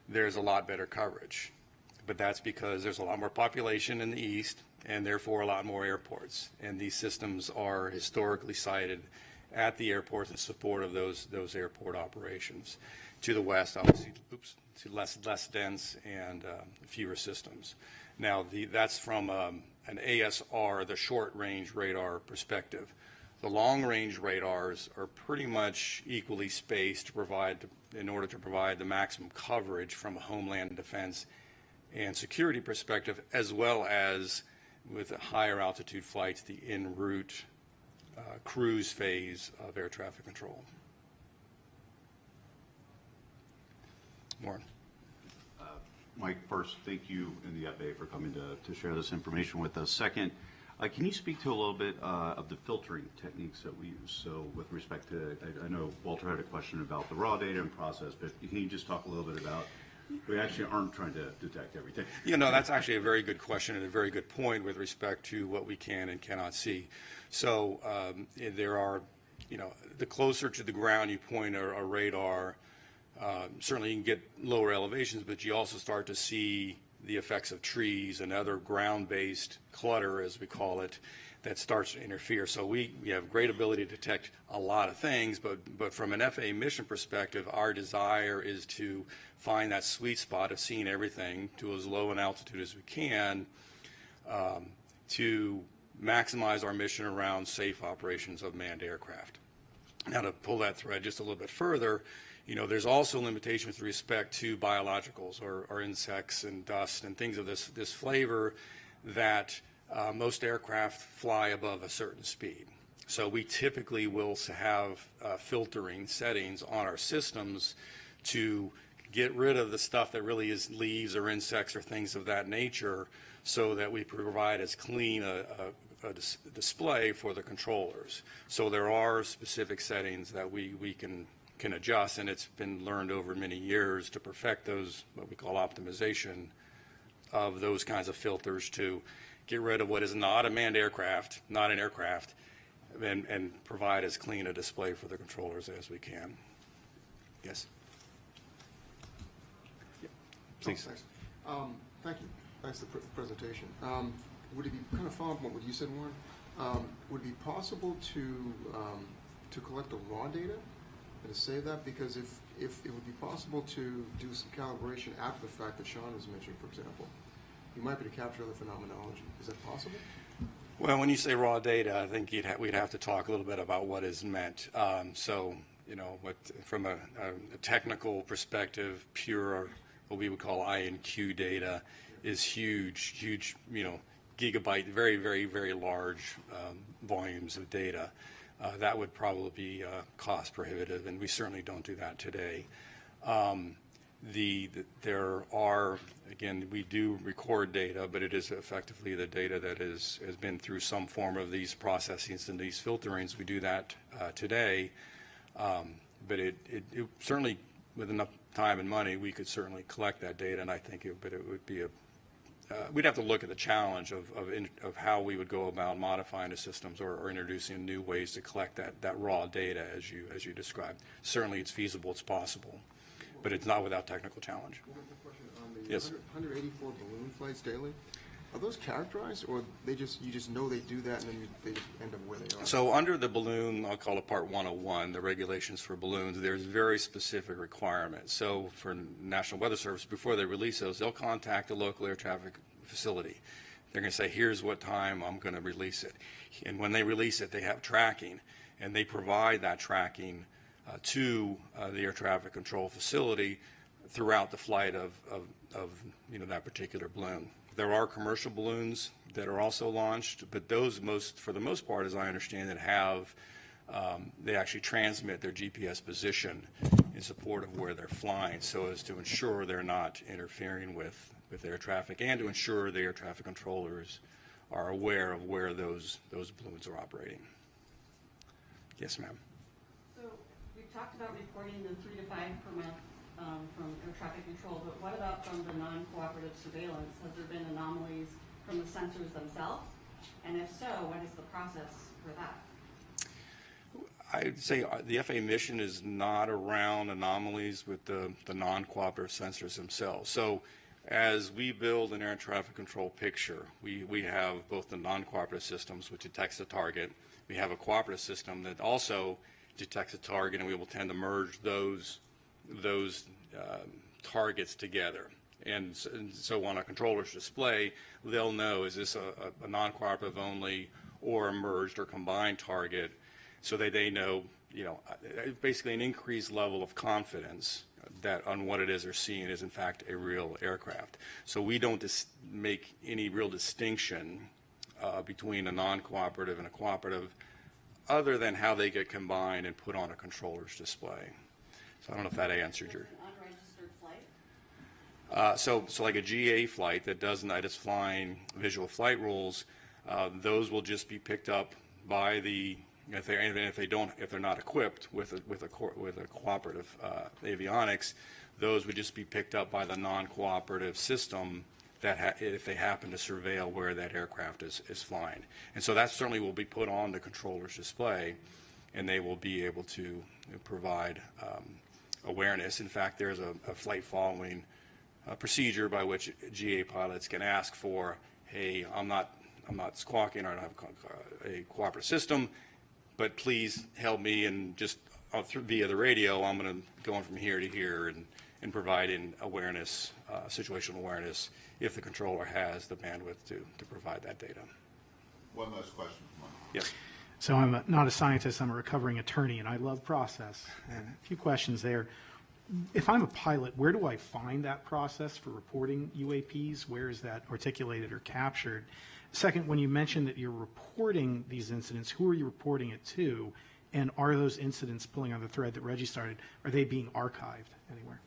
there's a lot better coverage, but that's because there's a lot more population in the east, and therefore a lot more airports. And these systems are historically sited at the airports in support of those airport operations. To the west, obviously, to less dense and fewer systems. Now, that's from an ASR, the short-range radar perspective. The long-range radars are pretty much equally spaced in order to provide the maximum coverage from a homeland defense and security perspective, as well as with higher altitude flights, the en route cruise phase of air traffic control. Warren. Mike, first, thank you and the FAA for coming to share this information with us. Second, can you speak to a little bit of the filtering techniques that we use? So with respect to, I know Walter had a question about the raw data and process, but can you just talk a little bit about, we actually aren't trying to detect everything. You know, that's actually a very good question and a very good point with respect to what we can and cannot see. So there are, you know, the closer to the ground you point a radar, certainly you can get lower elevations, but you also start to see the effects of trees and other ground-based clutter, as we call it, that starts to interfere. So we have great ability to detect a lot of things, but from an FAA mission perspective, our desire is to find that sweet spot of seeing everything to as low an altitude as we can to maximize our mission around safe operations of manned aircraft. Now, to pull that thread just a little bit further, you know, there's also limitations with respect to biologicals or insects and dust and things of this flavor that most aircraft fly above a certain speed. So we typically will have filtering settings on our systems to get rid of the stuff that really is leaves or insects or things of that nature, so that we provide as clean a display for the controllers. So there are specific settings that we can adjust, and it's been learned over many years to perfect those, what we call optimization of those kinds of filters, to get rid of what is not a manned aircraft, not an aircraft, and provide as clean a display for the controllers as we can. Yes? Yep. Please. Thanks. Thank you. Thanks for the presentation. Would it be, kind of following up on what you said, Warren, would it be possible to collect the raw data and to save that? Because if it would be possible to do some calibration after the fact that Sean was mentioning, for example, you might be able to capture other phenomenology. Is that possible? Well, when you say raw data, I think we'd have to talk a little bit about what is meant. So, you know, from a technical perspective, pure, what we would call INQ data is huge, you know, gigabyte, very, very, very large volumes of data. That would probably be cost prohibitive, and we certainly don't do that today. There are, again, we do record data, but it is effectively the data that has been through some form of these processings and these filterings. We do that today, but it certainly, with enough time and money, we could certainly collect that data, and I think it would be we'd have to look at the challenge of how we would go about modifying the systems or introducing new ways to collect that raw data as you described. Certainly it's feasible, it's possible, but it's not without technical challenge. One more question on the Yes. 184 balloon flights daily. Are those characterized, or you just know they do that and then they just end up where they are? So under the balloon, I'll call it Part 101, the regulations for balloons, there's very specific requirements. So for National Weather Service, before they release those, they'll contact the local air traffic facility. They're going to say, here's what time I'm going to release it. And when they release it, they have tracking. and they provide that tracking to the air traffic control facility throughout the flight of that particular balloon. There are commercial balloons that are also launched, but those for the most part, as I understand it, they actually transmit their GPS position in support of where they're flying, so as to ensure they're not interfering with air traffic, and to ensure the air traffic controllers are aware of where those balloons are operating. Yes, ma'am. So we've talked about reporting the 3 to 5 per month from air traffic control, but what about from the non-cooperative surveillance? Has there been anomalies from the sensors themselves? And if so, what is the process for that? I'd say the FAA mission is not around anomalies with the non-cooperative sensors themselves. So as we build an air traffic control picture, we have both the non-cooperative systems, which detects the target. We have a cooperative system that also detects a target, and we will tend to merge those targets together. And so on a controller's display, they'll know, is this a non-cooperative only or a merged or combined target, so that they know, basically an increased level of confidence that on what it is they're seeing is in fact a real aircraft. So we don't make any real distinction between a non-cooperative and a cooperative, other than how they get combined and put on a controller's display. So I don't know if that answered your. Unregistered flight? So like a GA flight that is flying visual flight rules, those will just be picked up by if they're not equipped with a cooperative avionics, those would just be picked up by the non-cooperative system if they happen to surveil where that aircraft is flying. And so that certainly will be put on the controller's display, and they will be able to provide awareness. In fact, there's a flight following procedure by which GA pilots can ask for, hey, I'm not squawking, or I don't have a cooperative system, but please help me, and just via the radio, I'm going to go on from here to here and providing awareness, situational awareness, if the controller has the bandwidth to provide that data. One last question. Yes. So I'm not a scientist, I'm a recovering attorney, and I love process. And a few questions there. If I'm a pilot, where do I find that process for reporting UAPs? Where is that articulated or captured? Second, when you mentioned that you're reporting these incidents, who are you reporting it to? And are those incidents, pulling on the thread that Reggie started, are they being archived anywhere?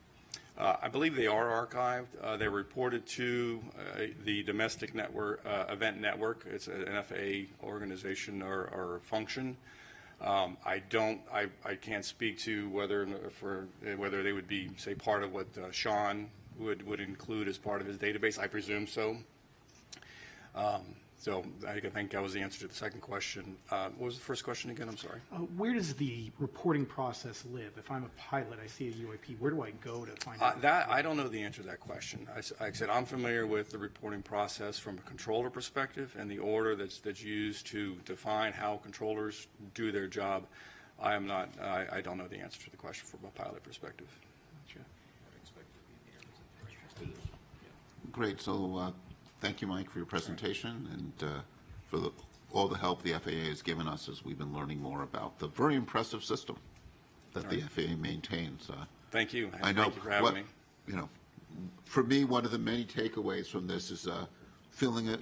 I believe they are archived. They're reported to the domestic network, event network. It's an FAA organization or function. I can't speak to whether they would be, say, part of what Sean would include as part of his database. I presume so. So I think that was the answer to the second question. What was the first question again? I'm sorry. Where does the reporting process live? If I'm a pilot, I see a UAP, where do I go to find out? I don't know the answer to that question. Like I said, I'm familiar with the reporting process from a controller perspective and the order that's used to define how controllers do their job. I don't know the answer to the question from a pilot perspective. Gotcha. Great. So thank you, Mike, for your presentation and for all the help the FAA has given us as we've been learning more about the very impressive system that the FAA maintains. Thank you. I know. Thank you for having me. For me, one of the many takeaways from this is feeling,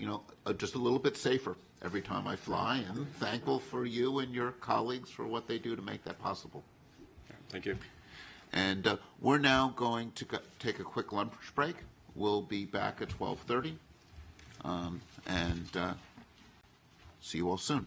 just a little bit safer every time I fly, and thankful for you and your colleagues for what they do to make that possible. Thank you. And we're now going to take a quick lunch break. We'll be back at 12:30. And see you all soon.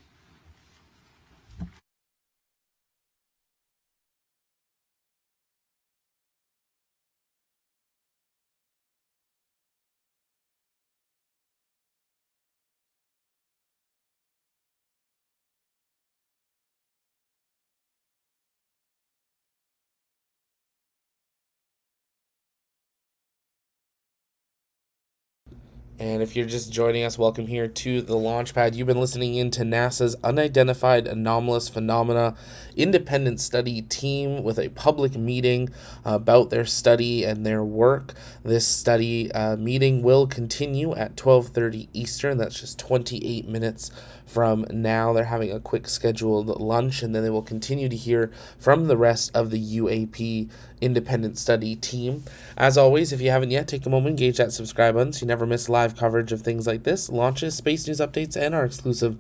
And if you're just joining us, welcome here to the Launchpad. You've been listening in to NASA's Unidentified Anomalous Phenomena Independent Study Team with a public meeting about their study and their work. This study meeting will continue at 12:30 Eastern. That's just 28 minutes from now. They're having a quick scheduled lunch, and then they will continue to hear from the rest of the UAP independent study team. As always, if you haven't yet, take a moment, engage that subscribe button so you never miss live coverage of things like this, launches, space news updates, and our exclusive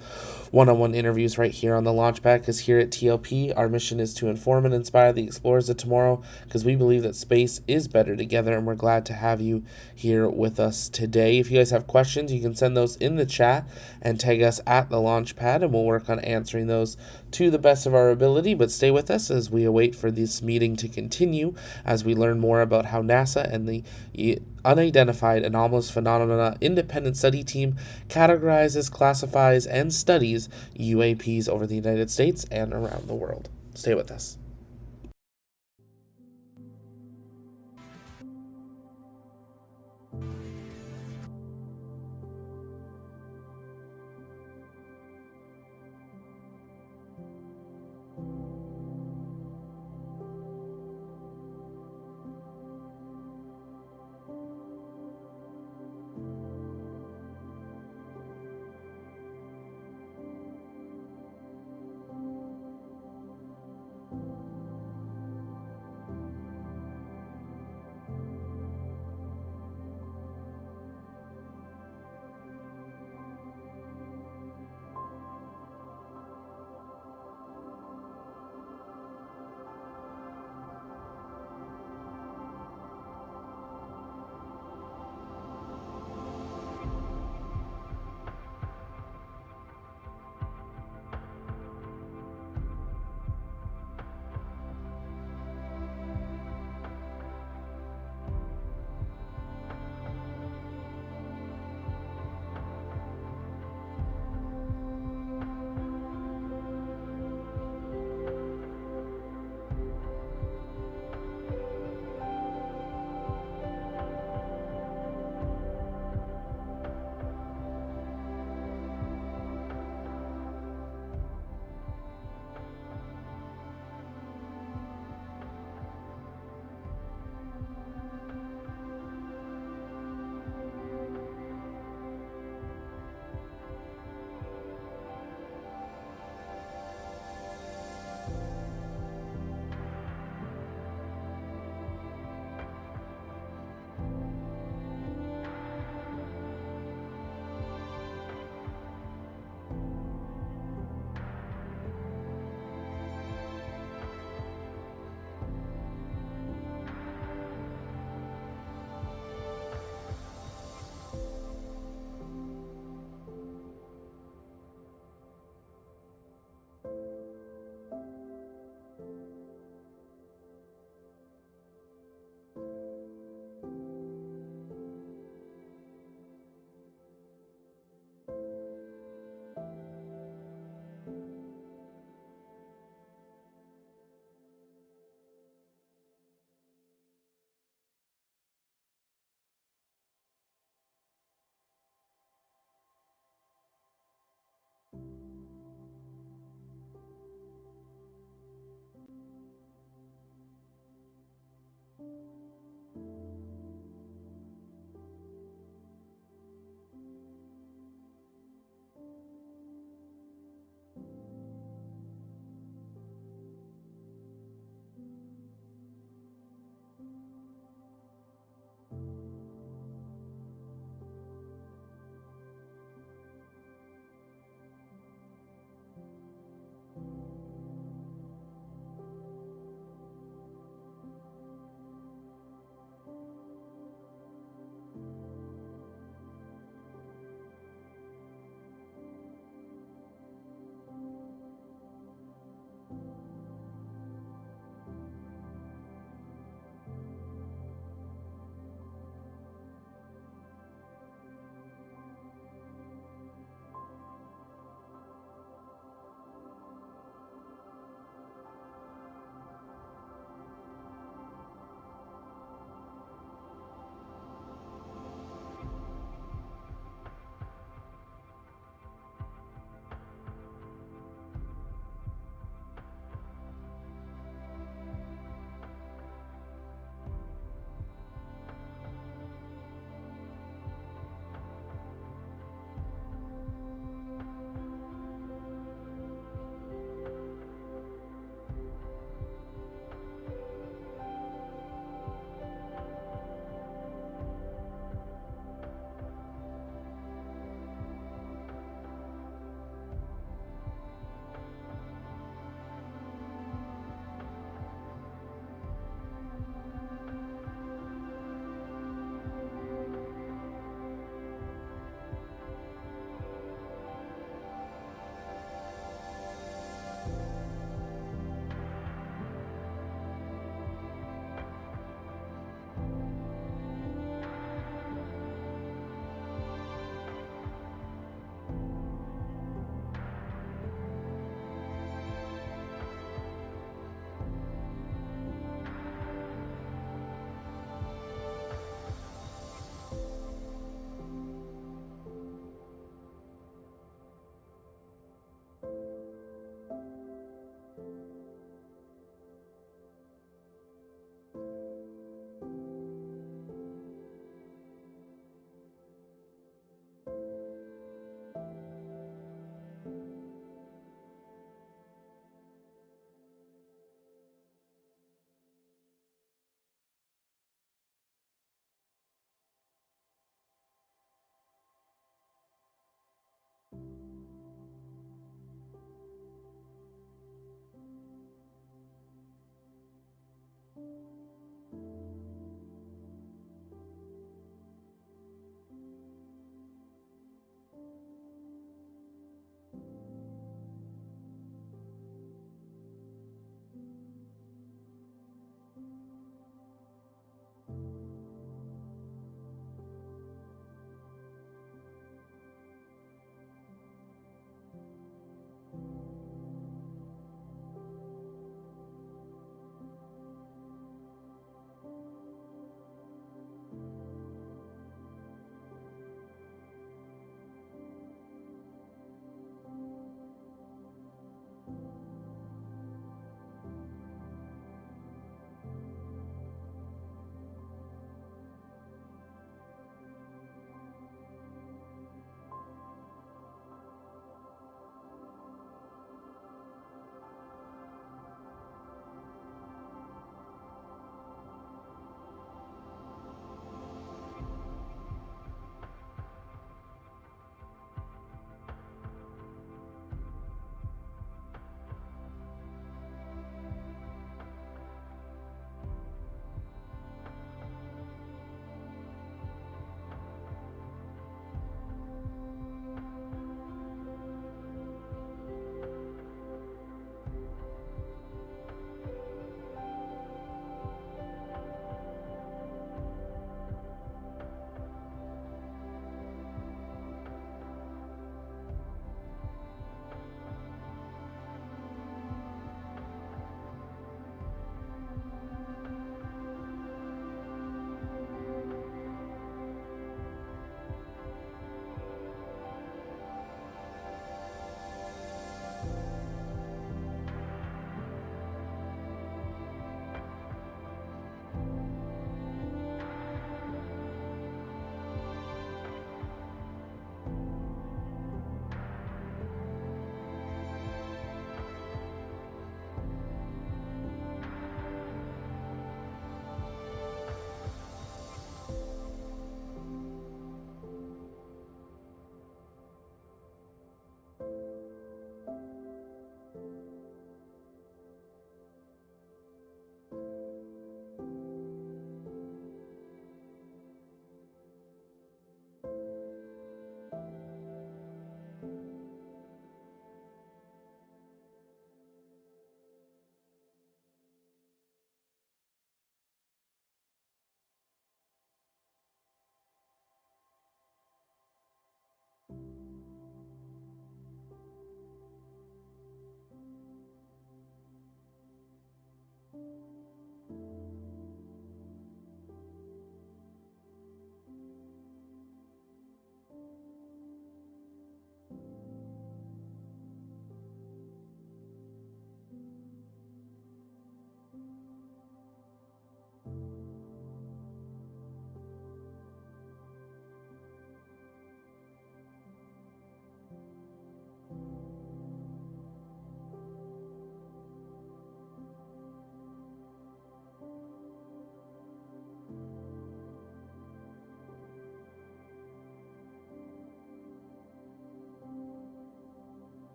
one-on-one interviews right here on the Launchpad, because here at TLP, our mission is to inform and inspire the explorers of tomorrow, because we believe that space is better together, and we're glad to have you here with us today. If you guys have questions, you can send those in the chat and tag us at the Launchpad, and we'll work on answering those to the best of our ability. But stay with us as we await for this meeting to continue, as we learn more about how NASA and the Unidentified Anomalous Phenomena Independent Study Team categorizes, classifies, and studies UAPs over the United States and around the world. Stay with us.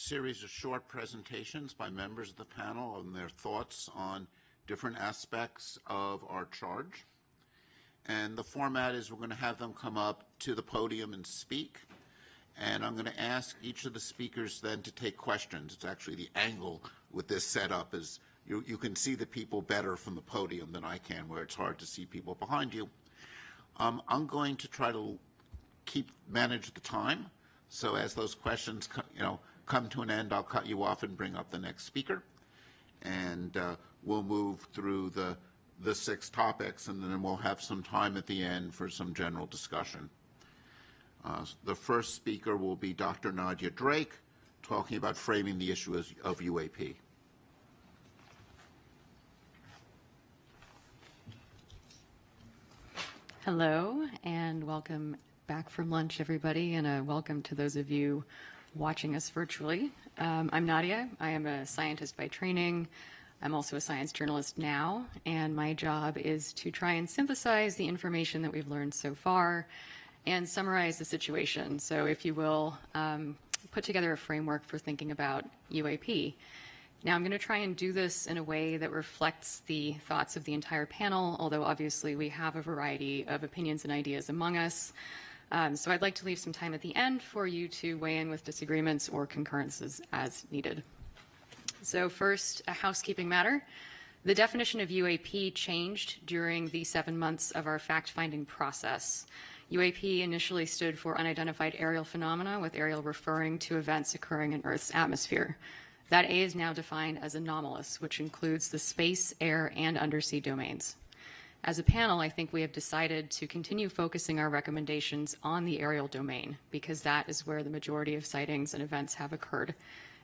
series of short presentations by members of the panel on their thoughts on different aspects of our charge. And the format is we're going to have them come up to the podium and speak. And I'm going to ask each of the speakers then to take questions. It's actually the angle with this setup is you can see the people better from the podium than I can, where it's hard to see people behind you. I'm going to try to manage the time. So as those questions come to an end, I'll cut you off and bring up the next speaker. And we'll move through the 6 topics, and then we'll have some time at the end for some general discussion. The first speaker will be Dr. Nadia Drake, talking about framing the issue of UAP. Hello, and welcome back from lunch, everybody, and a welcome to those of you watching us virtually. I'm Nadia. I am a scientist by training. I'm also a science journalist now, and my job is to try and synthesize the information that we've learned so far and summarize the situation. So if you will, put together a framework for thinking about UAP. Now I'm going to try and do this in a way that reflects the thoughts of the entire panel, although obviously we have a variety of opinions and ideas among us. So I'd like to leave some time at the end for you to weigh in with disagreements or concurrences as needed. So first, a housekeeping matter. The definition of UAP changed during the 7 months of our fact-finding process. UAP initially stood for unidentified aerial phenomena, with aerial referring to events occurring in Earth's atmosphere. That A is now defined as anomalous, which includes the space, air, and undersea domains. As a panel, I think we have decided to continue focusing our recommendations on the aerial domain, because that is where the majority of sightings and events have occurred,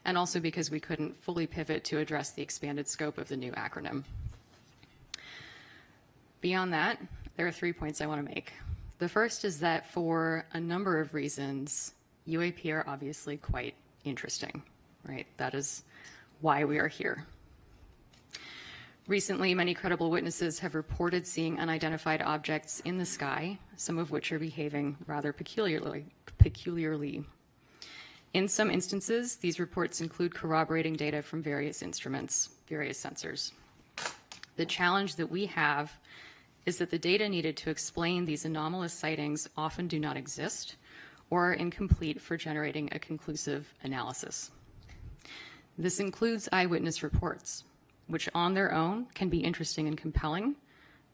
and also because we couldn't fully pivot to address the expanded scope of the new acronym. Beyond that, there are 3 points I want to make. The first is that for a number of reasons, UAP are obviously quite interesting, right? That is why we are here. Recently, many credible witnesses have reported seeing unidentified objects in the sky, some of which are behaving rather peculiarly. In some instances, these reports include corroborating data from various instruments, various sensors. The challenge that we have is that the data needed to explain these anomalous sightings often do not exist or are incomplete for generating a conclusive analysis. This includes eyewitness reports, which on their own can be interesting and compelling,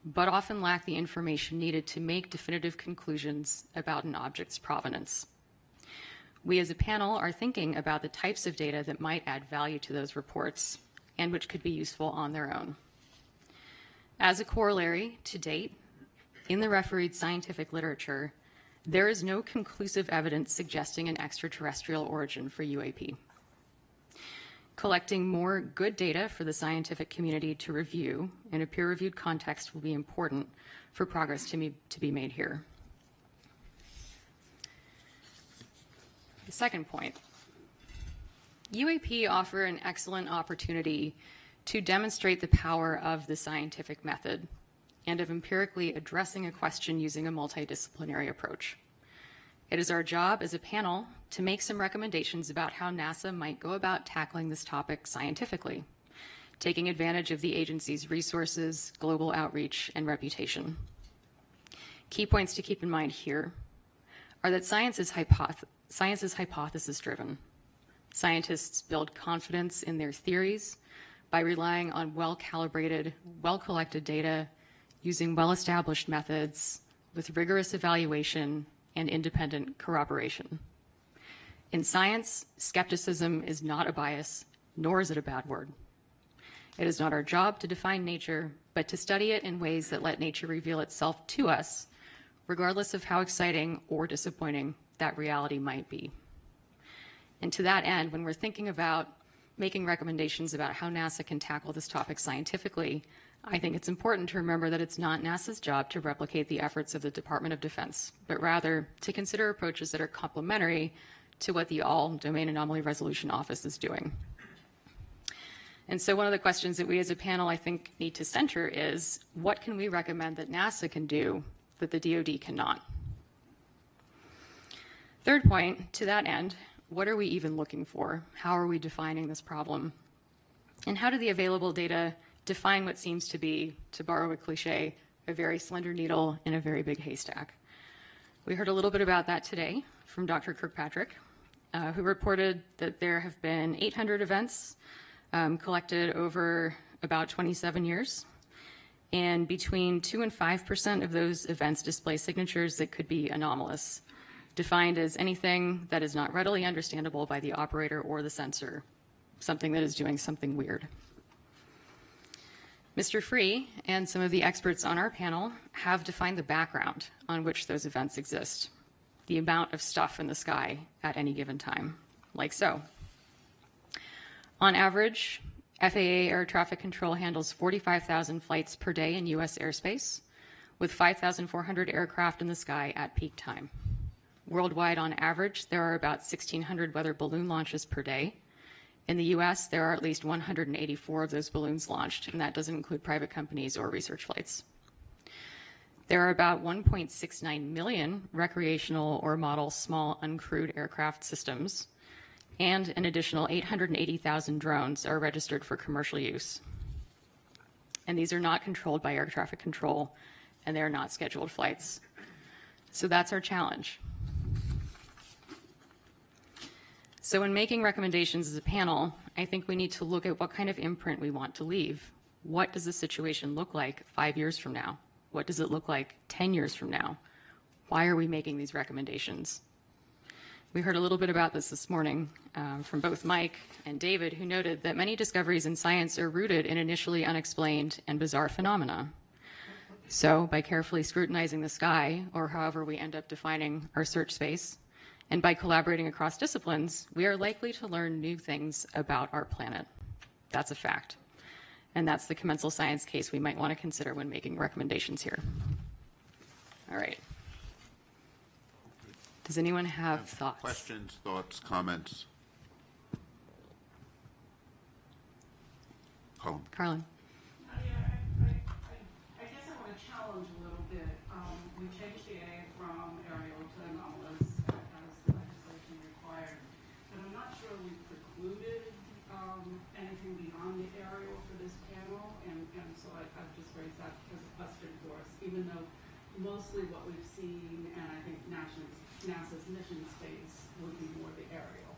but often lack the information needed to make definitive conclusions about an object's provenance. We as a panel are thinking about the types of data that might add value to those reports and which could be useful on their own. As a corollary, to date, in the refereed scientific literature, there is no conclusive evidence suggesting an extraterrestrial origin for UAP. Collecting more good data for the scientific community to review in a peer-reviewed context will be important for progress to be made here. The second point, UAP offer an excellent opportunity to demonstrate the power of the scientific method and of empirically addressing a question using a multidisciplinary approach. It is our job as a panel to make some recommendations about how NASA might go about tackling this topic scientifically, taking advantage of the agency's resources, global outreach, and reputation. Key points to keep in mind here are that science is hypothesis-driven. Scientists build confidence in their theories by relying on well-calibrated, well-collected data, using well-established methods with rigorous evaluation and independent corroboration. In science, skepticism is not a bias, nor is it a bad word. It is not our job to define nature, but to study it in ways that let nature reveal itself to us, regardless of how exciting or disappointing that reality might be. And to that end, when we're thinking about making recommendations about how NASA can tackle this topic scientifically, I think it's important to remember that it's not NASA's job to replicate the efforts of the Department of Defense, but rather to consider approaches that are complementary to what the All-Domain Anomaly Resolution Office is doing. And so one of the questions that we as a panel, I think, need to center is, what can we recommend that NASA can do that the DoD cannot? Third point, to that end, what are we even looking for? How are we defining this problem? And how do the available data define what seems to be, to borrow a cliche, a very slender needle in a very big haystack? We heard a little bit about that today from Dr. Kirkpatrick, who reported that there have been 800 events collected over about 27 years. And between 2 and 5% of those events display signatures that could be anomalous, defined as anything that is not readily understandable by the operator or the sensor, something that is doing something weird. Mr. Free and some of the experts on our panel have defined the background on which those events exist, the amount of stuff in the sky at any given time, like so. On average, FAA air traffic control handles 45,000 flights per day in U.S. airspace, with 5,400 aircraft in the sky at peak time. Worldwide, on average, there are about 1,600 weather balloon launches per day. In the U.S., there are at least 184 of those balloons launched, and that doesn't include private companies or research flights. There are about 1.69 million recreational or model small uncrewed aircraft systems, and an additional 880,000 drones are registered for commercial use. And these are not controlled by air traffic control, and they are not scheduled flights. So that's our challenge. So when making recommendations as a panel, I think we need to look at what kind of imprint we want to leave. What does the situation look like 5 years from now? What does it look like 10 years from now? Why are we making these recommendations? We heard a little bit about this morning from both Mike and David, who noted that many discoveries in science are rooted in initially unexplained and bizarre phenomena. So by carefully scrutinizing the sky, or however we end up defining our search space, and by collaborating across disciplines, we are likely to learn new things about our planet. That's a fact. And that's the commensal science case we might want to consider when making recommendations here. All right. Does anyone have thoughts? Questions, thoughts, comments? Carlin. I guess I want to challenge a little bit. We changed the A from aerial to anomalous as the legislation required. But I'm not sure we precluded anything beyond the aerial for this panel. And so I've just raised that because of question for us, even though mostly what we've seen, and I think NASA's mission space would be more the aerial.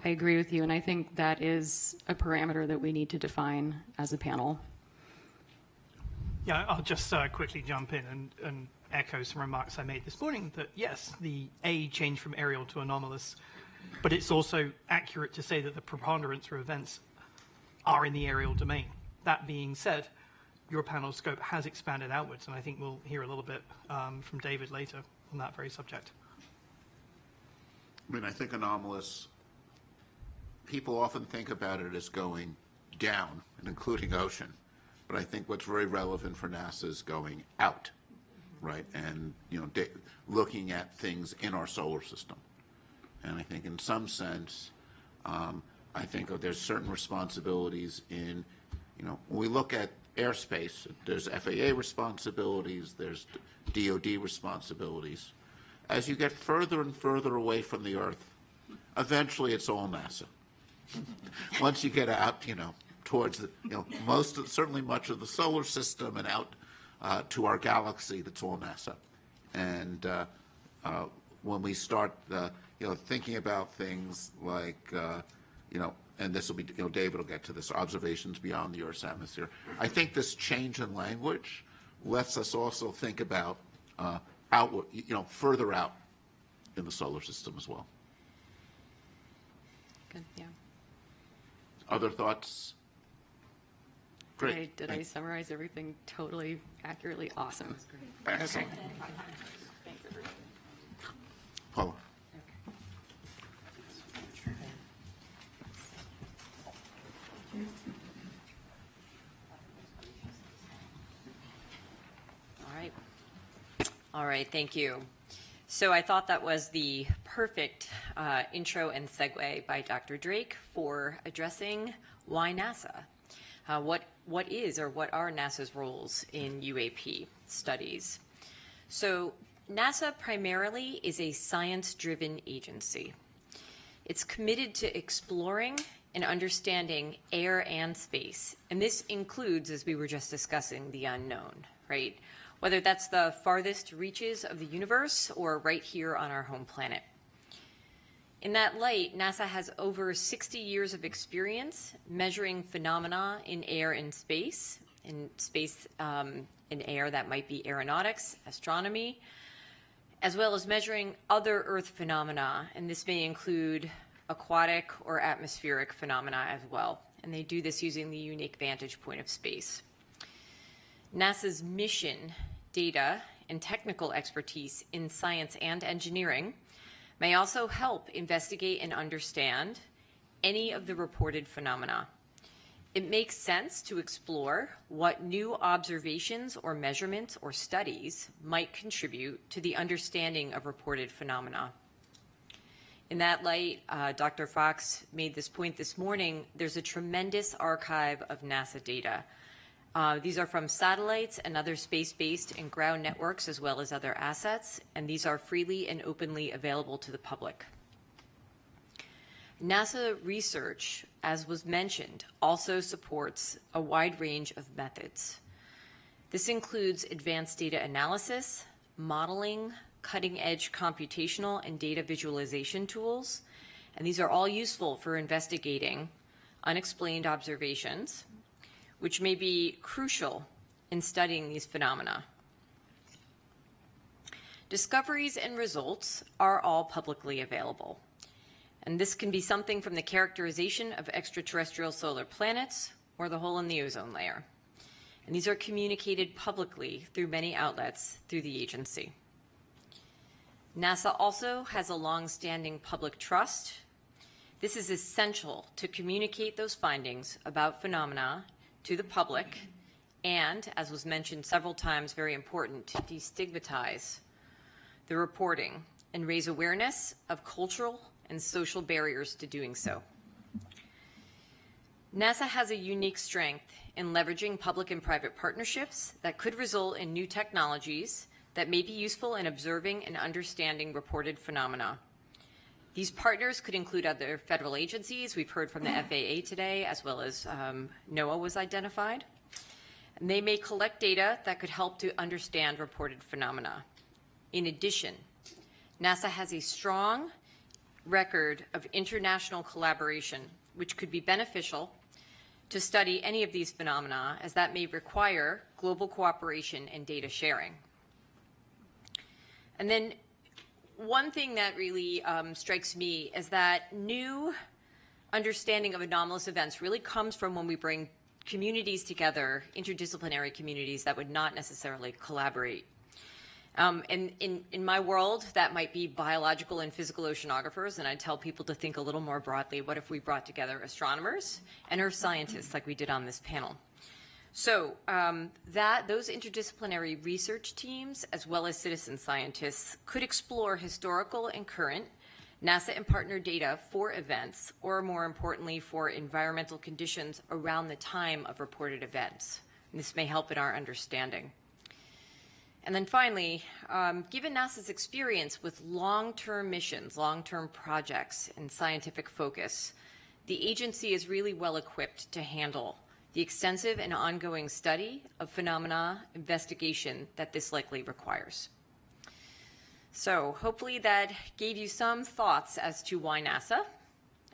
I agree with you, and I think that is a parameter that we need to define as a panel. Yeah, I'll just quickly jump in and echo some remarks I made this morning that yes, the A changed from aerial to anomalous, but it's also accurate to say that the preponderance of events are in the aerial domain. That being said, your panel scope has expanded outwards, and I think we'll hear a little bit from David later on that very subject. I mean, I think anomalous, people often think about it as going down, and including ocean. But I think what's very relevant for NASA is going out, right? And, you know, looking at things in our solar system. And I think in some sense, I think there's certain responsibilities in, you know, when we look at airspace, there's FAA responsibilities, there's DoD responsibilities. As you get further and further away from the Earth, eventually it's all NASA. Once you get out, you know, towards the, you know, certainly much of the solar system and out to our galaxy, that's all NASA. And when we start, you know, thinking about things like, you know, and this will be, you know, David will get to this, observations beyond the Earth's atmosphere. I think this change in language lets us also think about outward, you know, further out in the solar system as well. Good, yeah. Other thoughts? Great. Did I summarize everything totally accurately? Awesome. Excellent. Okay. Paula. All right, thank you. So I thought that was the perfect intro and segue by Dr. Drake for addressing why NASA. What is or what are NASA's roles in UAP studies? So NASA primarily is a science-driven agency. It's committed to exploring and understanding air and space. And this includes, as we were just discussing, the unknown, right? Whether that's the farthest reaches of the universe or right here on our home planet. In that light, NASA has over 60 years of experience measuring phenomena in air and space, in air that might be aeronautics, astronomy, as well as measuring other Earth phenomena, and this may include aquatic or atmospheric phenomena as well. And they do this using the unique vantage point of space. NASA's mission, data, and technical expertise in science and engineering may also help investigate and understand any of the reported phenomena. It makes sense to explore what new observations or measurements or studies might contribute to the understanding of reported phenomena. In that light, Dr. Fox made this point this morning, there's a tremendous archive of NASA data. These are from satellites and other space-based and ground networks, as well as other assets, and these are freely and openly available to the public. NASA research, as was mentioned, also supports a wide range of methods. This includes advanced data analysis, modeling, cutting-edge computational and data visualization tools, and these are all useful for investigating unexplained observations, which may be crucial in studying these phenomena. Discoveries and results are all publicly available, and this can be something from the characterization of extraterrestrial solar planets or the hole in the ozone layer. And these are communicated publicly through many outlets through the agency. NASA also has a long-standing public trust. This is essential to communicate those findings about phenomena to the public and, as was mentioned several times, very important, to destigmatize the reporting and raise awareness of cultural and social barriers to doing so. NASA has a unique strength in leveraging public and private partnerships that could result in new technologies that may be useful in observing and understanding reported phenomena. These partners could include other federal agencies. We've heard from the FAA today, as well as NOAA was identified. And they may collect data that could help to understand reported phenomena. In addition, NASA has a strong record of international collaboration, which could be beneficial to study any of these phenomena, as that may require global cooperation and data sharing. And then one thing that really strikes me is that new understanding of anomalous events really comes from when we bring communities together, interdisciplinary communities that would not necessarily collaborate. And in my world, that might be biological and physical oceanographers, and I tell people to think a little more broadly. What if we brought together astronomers and earth scientists like we did on this panel? So those interdisciplinary research teams, as well as citizen scientists, could explore historical and current NASA and partner data for events, or more importantly, for environmental conditions around the time of reported events. And this may help in our understanding. And then finally, given NASA's experience with long-term missions, long-term projects, and scientific focus, the agency is really well equipped to handle the extensive and ongoing study of phenomena investigation that this likely requires. So hopefully that gave you some thoughts as to why NASA.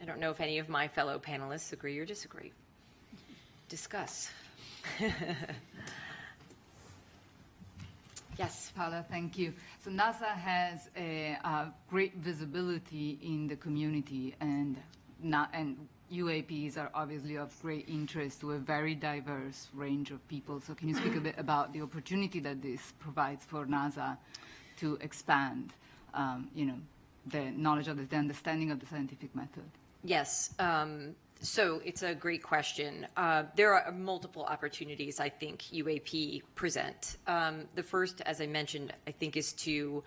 I don't know if any of my fellow panelists agree or disagree. Discuss. Yes. Paula, thank you. So NASA has a great visibility in the community, and UAPs are obviously of great interest to a very diverse range of people. So can you speak a bit about the opportunity that this provides for NASA to expand, the knowledge of the understanding of the scientific method? Yes. So it's a great question. There are multiple opportunities I think UAP present. The first, as I mentioned, I think is to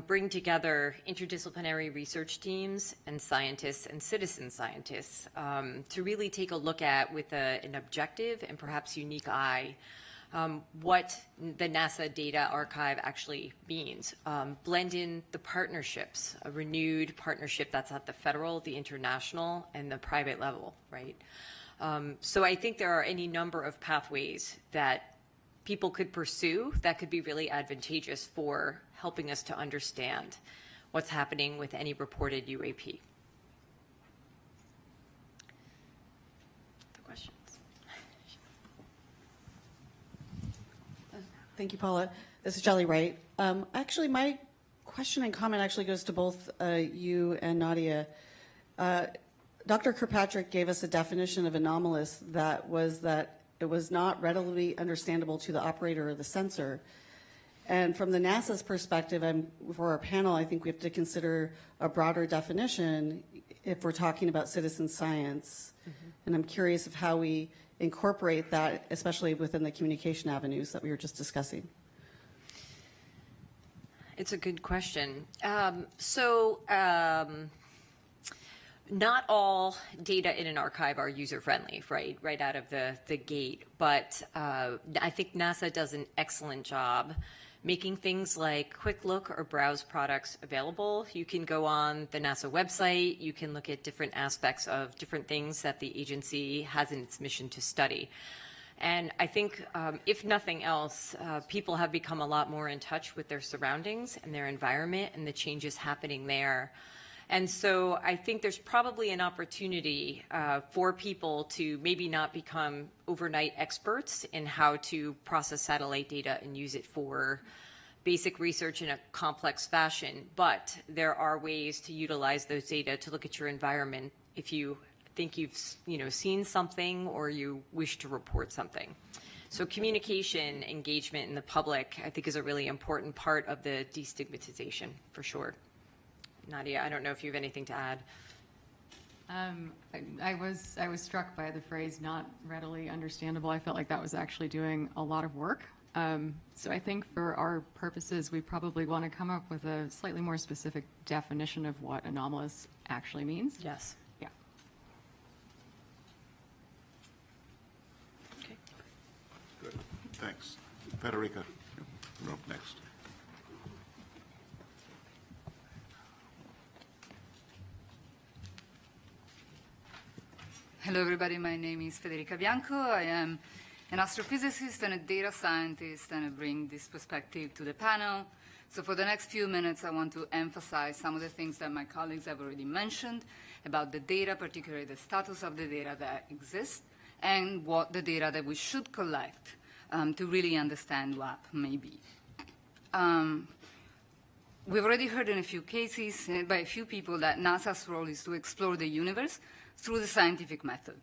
bring together interdisciplinary research teams and scientists and citizen scientists to really take a look at, with an objective and perhaps unique eye, what the NASA Data Archive actually means. Blend in the partnerships, a renewed partnership that's at the federal, the international, and the private level, right? So I think there are any number of pathways that people could pursue that could be really advantageous for helping us to understand what's happening with any reported UAP. Thank you, Paula. This is Jelly Wright. Actually, my question and comment actually goes to both you and Nadia. Dr. Kirkpatrick gave us a definition of anomalous that it was not readily understandable to the operator or the sensor. And from the NASA's perspective, for our panel, I think we have to consider a broader definition if we're talking about citizen science. Mm-hmm. And I'm curious of how we incorporate that, especially within the communication avenues that we were just discussing. It's a good question. Not all data in an archive are user-friendly, right out of the gate. But I think NASA does an excellent job making things like quick look or browse products available. You can go on the NASA website, you can look at different aspects of different things that the agency has in its mission to study. And I think, if nothing else, people have become a lot more in touch with their surroundings and their environment and the changes happening there. And so I think there's probably an opportunity for people to maybe not become overnight experts in how to process satellite data and use it for basic research in a complex fashion, but there are ways to utilize those data to look at your environment if you think you've seen something or you wish to report something. So communication, engagement in the public, I think, is a really important part of the destigmatization, for sure. Nadia, I don't know if you have anything to add. I was struck by the phrase "not readily understandable." I felt like that was actually doing a lot of work. So I think for our purposes, we probably want to come up with a slightly more specific definition of what anomalous actually means. Yes. Yeah. Okay. Good. Thanks. Federica, you're up next. Hello, everybody. My name is Federica Bianco. I am an astrophysicist and a data scientist, and I bring this perspective to the panel. So for the next few minutes, I want to emphasize some of the things that my colleagues have already mentioned about the data, particularly the status of the data that exists, and what the data that we should collect to really understand UAP may be. We've already heard in a few cases by a few people that NASA's role is to explore the universe through the scientific method.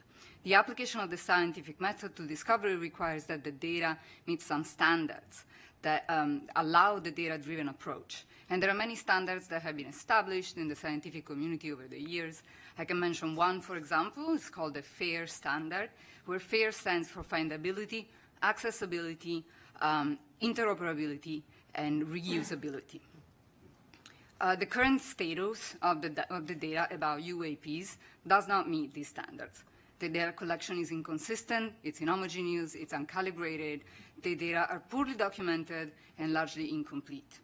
The application of the scientific method to discovery requires that the data meet some standards that allow the data-driven approach. And there are many standards that have been established in the scientific community over the years. I can mention one, for example. It's called the FAIR standard, where FAIR stands for findability, accessibility, interoperability, and reusability. The current status of the data about UAPs does not meet these standards. The data collection is inconsistent, it's inhomogeneous, it's uncalibrated, the data are poorly documented and largely incomplete.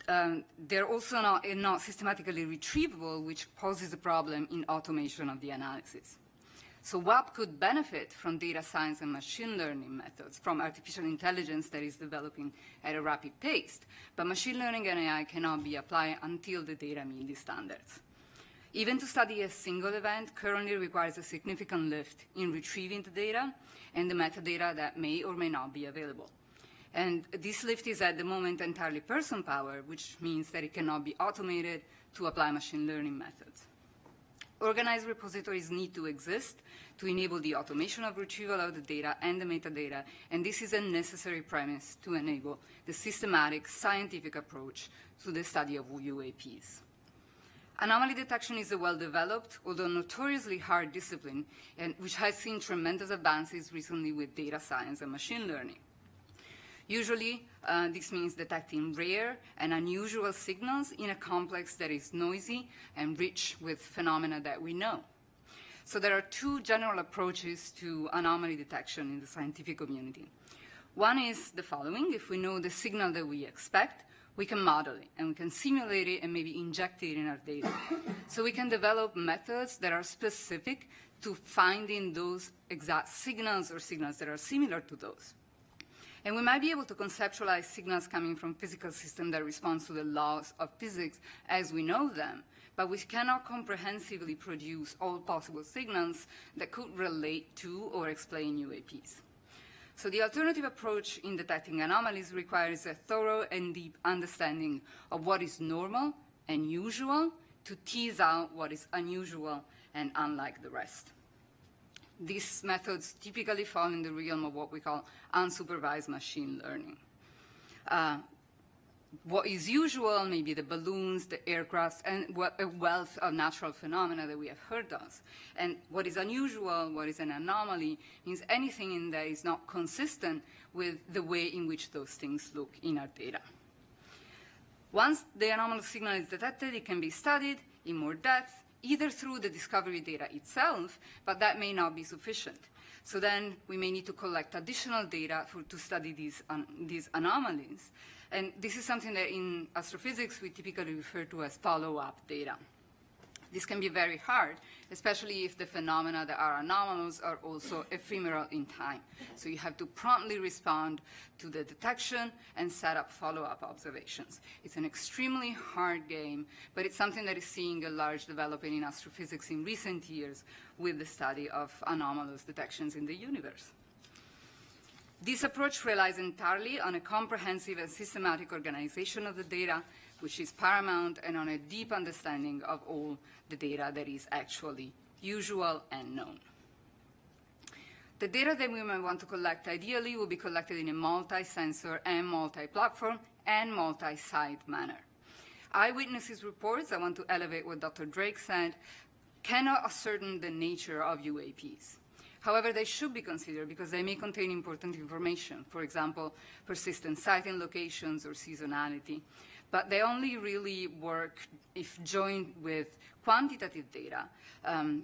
They're also not systematically retrievable, which poses a problem in automation of the analysis. So UAP could benefit from data science and machine learning methods, from artificial intelligence that is developing at a rapid pace. But machine learning and AI cannot be applied until the data meet these standards. Even to study a single event currently requires a significant lift in retrieving the data and the metadata that may or may not be available. And this lift is at the moment entirely person-powered, which means that it cannot be automated to apply machine learning methods. Organized repositories need to exist to enable the automation of retrieval of the data and the metadata, and this is a necessary premise to enable the systematic scientific approach to the study of UAPs. Anomaly detection is a well-developed, although notoriously hard discipline, and which has seen tremendous advances recently with data science and machine learning. Usually, this means detecting rare and unusual signals in a complex that is noisy and rich with phenomena that we know. So there are two general approaches to anomaly detection in the scientific community. One is the following. If we know the signal that we expect, we can model it, and we can simulate it and maybe inject it in our data. So we can develop methods that are specific to finding those exact signals or signals that are similar to those. And we might be able to conceptualize signals coming from physical systems that respond to the laws of physics as we know them, but we cannot comprehensively produce all possible signals that could relate to or explain UAPs. So the alternative approach in detecting anomalies requires a thorough and deep understanding of what is normal and usual to tease out what is unusual and unlike the rest. These methods typically fall in the realm of what we call unsupervised machine learning. What is usual, maybe the balloons, the aircrafts, and a wealth of natural phenomena that we have heard of. And what is unusual, what is an anomaly, means anything in that is not consistent with the way in which those things look in our data. Once the anomalous signal is detected, it can be studied in more depth, either through the discovery data itself, but that may not be sufficient. So then we may need to collect additional data to study these anomalies. And this is something that in astrophysics we typically refer to as follow-up data. This can be very hard, especially if the phenomena that are anomalous are also ephemeral in time. So you have to promptly respond to the detection and set up follow-up observations. It's an extremely hard game, but it's something that is seeing a large development in astrophysics in recent years with the study of anomalous detections in the universe. This approach relies entirely on a comprehensive and systematic organization of the data, which is paramount, and on a deep understanding of all the data that is actually usual and known. The data that we might want to collect ideally will be collected in a multi-sensor and multi-platform and multi-site manner. Eyewitnesses reports, I want to elevate what Dr. Drake said, cannot ascertain the nature of UAPs. However, they should be considered because they may contain important information, for example, persistent sighting locations or seasonality. But they only really work if joined with quantitative data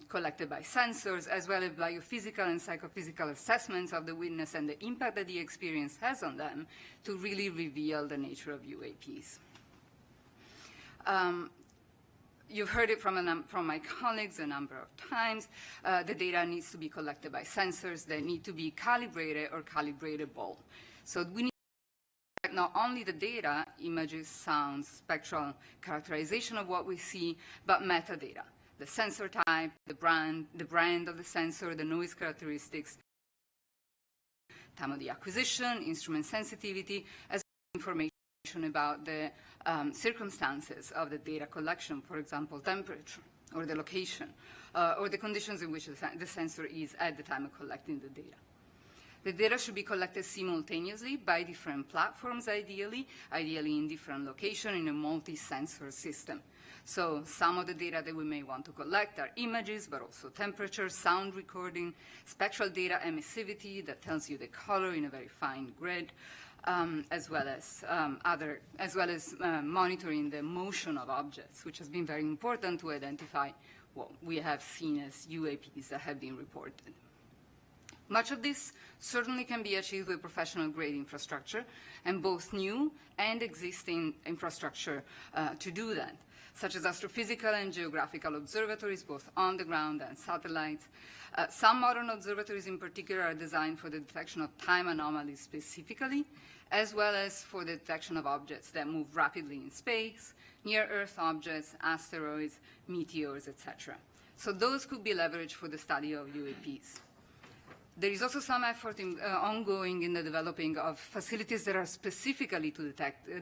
collected by sensors, as well as biophysical and psychophysical assessments of the witness and the impact that the experience has on them to really reveal the nature of UAPs. You've heard it from my colleagues a number of times. The data needs to be collected by sensors that need to be calibrated or calibratable. So we need to collect not only the data, images, sounds, spectral characterization of what we see, but metadata, the sensor type, the brand of the sensor, the noise characteristics, time of the acquisition, instrument sensitivity, as well as information about the circumstances of the data collection, for example, temperature, or the location, or the conditions in which the sensor is at the time of collecting the data. The data should be collected simultaneously by different platforms, ideally in different locations in a multi-sensor system. So some of the data that we may want to collect are images, but also temperature, sound recording, spectral data emissivity that tells you the color in a very fine grid, as well as monitoring the motion of objects, which has been very important to identify what we have seen as UAPs that have been reported. Much of this certainly can be achieved with professional-grade infrastructure, and both new and existing infrastructure to do that, such as astrophysical and geographical observatories, both on the ground and satellites. Some modern observatories in particular are designed for the detection of time anomalies specifically, as well as for the detection of objects that move rapidly in space, near-Earth objects, asteroids, meteors, etc. So those could be leveraged for the study of UAPs. There is also some effort ongoing in the developing of facilities that are specifically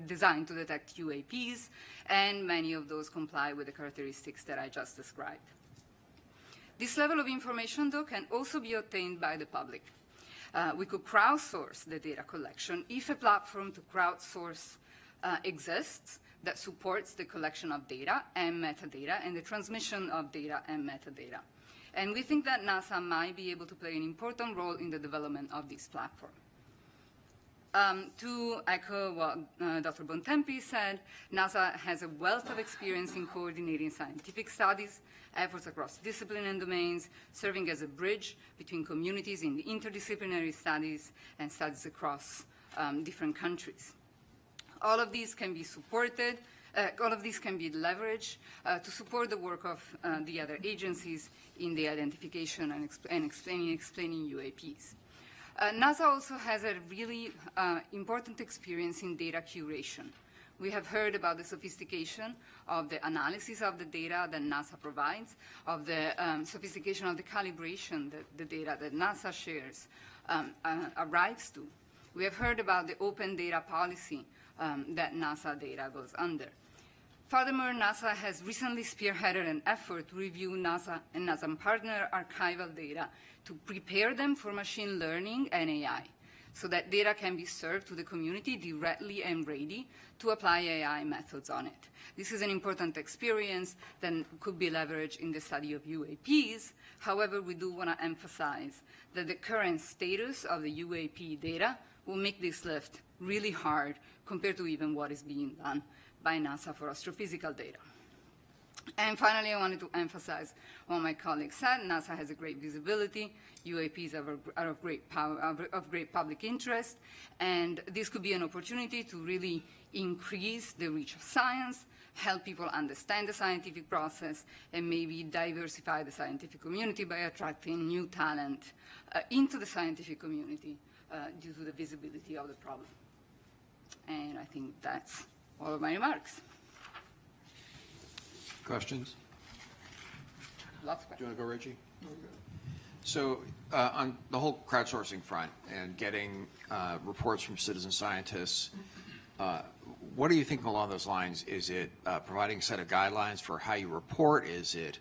designed to detect UAPs, and many of those comply with the characteristics that I just described. This level of information, though, can also be obtained by the public. We could crowdsource the data collection if a platform to crowdsource exists that supports the collection of data and metadata and the transmission of data and metadata. And we think that NASA might be able to play an important role in the development of this platform. To echo what Dr. Bontempi said, NASA has a wealth of experience in coordinating scientific studies, efforts across discipline and domains, serving as a bridge between communities in interdisciplinary studies and studies across different countries. All of these can be supported, all of these can be leveraged to support the work of the other agencies in the identification and explaining UAPs. NASA also has a really important experience in data curation. We have heard about the sophistication of the analysis of the data that NASA provides, of the sophistication of the calibration that the data that NASA shares arrives to. We have heard about the open data policy that NASA data goes under. Furthermore, NASA has recently spearheaded an effort to review NASA and NASA partner archival data to prepare them for machine learning and AI, so that data can be served to the community directly and ready to apply AI methods on it. This is an important experience that could be leveraged in the study of UAPs. However, we do want to emphasize that the current status of the UAP data will make this lift really hard compared to even what is being done by NASA for astrophysical data. And finally, I wanted to emphasize what my colleague said. NASA has a great visibility. UAPs are of great power, of great public interest, and this could be an opportunity to really increase the reach of science, help people understand the scientific process, and maybe diversify the scientific community by attracting new talent into the scientific community due to the visibility of the problem. And I think that's all of my remarks. Questions? Lots of questions. Do you want to go, Reggie? Okay. So on the whole crowdsourcing front and getting reports from citizen scientists, what are you thinking along those lines? Is it providing a set of guidelines for how you report? Is it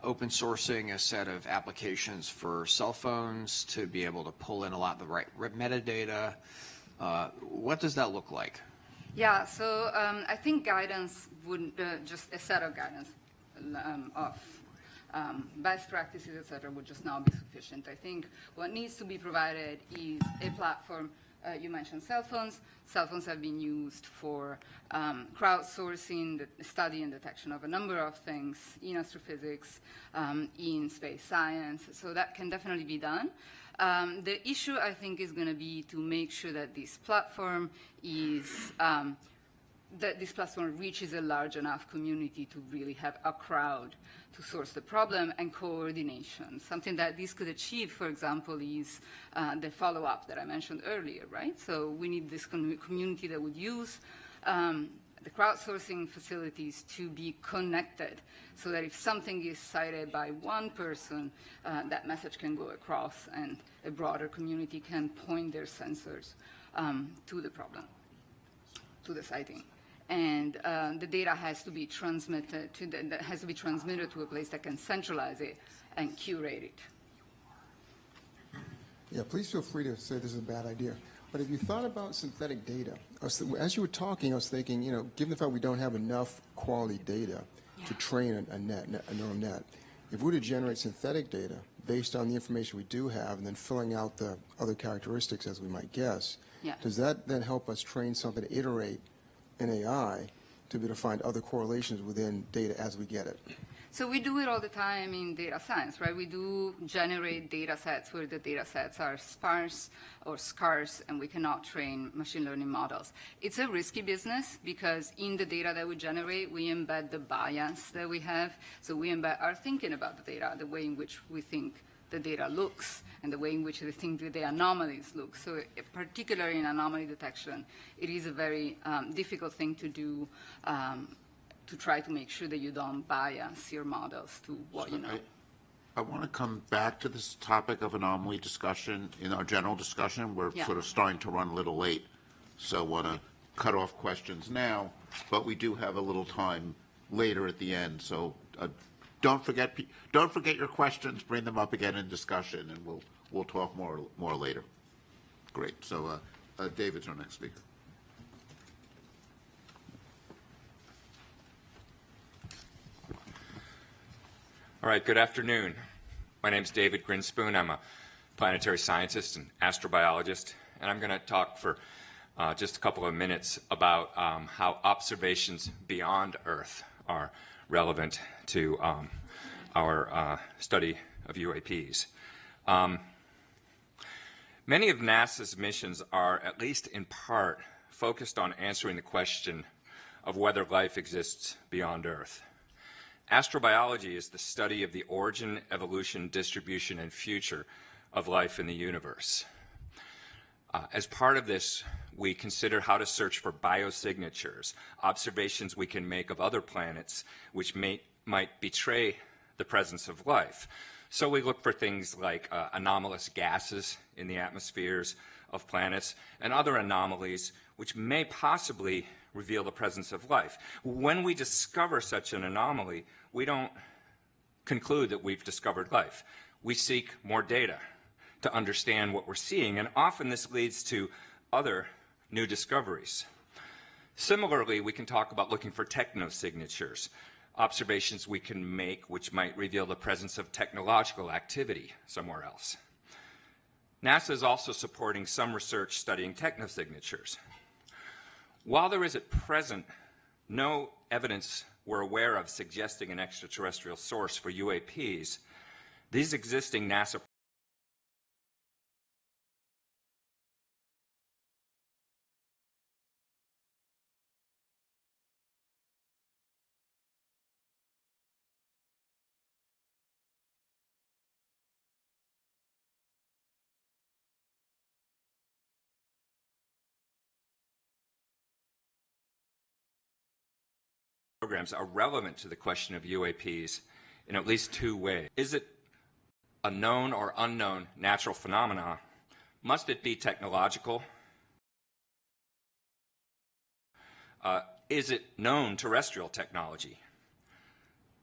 open sourcing a set of applications for cell phones to be able to pull in a lot of the right metadata? What does that look like? Yeah, so I think guidance would, just a set of guidance of best practices, et cetera, would just not be sufficient. I think what needs to be provided is a platform. You mentioned cell phones. Cell phones have been used for crowdsourcing, the study and detection of a number of things in astrophysics, in space science. So that can definitely be done. The issue, I think, is going to be to make sure that this platform is reaches a large enough community to really have a crowd to source the problem, and coordination. Something that this could achieve, for example, is the follow-up that I mentioned earlier, right? So we need this community that would use the crowdsourcing facilities to be connected, so that if something is cited by one person, that message can go across and a broader community can point their sensors to the problem, to the sighting. And the data has to be transmitted to a place that can centralize it and curate it. Yeah, please feel free to say this is a bad idea. But if you thought about synthetic data, as you were talking, I was thinking, you know, given the fact we don't have enough quality data to train a neural net, if we were to generate synthetic data based on the information we do have and then filling out the other characteristics as we might guess, does that then help us train something to iterate in AI to be able to find other correlations within data as we get it? So we do it all the time in data science, right? We do generate data sets where the data sets are sparse or scarce, and we cannot train machine learning models. It's a risky business because in the data that we generate, we embed the bias that we have. So we embed our thinking about the data, the way in which we think the data looks, and the way in which we think the anomalies look. So particularly in anomaly detection, it is a very difficult thing to do, to try to make sure that you don't bias your models to what you know. I want to come back to this topic of anomaly discussion in our general discussion. We're sort of starting to run a little late, so I want to cut off questions now, but we do have a little time later at the end, so don't forget your questions. Bring them up again in discussion, and we'll talk more later. Great. So David's our next speaker. All right, good afternoon. My name is David Grinspoon. I'm a planetary scientist and astrobiologist and I'm going to talk for just a couple of minutes about how observations beyond Earth are relevant to our study of UAPs. Many of NASA's missions are, at least in part, focused on answering the question of whether life exists beyond Earth. Astrobiology is the study of the origin, evolution, distribution, and future of life in the universe. As part of this, we consider how to search for biosignatures, observations we can make of other planets which might betray the presence of life. So we look for things like anomalous gases in the atmospheres of planets and other anomalies which may possibly reveal the presence of life. When we discover such an anomaly, we don't conclude that we've discovered life. We seek more data to understand what we're seeing, and often this leads to other new discoveries. Similarly, we can talk about looking for technosignatures, observations we can make which might reveal the presence of technological activity somewhere else. NASA is also supporting some research studying technosignatures. While there is at present no evidence we're aware of suggesting an extraterrestrial source for UAPs, these existing NASA programs are relevant to the question of UAPs in at least two ways. Is it a known or unknown natural phenomena? Must it be technological? Is it known terrestrial technology?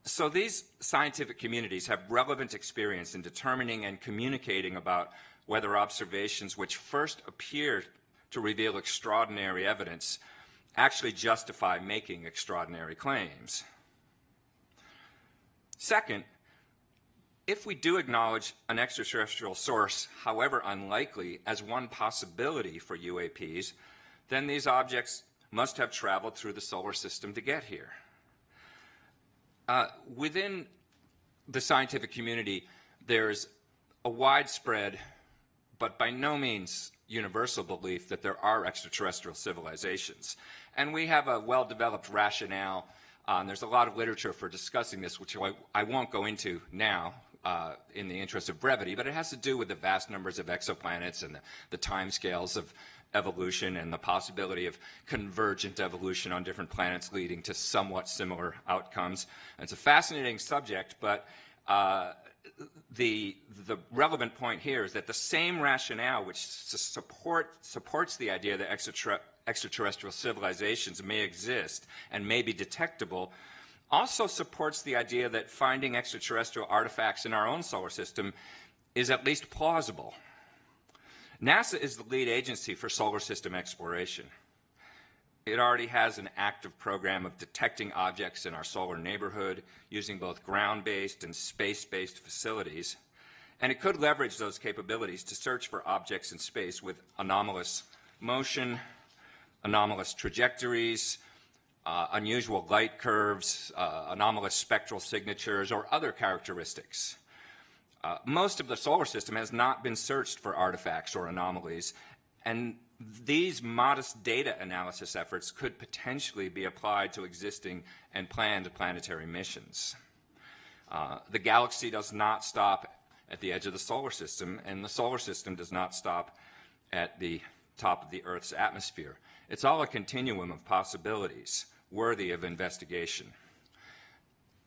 So these scientific communities have relevant experience in determining and communicating about whether observations which first appear to reveal extraordinary evidence actually justify making extraordinary claims. Second, if we do acknowledge an extraterrestrial source, however unlikely, as one possibility for UAPs, then these objects must have traveled through the solar system to get here. Within the scientific community, there's a widespread, but by no means universal belief that there are extraterrestrial civilizations. And we have a well-developed rationale. There's a lot of literature for discussing this, which I won't go into now in the interest of brevity, but it has to do with the vast numbers of exoplanets and the timescales of evolution and the possibility of convergent evolution on different planets leading to somewhat similar outcomes. And it's a fascinating subject, but the relevant point here is that the same rationale which supports the idea that extraterrestrial civilizations may exist and may be detectable also supports the idea that finding extraterrestrial artifacts in our own solar system is at least plausible. NASA is the lead agency for solar system exploration. It already has an active program of detecting objects in our solar neighborhood using both ground-based and space-based facilities, and it could leverage those capabilities to search for objects in space with anomalous motion, anomalous trajectories, unusual light curves, anomalous spectral signatures, or other characteristics. Most of the solar system has not been searched for artifacts or anomalies, and these modest data analysis efforts could potentially be applied to existing and planned planetary missions. The galaxy does not stop at the edge of the solar system, and the solar system does not stop at the top of the Earth's atmosphere. It's all a continuum of possibilities worthy of investigation.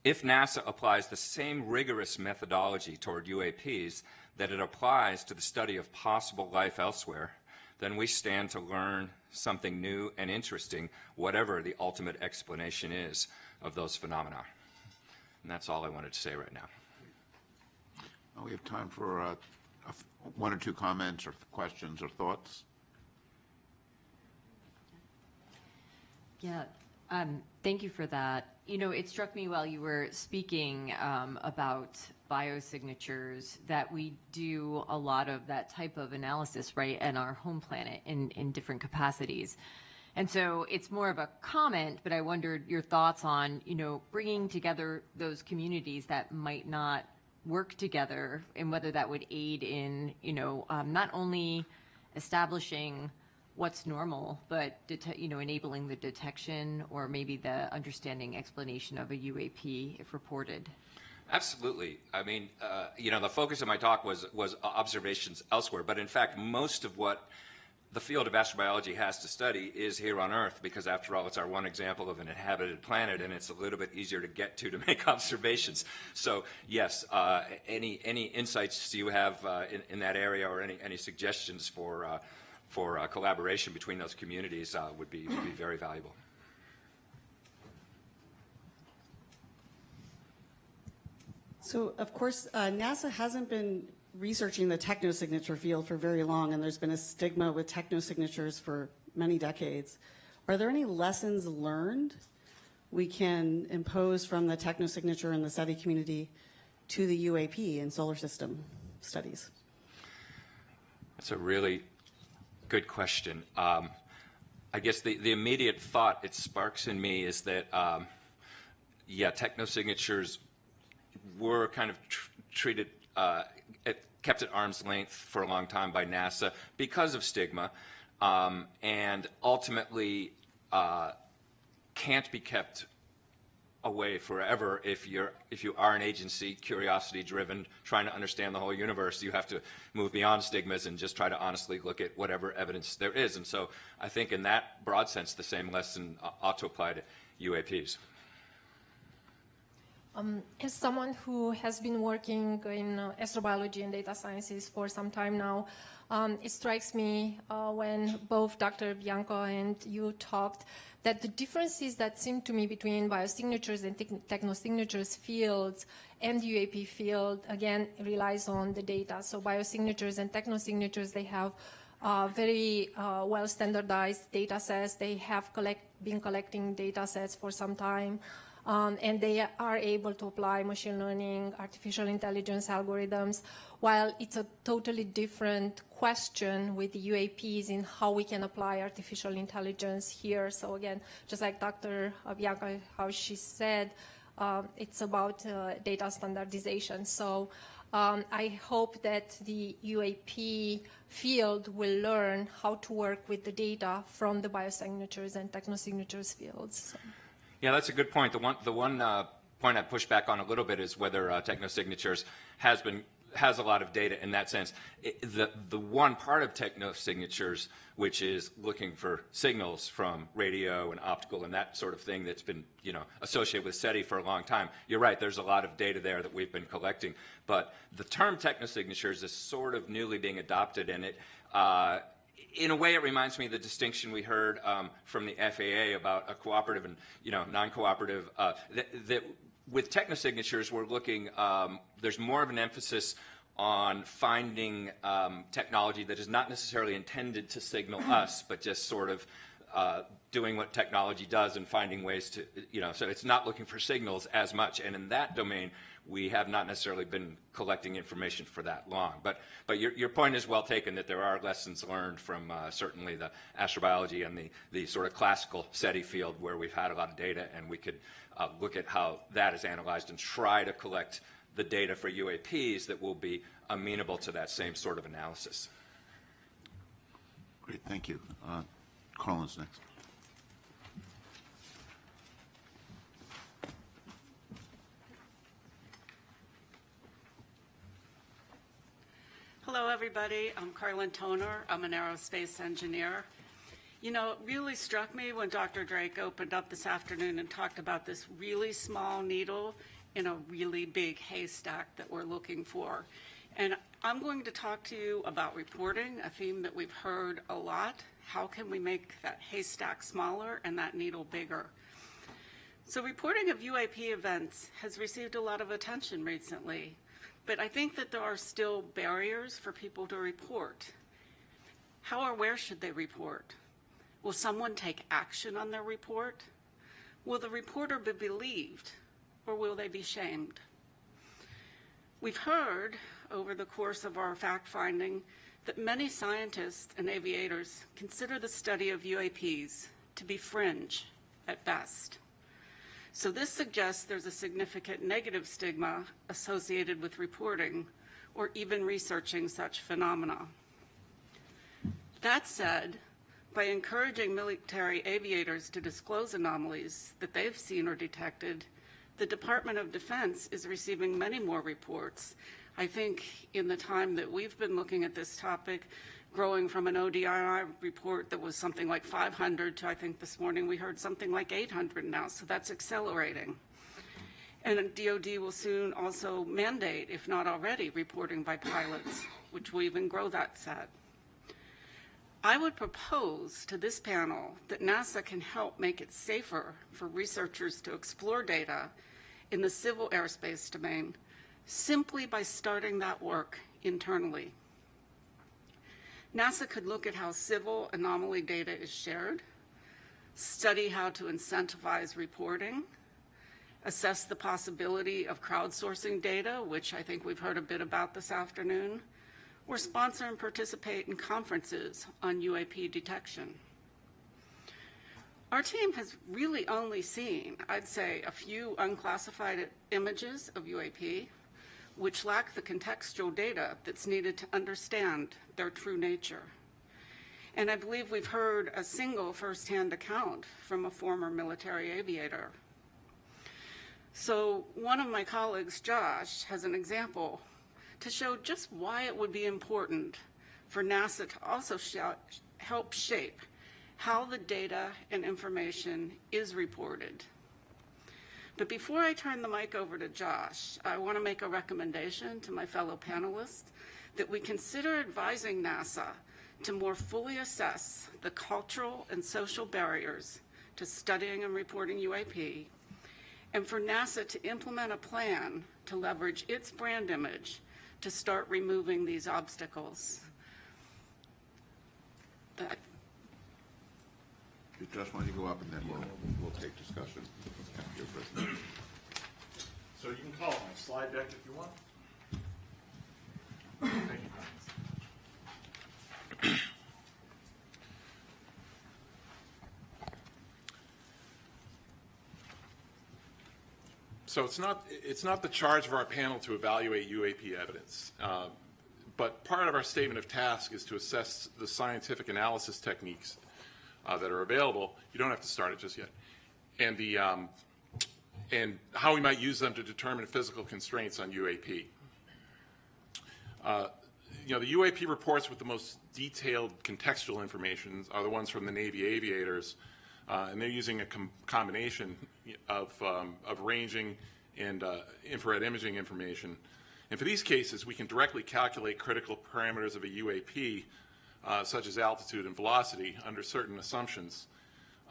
If NASA applies the same rigorous methodology toward UAPs that it applies to the study of possible life elsewhere, then we stand to learn something new and interesting, whatever the ultimate explanation is of those phenomena. And that's all I wanted to say right now. Well, we have time for one or two comments or questions or thoughts. Yeah, thank you for that. You know, it struck me while you were speaking about biosignatures that we do a lot of that type of analysis, right, in our home planet in different capacities. And so it's more of a comment, but I wondered your thoughts on, you know, bringing together those communities that might not work together and whether that would aid in, you know, not only establishing what's normal, but, you know, enabling the detection or maybe the understanding explanation of a UAP if reported. Absolutely. I mean, you know, the focus of my talk was observations elsewhere, but in fact, most of what the field of astrobiology has to study is here on Earth, because after all, it's our one example of an inhabited planet, and it's a little bit easier to get to make observations. So yes, any insights you have in that area, or any suggestions for collaboration between those communities would be very valuable. So, of course, NASA hasn't been researching the technosignature field for very long, and there's been a stigma with technosignatures for many decades. Are there any lessons learned we can impose from the technosignature in the study community to the UAP in solar system studies? That's a really good question. I guess the immediate thought it sparks in me is that, yeah, technosignatures were kind of treated, kept at arm's length for a long time by NASA because of stigma, and ultimately can't be kept away forever if you are an agency, curiosity-driven, trying to understand the whole universe. You have to move beyond stigmas and just try to honestly look at whatever evidence there is. And so I think in that broad sense, the same lesson ought to apply to UAPs. As someone who has been working in astrobiology and data sciences for some time now, it strikes me when both Dr. Bianco and you talked that the differences that seem to me between biosignatures and technosignatures fields and UAP field, again, relies on the data. So biosignatures and technosignatures, they have very well standardized data sets. They have been collecting data sets for some time. And they are able to apply machine learning, artificial intelligence algorithms, while it's a totally different question with the UAPs in how we can apply artificial intelligence here. So again, just like Dr. Bianca, how she said, it's about data standardization. So I hope that the UAP field will learn how to work with the data from the biosignatures and technosignatures fields. So. Yeah, that's a good point. The one point I push back on a little bit is whether technosignatures has a lot of data in that sense. The one part of technosignatures which is looking for signals from radio and optical and that sort of thing that's been, you know, associated with SETI for a long time. You're right, there's a lot of data there that we've been collecting, but the term technosignatures is sort of newly being adopted, and it in a way, it reminds me of the distinction we heard from the FAA about a cooperative and, you know, non-cooperative. That with technosignatures, we're looking. There's more of an emphasis on finding technology that is not necessarily intended to signal us, but just sort of doing what technology does and finding ways to, you know. So it's not looking for signals as much, and in that domain, we have not necessarily been collecting information for that long. But your point is well taken, that there are lessons learned from certainly the astrobiology and the sort of classical SETI field where we've had a lot of data, and we could look at how that is analyzed and try to collect the data for UAPs that will be amenable to that same sort of analysis. Great, thank you. Carlin's next. Hello, everybody. I'm Carlin Toner. I'm an aerospace engineer. You know, it really struck me when Dr. Drake opened up this afternoon and talked about this really small needle in a really big haystack that we're looking for. And I'm going to talk to you about reporting, a theme that we've heard a lot. How can we make that haystack smaller and that needle bigger? So reporting of UAP events has received a lot of attention recently. But I think that there are still barriers for people to report. How or where should they report? Will someone take action on their report? Will the reporter be believed, or will they be shamed? We've heard over the course of our fact-finding that many scientists and aviators consider the study of UAPs to be fringe at best. So this suggests there's a significant negative stigma associated with reporting or even researching such phenomena. That said, by encouraging military aviators to disclose anomalies that they've seen or detected, the Department of Defense is receiving many more reports. I think in the time that we've been looking at this topic, growing from an ODI report that was something like 500 to, I think this morning we heard something like 800 now, so that's accelerating. And DoD will soon also mandate, if not already, reporting by pilots, which will even grow that set. I would propose to this panel that NASA can help make it safer for researchers to explore data in the civil airspace domain simply by starting that work internally. NASA could look at how civil anomaly data is shared, study how to incentivize reporting, assess the possibility of crowdsourcing data, which I think we've heard a bit about this afternoon, or sponsor and participate in conferences on UAP detection. Our team has really only seen, I'd say, a few unclassified images of UAP, which lack the contextual data that's needed to understand their true nature. And I believe we've heard a single firsthand account from a former military aviator. So one of my colleagues, Josh, has an example to show just why it would be important for NASA to also help shape how the data and information is reported. But before I turn the mic over to Josh, I want to make a recommendation to my fellow panelists that we consider advising NASA to more fully assess the cultural and social barriers to studying and reporting UAP, and for NASA to implement a plan to leverage its brand image to start removing these obstacles. Josh, why don't you go up and then we'll take discussion. So you can call it my slide deck if you want. Thank you. So it's not the charge of our panel to evaluate UAP evidence, but part of our statement of task is to assess the scientific analysis techniques that are available. You don't have to start it just yet, and how we might use them to determine physical constraints on UAP. The UAP reports with the most detailed contextual information are the ones from the Navy aviators. And they're using a combination of ranging and infrared imaging information. And for these cases, we can directly calculate critical parameters of a UAP, such as altitude and velocity, under certain assumptions.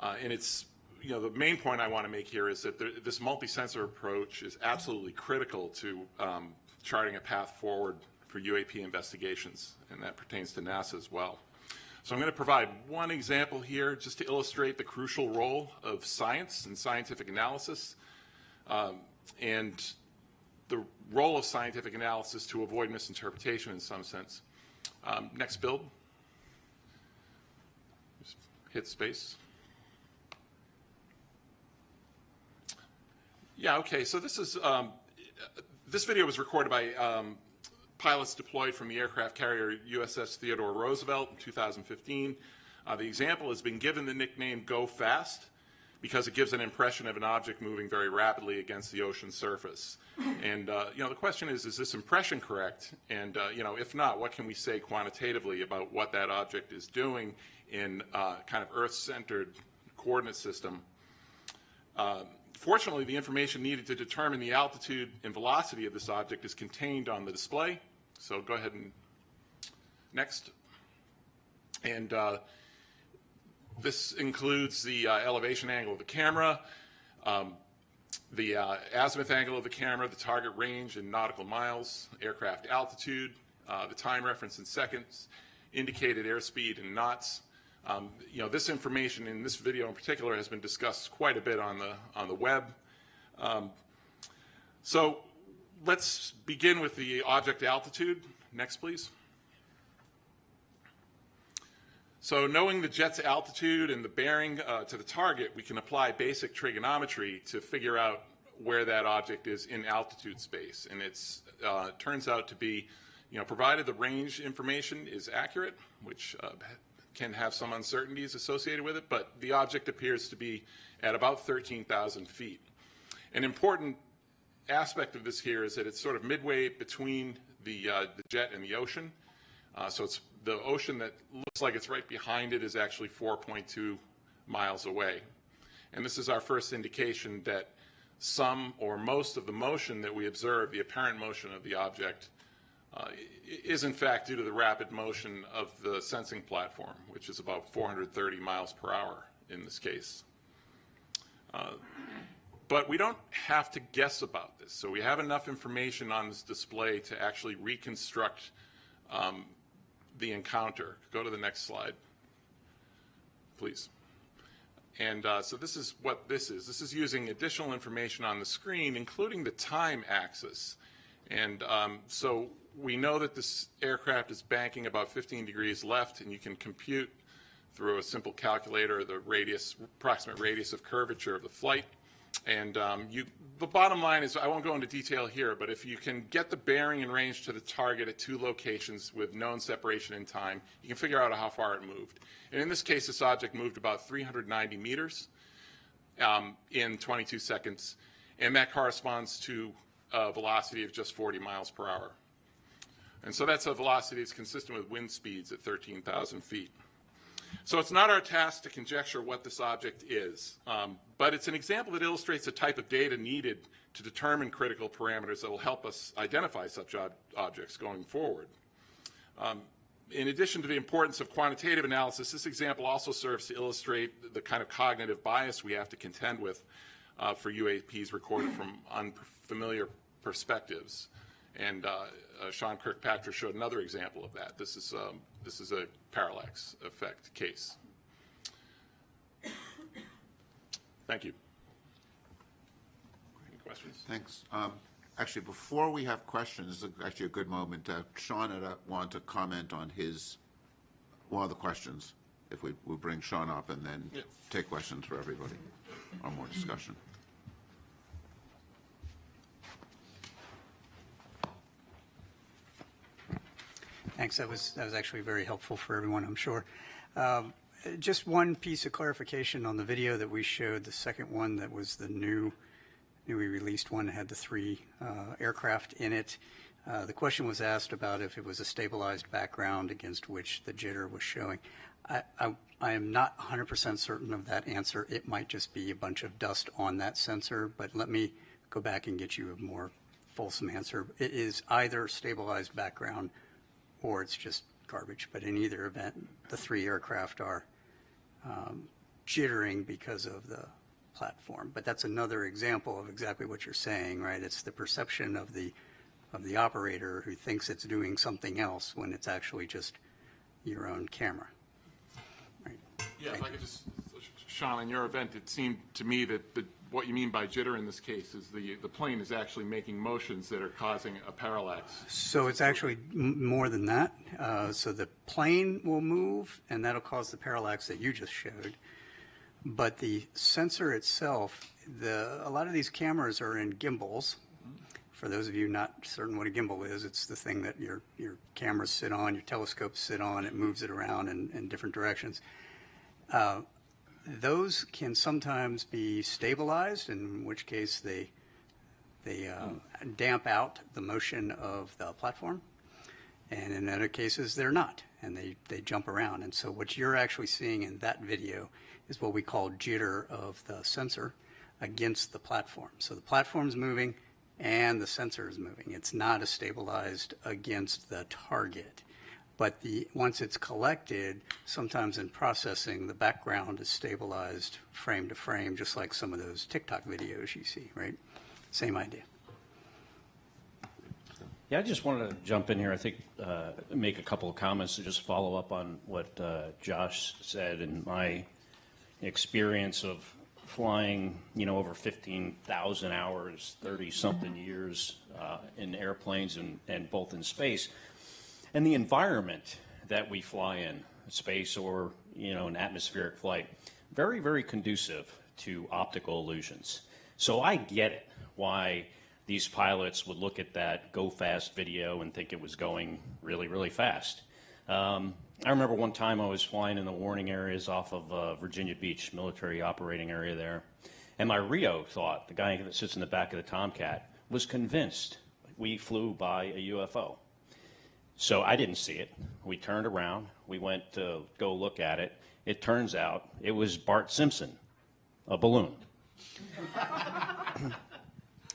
And it's, the main point I want to make here is that this multi-sensor approach is absolutely critical to charting a path forward for UAP investigations, and that pertains to NASA as well. So I'm going to provide one example here just to illustrate the crucial role of science and scientific analysis and the role of scientific analysis to avoid misinterpretation in some sense. Next build. Just hit space. Yeah, okay, so this is, this video was recorded by pilots deployed from the aircraft carrier USS Theodore Roosevelt in 2015. The example has been given the nickname Go Fast because it gives an impression of an object moving very rapidly against the ocean surface. And the question is this impression correct? And if not, what can we say quantitatively about what that object is doing in kind of Earth-centered coordinate system? Fortunately, the information needed to determine the altitude and velocity of this object is contained on the display. So go ahead and next. And this includes the elevation angle of the camera, the azimuth angle of the camera, the target range in nautical miles, aircraft altitude, the time reference in seconds, indicated airspeed in knots, You know, this information in this video in particular has been discussed quite a bit on the web. So let's begin with the object altitude. Next, please. So knowing the jet's altitude and the bearing to the target, we can apply basic trigonometry to figure out where that object is in altitude space. And it turns out to be, you know, provided the range information is accurate, which can have some uncertainties associated with it, but the object appears to be at about 13,000 feet. An important aspect of this here is that it's sort of midway between the jet and the ocean. So it's the ocean that looks like it's right behind it is actually 4.2 miles away. And this is our first indication that some or most of the motion that we observe, the apparent motion of the object, is in fact due to the rapid motion of the sensing platform, which is about 430 miles per hour in this case. But we don't have to guess about this. So we have enough information on this display to actually reconstruct the encounter. Go to the next slide, please. And so this is what this is. This is using additional information on the screen, including the time axis. And so we know that this aircraft is banking about 15 degrees left, and you can compute through a simple calculator the radius, approximate radius of curvature of the flight. And the bottom line is, I won't go into detail here, but if you can get the bearing and range to the target at two locations with known separation in time, you can figure out how far it moved. And in this case, this object moved about 390 meters in 22 seconds, and that corresponds to a velocity of just 40 miles per hour. And so that's a velocity that's consistent with wind speeds at 13,000 feet. So it's not our task to conjecture what this object is, but it's an example that illustrates the type of data needed to determine critical parameters that will help us identify such objects going forward. In addition to the importance of quantitative analysis, this example also serves to illustrate the kind of cognitive bias we have to contend with for UAPs recorded from unfamiliar perspectives. And Sean Kirkpatrick showed another example of that. This is a parallax effect case. Thank you. Any questions? Thanks. Actually, before we have questions, this is actually a good moment. Sean wanted to comment on one of the questions. If we bring Sean up and then take questions for everybody or more discussion. Thanks. That was actually very helpful for everyone, I'm sure. Just one piece of clarification on the video that we showed. The second one that was the newly released one had the three aircraft in it. The question was asked about if it was a stabilized background against which the jitter was showing. I am not 100% certain of that answer. It might just be a bunch of dust on that sensor, but let me go back and get you a more fulsome answer. It is either stabilized background or it's just garbage. But in either event, the three aircraft are jittering because of the platform. But that's another example of exactly what you're saying, right? It's the perception of the operator who thinks it's doing something else when it's actually just your own camera. Right. Yeah, if I could just, Sean, in your event, it seemed to me that what you mean by jitter in this case is the plane is actually making motions that are causing a parallax. So it's actually more than that. So the plane will move, and that'll cause the parallax that you just showed. But the sensor itself, a lot of these cameras are in gimbals. For those of you not certain what a gimbal is, it's the thing that your cameras sit on, your telescopes sit on, it moves it around in different directions. Those can sometimes be stabilized, in which case they damp out the motion of the platform. And in other cases, they're not, and they jump around. And so what you're actually seeing in that video is what we call jitter of the sensor against the platform. So the platform's moving and the sensor is moving. It's not as stabilized against the target. But once it's collected, sometimes in processing, the background is stabilized frame to frame, just like some of those TikTok videos you see, right? Same idea. Yeah, I just wanted to jump in here. I think make a couple of comments to just follow up on what Josh said. And my experience of flying, over 15,000 hours, 30-something years in airplanes and both in space, and the environment that we fly in, space or an atmospheric flight, very, very conducive to optical illusions. So I get it why these pilots would look at that go fast video and think it was going really, really fast. I remember one time I was flying in the warning areas off of Virginia Beach, military operating area there, and my Rio thought, the guy that sits in the back of the Tomcat, was convinced we flew by a UFO. So I didn't see it. We turned around. We went to go look at it. It turns out it was Bart Simpson, a balloon.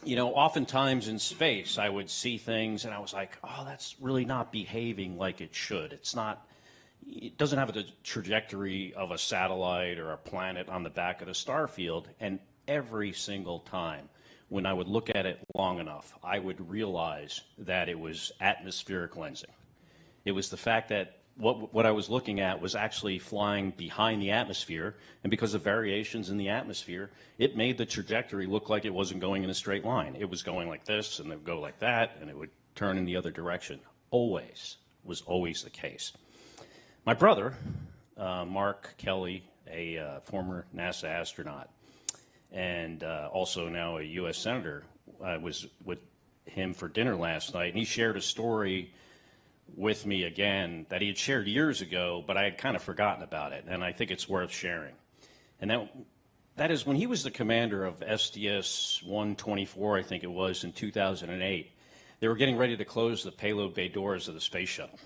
Oftentimes in space, I would see things and I was like, oh, that's really not behaving like it should. It doesn't have the trajectory of a satellite or a planet on the back of the star field. And every single time when I would look at it long enough, I would realize that it was atmospheric lensing. It was the fact that what I was looking at was actually flying behind the atmosphere, and because of variations in the atmosphere, it made the trajectory look like it wasn't going in a straight line. It was going like this, and it would go like that, and it would turn in the other direction. Was always the case. My brother, Mark Kelly, a former NASA astronaut, and also now a U.S. Senator, I was with him for dinner last night, and he shared a story with me again that he had shared years ago, but I had kind of forgotten about it, and I think it's worth sharing. And that is when he was the commander of STS-124, I think it was, in 2008, they were getting ready to close the payload bay doors of the space shuttle.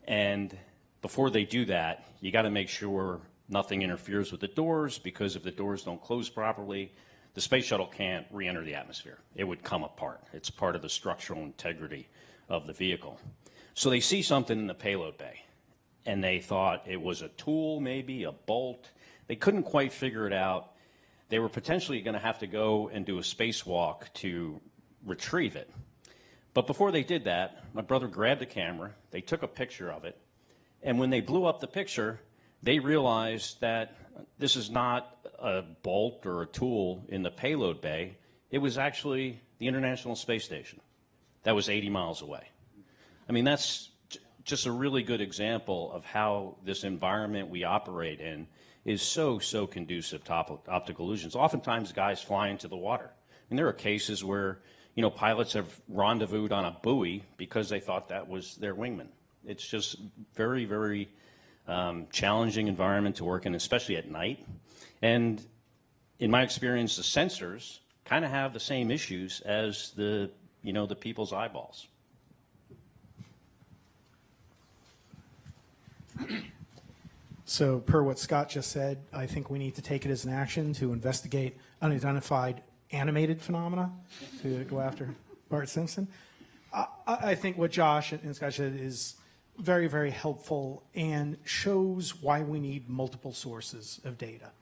And before they do that, you got to make sure nothing interferes with the doors, because if the doors don't close properly, the space shuttle can't re-enter the atmosphere. It would come apart. It's part of the structural integrity of the vehicle. So they see something in the payload bay, and they thought it was a tool, maybe a bolt. They couldn't quite figure it out. They were potentially going to have to go and do a spacewalk to retrieve it. But before they did that, my brother grabbed the camera, they took a picture of it, and when they blew up the picture, they realized that this is not a bolt or a tool in the payload bay. It was actually the International Space Station that was 80 miles away. I mean, that's just a really good example of how this environment we operate in is so conducive to optical illusions. Oftentimes, guys fly into the water. And there are cases where, pilots have rendezvoused on a buoy because they thought that was their wingman. It's just very, very challenging environment to work in, especially at night. And in my experience, the sensors kind of have the same issues as the people's eyeballs. So per what Scott just said, I think we need to take it as an action to investigate unidentified animated phenomena to go after Bart Simpson. I think what Josh and Scott said is very, very helpful and shows why we need multiple sources of data.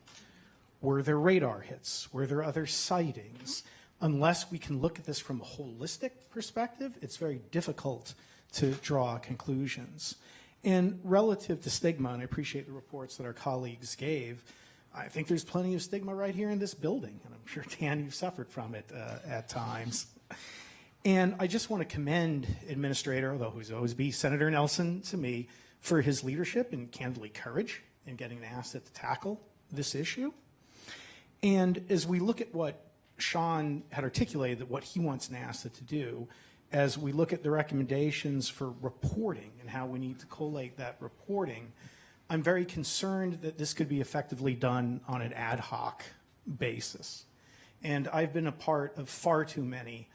Were there radar hits? Were there other sightings? Unless we can look at this from a holistic perspective, it's very difficult to draw conclusions. And relative to stigma, and I appreciate the reports that our colleagues gave, I think there's plenty of stigma right here in this building, and I'm sure, Dan, you've suffered from it at times. And I just want to commend Administrator, although he's always be Senator Nelson to me, for his leadership and candidly courage in getting NASA to tackle this issue. And as we look at what Sean had articulated, that what he wants NASA to do, as we look at the recommendations for reporting and how we need to collate that reporting, I'm very concerned that this could be effectively done on an ad hoc basis. And I've been a part of far too many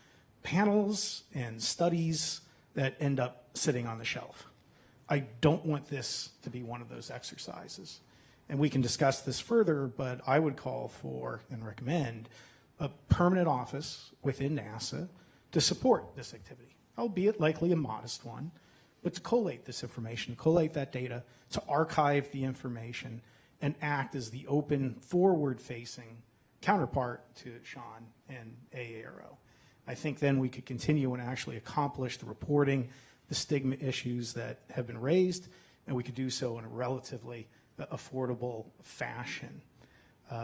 panels and studies that end up sitting on the shelf. I don't want this to be one of those exercises. And we can discuss this further, but I would call for and recommend a permanent office within NASA to support this activity, albeit likely a modest one, but to collate this information, collate that data, to archive the information, and act as the open, forward-facing counterpart to Sean and AARO. I think then we could continue and actually accomplish the reporting, the stigma issues that have been raised, and we could do so in a relatively affordable fashion.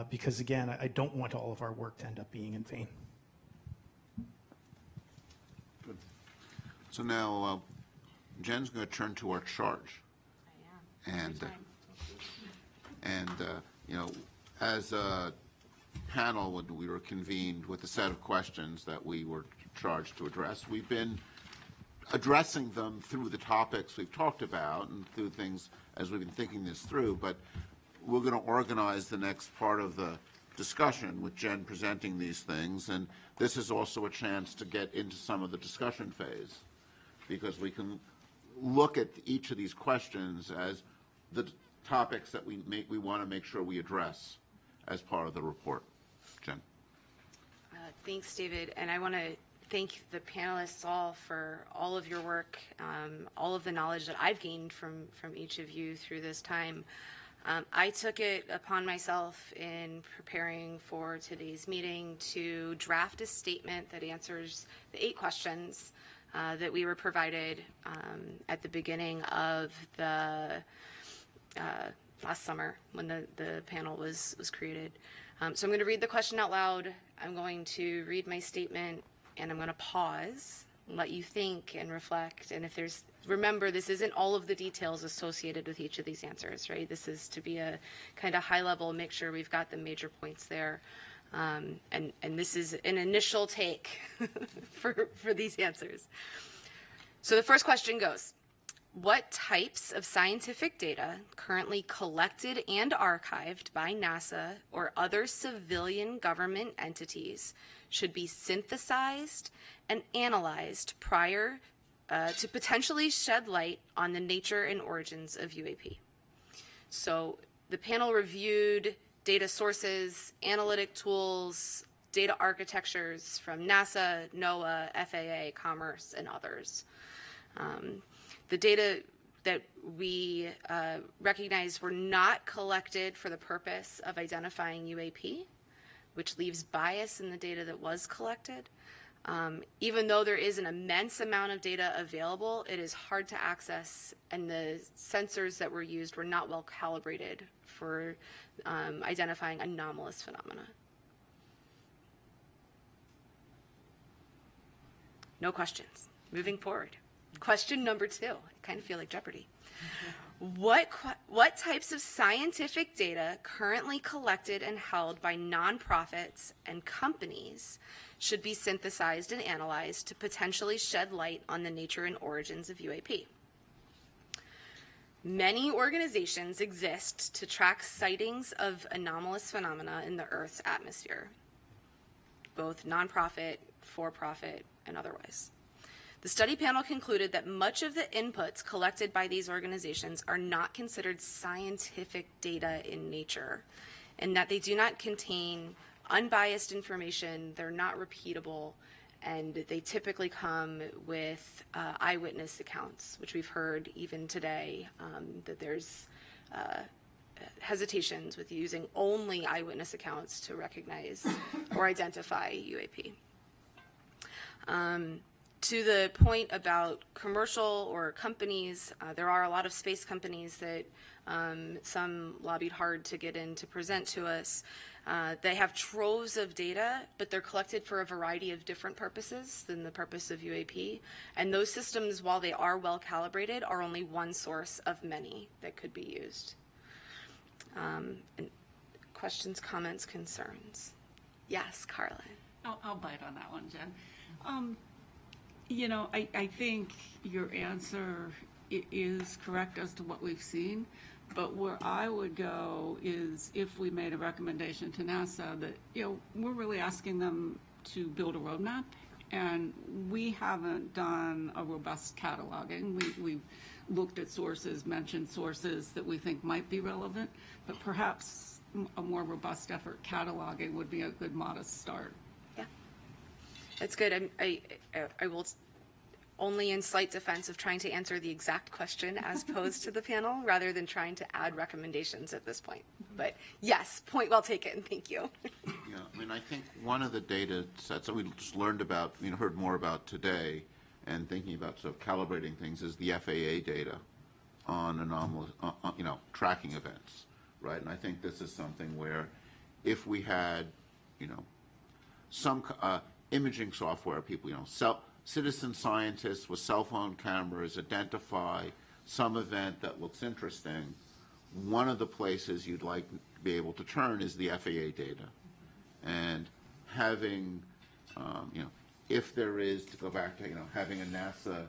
Because again, I don't want all of our work to end up being in vain. Good. So now Jen's going to turn to our charge. I am. And you know, as a panel, when we were convened with a set of questions that we were charged to address, we've been addressing them through the topics we've talked about and through things as we've been thinking this through, but we're going to organize the next part of the discussion with Jen presenting these things, and this is also a chance to get into some of the discussion phase, because we can look at each of these questions as the topics that we want to make sure we address as part of the report. Jen. Thanks, David, and I want to thank the panelists all for all of your work, all of the knowledge that I've gained from each of you through this time. I took it upon myself in preparing for today's meeting to draft a statement that answers the 8 questions that we were provided at the beginning of the last summer when the panel was created. So I'm going to read the question out loud. I'm going to read my statement, and I'm going to pause, let you think and reflect. And if there's, remember, this isn't all of the details associated with each of these answers, right? This is to be a kind of high level, make sure we've got the major points there. And this is an initial take for these answers. So the first question goes, what types of scientific data currently collected and archived by NASA or other civilian government entities should be synthesized and analyzed prior to potentially shed light on the nature and origins of UAP? So the panel reviewed data sources, analytic tools, data architectures from NASA, NOAA, FAA, Commerce, and others. The data that we recognize were not collected for the purpose of identifying UAP, which leaves bias in the data that was collected. Even though there is an immense amount of data available, it is hard to access, and the sensors that were used were not well calibrated for identifying anomalous phenomena. No questions. Moving forward. Question number 2. I kind of feel like Jeopardy. What types of scientific data currently collected and held by nonprofits and companies should be synthesized and analyzed to potentially shed light on the nature and origins of UAP? Many organizations exist to track sightings of anomalous phenomena in the Earth's atmosphere, both nonprofit, for-profit, and otherwise. The study panel concluded that much of the inputs collected by these organizations are not considered scientific data in nature, and that they do not contain unbiased information, they're not repeatable, and they typically come with eyewitness accounts, which we've heard even today, that there's hesitations with using only eyewitness accounts to recognize or identify UAP. To the point about commercial or companies, there are a lot of space companies that some lobbied hard to get in to present to us. They have troves of data, but they're collected for a variety of different purposes than the purpose of UAP. And those systems, while they are well calibrated, are only one source of many that could be used. And questions, comments, concerns? Yes, Carla. I'll bite on that one, Jen. You know, I think your answer is correct as to what we've seen, but where I would go is if we made a recommendation to NASA that, you know, we're really asking them to build a roadmap, and we haven't done a robust cataloging. We've looked at sources, mentioned sources that we think might be relevant, but perhaps a more robust effort cataloging would be a good modest start. Yeah, that's good. I will only in slight defense of trying to answer the exact question as posed to the panel, rather than trying to add recommendations at this point. But yes, point well taken. Thank you. Yeah, I mean, I think one of the data sets that we just learned about, heard more about today, and thinking about sort of calibrating things, is the FAA data on anomalous, tracking events, right? And I think this is something where, if we had, some imaging software, people, citizen scientists with cell phone cameras identify some event that looks interesting, one of the places you'd like to be able to turn is the FAA data. And having, if there is, to go back to, having a NASA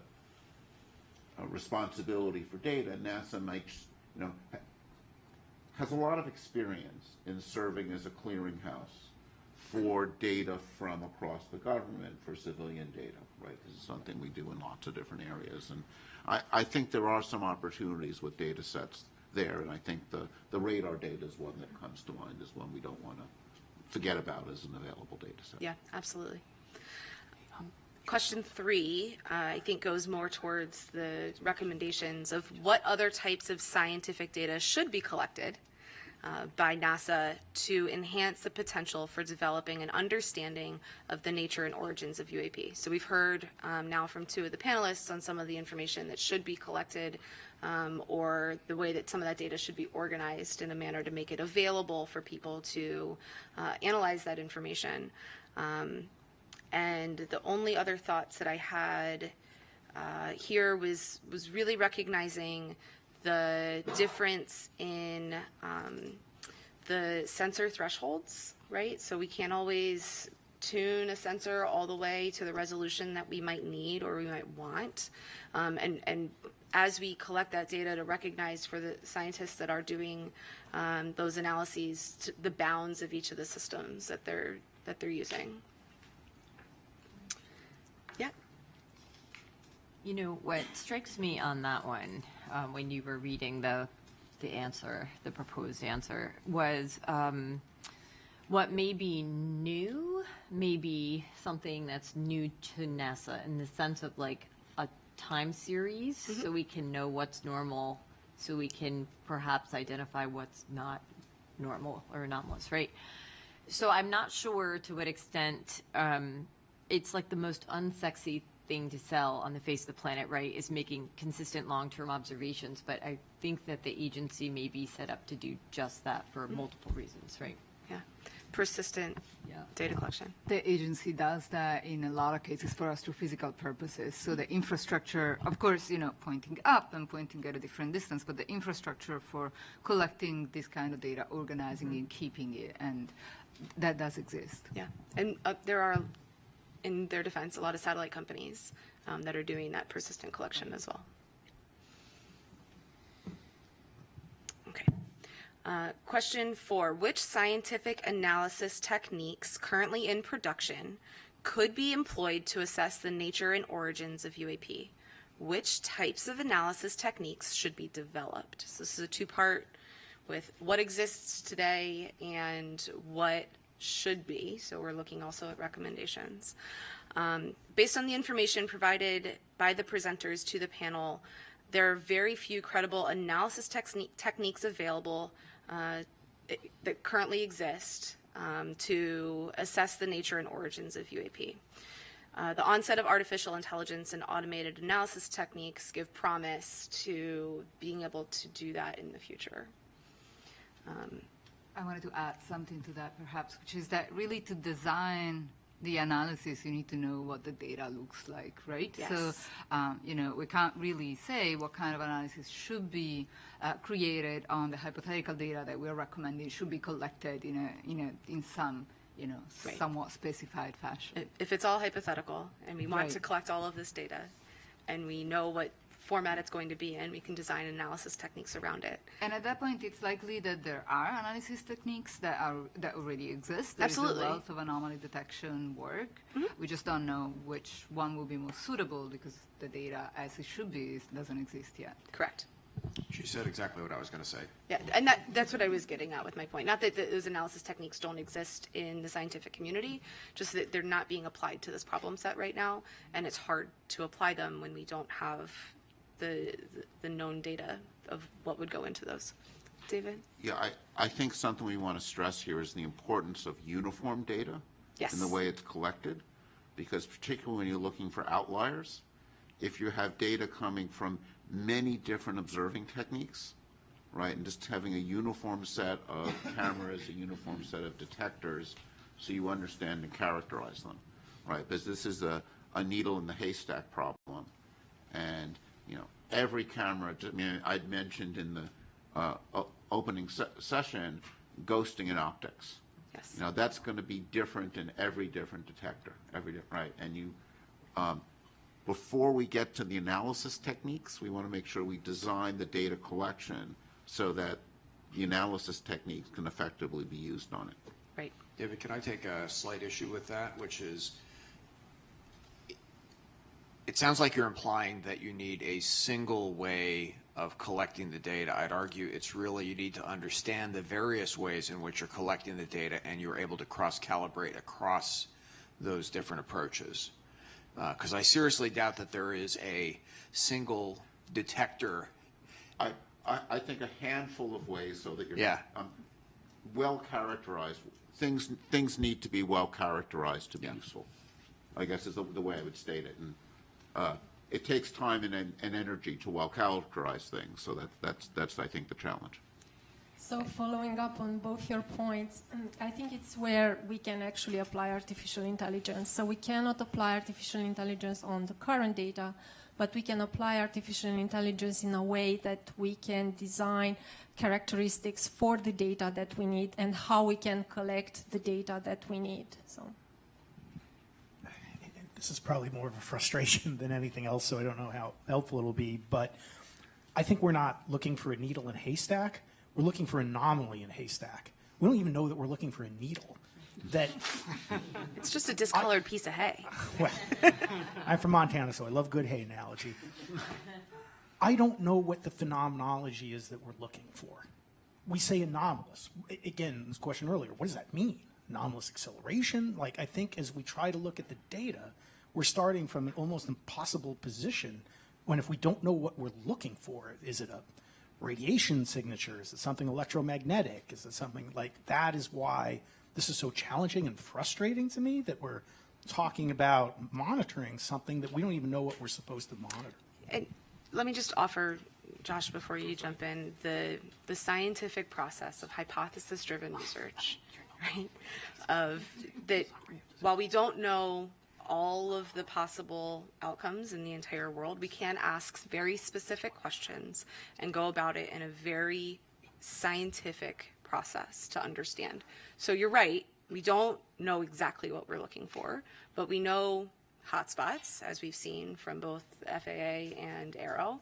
responsibility for data, NASA makes, has a lot of experience in serving as a clearinghouse for data from across the government for civilian data, right? This is something we do in lots of different areas. And I think there are some opportunities with data sets there, and I think the radar data is one that comes to mind as one we don't want to forget about as an available data set. Yeah, absolutely. Question 3, I think, goes more towards the recommendations of what other types of scientific data should be collected by NASA to enhance the potential for developing an understanding of the nature and origins of UAP. So we've heard now from 2 of the panelists on some of the information that should be collected, or the way that some of that data should be organized in a manner to make it available for people to analyze that information. And the only other thoughts that I had here was really recognizing the difference in the sensor thresholds, right? So we can't always tune a sensor all the way to the resolution that we might need or we might want. And as we collect that data, to recognize for the scientists that are doing those analyses the bounds of each of the systems that they're using. Yeah. What strikes me on that one, when you were reading the answer, the proposed answer, was what may be new, maybe something that's new to NASA in the sense of like a time series, so we can know what's normal, so we can perhaps identify what's not normal or anomalous, right? So I'm not sure to what extent it's like the most unsexy thing to sell on the face of the planet, right, is making consistent long-term observations. But I think that the agency may be set up to do just that for multiple reasons, right? Yeah. Persistent data collection. The agency does that in a lot of cases for astrophysical purposes. So the infrastructure, of course, pointing up and pointing at a different distance, but the infrastructure for collecting this kind of data, organizing it, keeping it, and that does exist. Yeah. And there are, in their defense, a lot of satellite companies that are doing that persistent collection as well. Okay. Question 4, which scientific analysis techniques currently in production could be employed to assess the nature and origins of UAP? Which types of analysis techniques should be developed? So this is a 2-part with what exists today and what should be. So we're looking also at recommendations. Based on the information provided by the presenters to the panel, there are very few credible analysis techniques available that currently exist to assess the nature and origins of UAP. The onset of artificial intelligence and automated analysis techniques give promise to being able to do that in the future. I wanted to add something to that, perhaps, which is that really to design the analysis, you need to know what the data looks like, right? Yes. So, we can't really say what kind of analysis should be created on the hypothetical data that we're recommending should be collected in some, Right. somewhat specified fashion. If it's all hypothetical and we want Right. to collect all of this data and we know what format it's going to be in, we can design analysis techniques around it. And at that point, it's likely that there are analysis techniques that already exist. There Absolutely. is a wealth of anomaly detection work. We just don't know which one will be most suitable because the data, as it should be, doesn't exist yet. Correct. She said exactly what I was going to say. Yeah, and that's what I was getting at with my point. Not that those analysis techniques don't exist in the scientific community, just that they're not being applied to this problem set right now, and it's hard to apply them when we don't have the known data of what would go into those. David? Yeah, I think something we want to stress here is the importance of uniform data in the way it's collected, because particularly when you're looking for outliers, if you have data coming from many different observing techniques, right, and just having a uniform set of cameras, a uniform set of detectors, so you understand and characterize them, right, because this is a needle in the haystack problem, and, you know, every camera, I mean, I'd mentioned in the opening session, ghosting in optics. Yes. You know, that's going to be different in every different detector, right, and you, before we get to the analysis techniques, we want to make sure we design the data collection so that the analysis techniques can effectively be used on it. Right. David, can I take a slight issue with that, which is, it sounds like you're implying that you need a single way of collecting the data. I'd argue it's really you need to understand the various ways in which you're collecting the data and you're able to cross-calibrate across those different approaches. Because I seriously doubt that there is a single detector. I think a handful of ways so that you're well characterized. Things need to be well characterized to be useful, I guess is the way I would state it. And it takes time and energy to well characterize things. So that's I think the challenge. So following up on both your points, I think it's where we can actually apply artificial intelligence. So we cannot apply artificial intelligence on the current data, but we can apply artificial intelligence in a way that we can design characteristics for the data that we need and how we can collect the data that we need. So this is probably more of a frustration than anything else, so I don't know how helpful it'll be, but I think we're not looking for a needle in a haystack. We're looking for an anomaly in a haystack. We don't even know that we're looking for a needle. That it's just a discolored piece of hay. Well, I'm from Montana, so I love good hay analogy. I don't know what the phenomenology is that we're looking for. We say anomalous. Again, this question earlier, what does that mean? Anomalous acceleration? Like, I think as we try to look at the data, we're starting from an almost impossible position when if we don't know what we're looking for, is it a radiation signature? Is it something electromagnetic? Is it something like that? Is why this is so challenging and frustrating to me that we're talking about monitoring something that we don't even know what we're supposed to monitor. And let me just offer, Josh, before you jump in, the scientific process of hypothesis-driven research, right? Of that, while we don't know all of the possible outcomes in the entire world, we can ask very specific questions and go about it in a very scientific process to understand. So you're right, we don't know exactly what we're looking for, but we know hotspots, as we've seen from both FAA and AARO.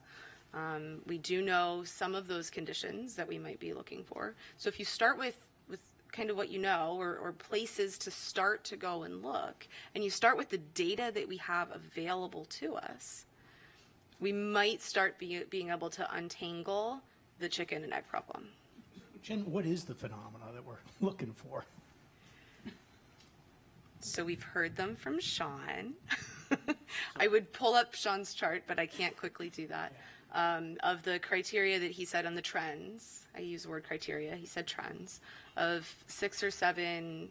We do know some of those conditions that we might be looking for. So if you start with kind of what you know, or places to start to go and look, and you start with the data that we have available to us, we might start being able to untangle the chicken and egg problem. Jen, what is the phenomena that we're looking for? So we've heard them from Sean. I would pull up Sean's chart, but I can't quickly do that. Of the criteria that he said on the trends, I use the word criteria, he said trends, of 6 or 7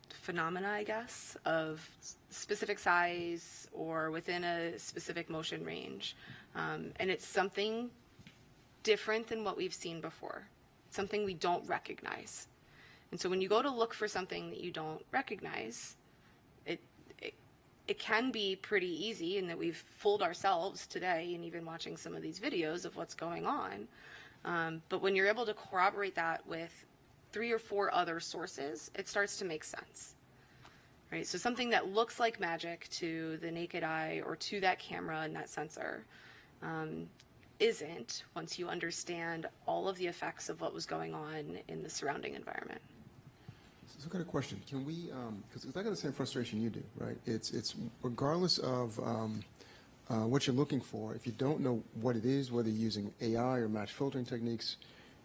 phenomena, I guess, of specific size or within a specific motion range. And it's something different than what we've seen before, something we don't recognize. And so when you go to look for something that you don't recognize, it can be pretty easy, in that we've fooled ourselves today and even watching some of these videos of what's going on. But when you're able to corroborate that with 3 or 4 other sources, it starts to make sense, right? So something that looks like magic to the naked eye or to that camera and that sensor isn't, once you understand all of the effects of what was going on in the surrounding environment. So I've got a question. Can we, because I got the same frustration you do, right? It's regardless of what you're looking for, if you don't know what it is, whether you're using AI or match filtering techniques,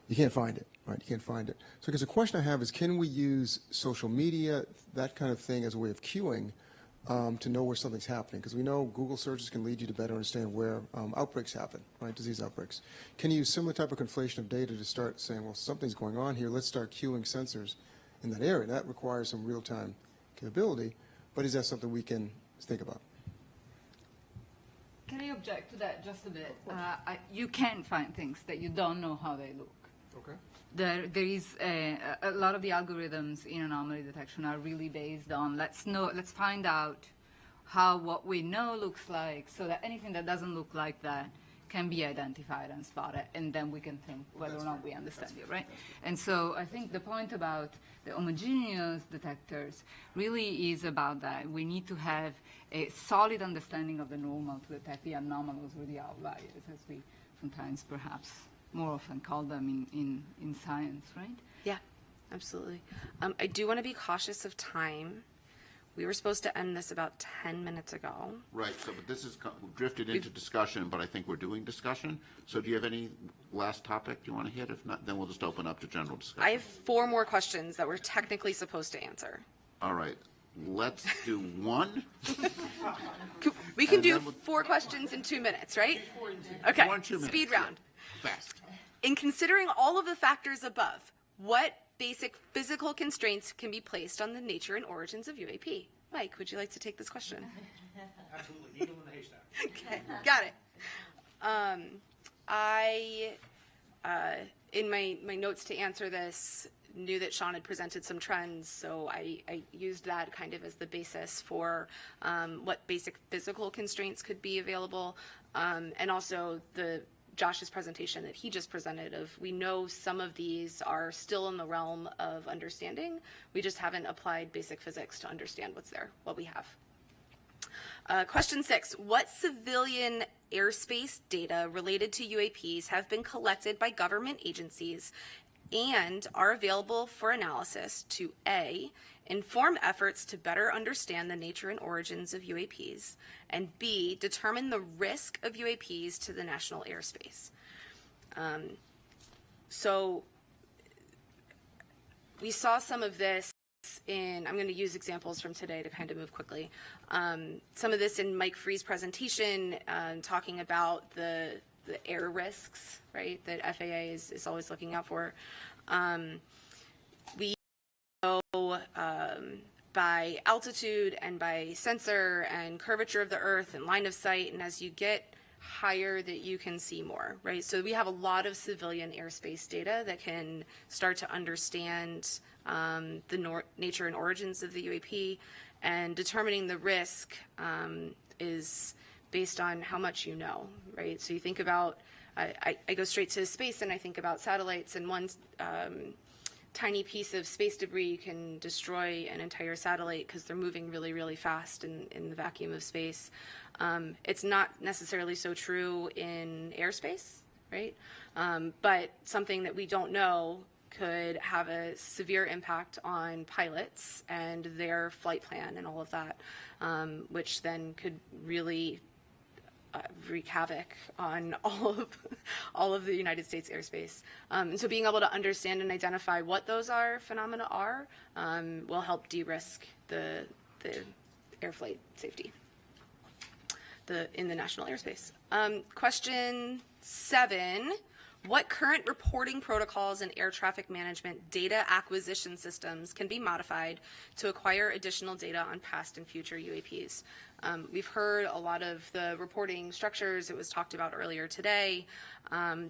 you can't find it, right? You can't find it. So I guess the question I have is, can we use social media, that kind of thing, as a way of queuing to know where something's happening? Because we know Google searches can lead you to better understand where outbreaks happen, right? Disease outbreaks. Can you use similar type of conflation of data to start saying, well, something's going on here, let's start queuing sensors in that area? That requires some real-time capability, but is that something we can think about? Can I object to that just a bit? You can find things that you don't know how they look. Okay. There is a lot of the algorithms in anomaly detection are really based on let's find out how what we know looks like, so that anything that doesn't look like that can be identified and spotted, and then we can think whether or not we understand it, right? And so I think the point about the homogeneous detectors really is about that. We need to have a solid understanding of the normal to detect the anomalous or the outliers, as we sometimes perhaps more often call them in science, right? Yeah, absolutely. I do want to be cautious of time. We were supposed to end this about 10 minutes ago. Right, so but this is drifted into discussion, but I think we're doing discussion. So do you have any last topic you want to hit? If not, then we'll just open up to general discussion. I have 4 more questions that we're technically supposed to answer. All right, let's do one. We can do 4 questions in 2 minutes, right? Okay, 4 and 2 minutes. speed round. Fast. In considering all of the factors above, what basic physical constraints can be placed on the nature and origins of UAP? Mike, would you like to take this question? Absolutely. Needle in the haystack. Okay, got it. In my notes to answer this, knew that Sean had presented some trends, so I used that kind of as the basis for what basic physical constraints could be available, and also Josh's presentation that he just presented of, we know some of these are still in the realm of understanding. We just haven't applied basic physics to understand what's there, what we have. Question 6, what civilian airspace data related to UAPs have been collected by government agencies and are available for analysis to A, inform efforts to better understand the nature and origins of UAPs, and B, determine the risk of UAPs to the national airspace? So we saw some of this I'm going to use examples from today to kind of move quickly. Some of this in Mike Free's presentation, talking about the air risks, right, that FAA is always looking out for. We know by altitude and by sensor and curvature of the Earth and line of sight, and as you get higher that you can see more, right? So we have a lot of civilian airspace data that can start to understand the nature and origins of the UAP, and determining the risk is based on how much you know, right? So you think about, I go straight to space and I think about satellites, and one tiny piece of space debris can destroy an entire satellite because they're moving really, really fast in the vacuum of space. It's not necessarily so true in airspace, right? But something that we don't know could have a severe impact on pilots and their flight plan and all of that, which then could really wreak havoc on all of the United States airspace. And so being able to understand and identify what those phenomena are will help de-risk the air flight safety in the national airspace. Question 7. What current reporting protocols and air traffic management data acquisition systems can be modified to acquire additional data on past and future UAPs? We've heard a lot of the reporting structures. It was talked about earlier today.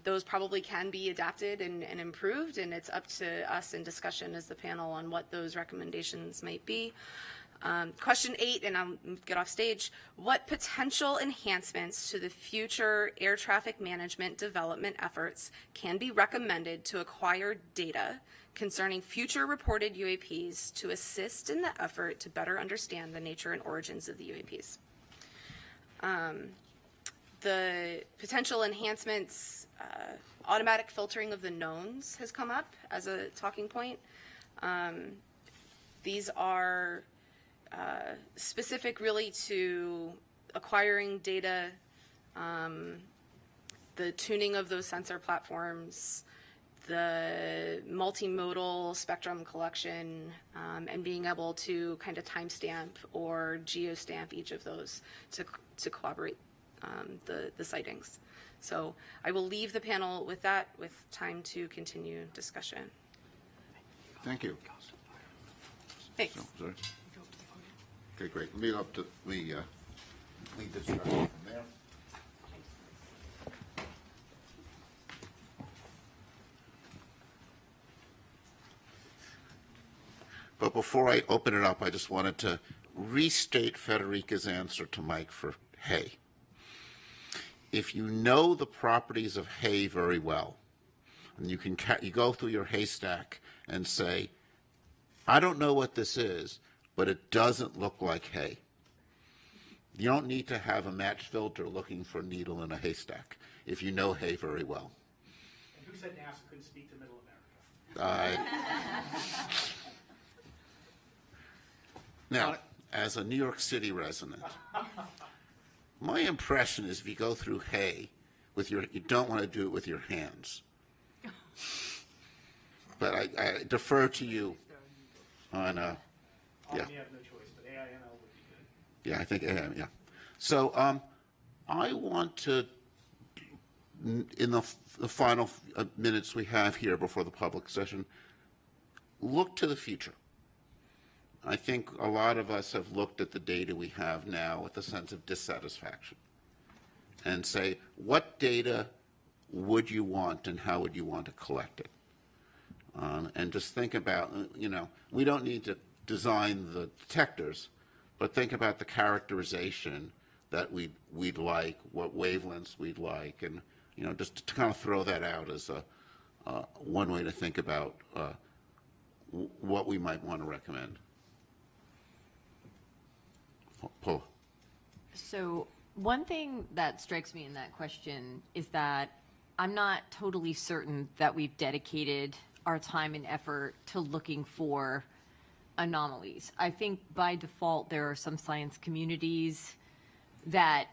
Those probably can be adapted and improved, and it's up to us in discussion as the panel on what those recommendations might be. Question 8, and I'll get off stage. What potential enhancements to the future air traffic management development efforts can be recommended to acquire data concerning future reported UAPs to assist in the effort to better understand the nature and origins of the UAPs? The potential enhancements, automatic filtering of the knowns has come up as a talking point. These are specific really to acquiring data, the tuning of those sensor platforms, the multimodal spectrum collection, and being able to kind of timestamp or geostamp each of those to corroborate the sightings. So I will leave the panel with that, with time to continue discussion. Thank you. Thanks. So, sorry. Okay, great. Let me lead the discussion from there. But before I open it up, I just wanted to restate Federica's answer to Mike for hay. If you know the properties of hay very well, and you go through your haystack and say, I don't know what this is, but it doesn't look like hay. You don't need to have a match filter looking for a needle in a haystack if you know hay very well. And who said NASA couldn't speak to Middle America? Now, as a New York City resident, my impression is if you go through hay with you don't want to do it with your hands. But I defer to you on, yeah. You have no choice, but AIML would be good. Yeah, I think, yeah. So I want to, in the final minutes we have here before the public session, look to the future. I think a lot of us have looked at the data we have now with a sense of dissatisfaction and say, what data would you want and how would you want to collect it? And just think about, we don't need to design the detectors, but think about the characterization that we'd like, what wavelengths we'd like, and just to kind of throw that out as one way to think about what we might want to recommend. Paul. So one thing that strikes me in that question is that I'm not totally certain that we've dedicated our time and effort to looking for anomalies. I think by default there are some science communities that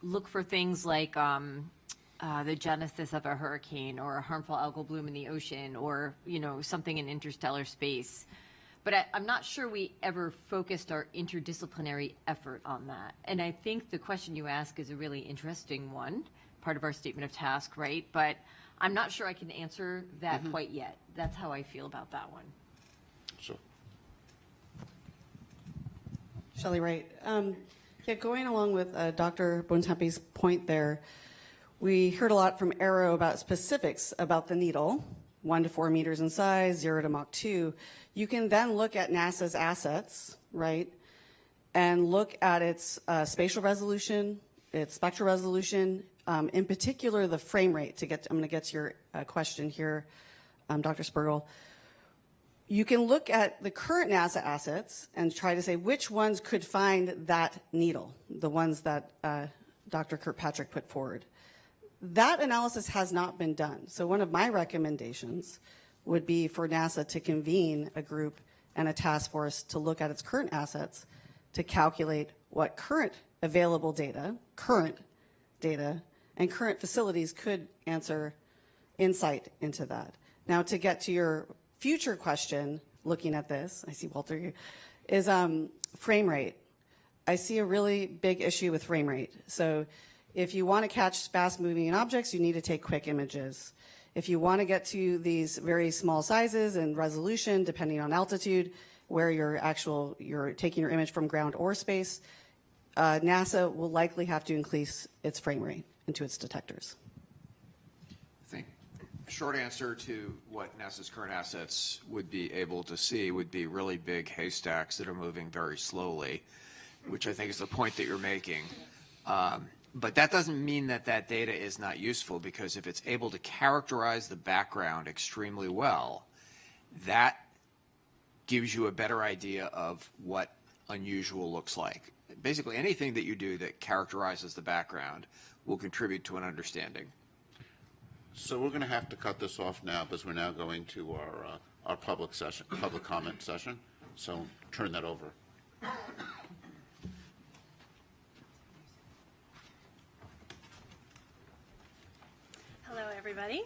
look for things like the genesis of a hurricane or a harmful algal bloom in the ocean or something in interstellar space. But I'm not sure we ever focused our interdisciplinary effort on that. And I think the question you ask is a really interesting one, part of our statement of task, right? But I'm not sure I can answer that quite yet. That's how I feel about that one. Sure. Shelley Wright. Yeah, going along with Dr. Bontempi's point there, we heard a lot from AARO about specifics about the needle, 1 to 4 meters in size, 0 to Mach 2. You can then look at NASA's assets, right, and look at its spatial resolution, its spectral resolution, in particular the frame rate. I'm going to get to your question here, Dr. Spergel. You can look at the current NASA assets and try to say which ones could find that needle, the ones that Dr. Kirkpatrick put forward. That analysis has not been done. So one of my recommendations would be for NASA to convene a group and a task force to look at its current assets to calculate what current available data, and current facilities could answer insight into that. Now, to get to your future question, looking at this, I see Walter here, is frame rate. I see a really big issue with frame rate. So if you want to catch fast-moving objects, you need to take quick images. If you want to get to these very small sizes and resolution, depending on altitude, where you're taking your image from ground or space, NASA will likely have to increase its frame rate into its detectors. I think a short answer to what NASA's current assets would be able to see would be really big haystacks that are moving very slowly, which I think is the point that you're making. But that doesn't mean that that data is not useful, because if it's able to characterize the background extremely well, that gives you a better idea of what unusual looks like. Basically, anything that you do that characterizes the background will contribute to an understanding. So we're going to have to cut this off now because we're now going to our public comment session. So turn that over. everybody.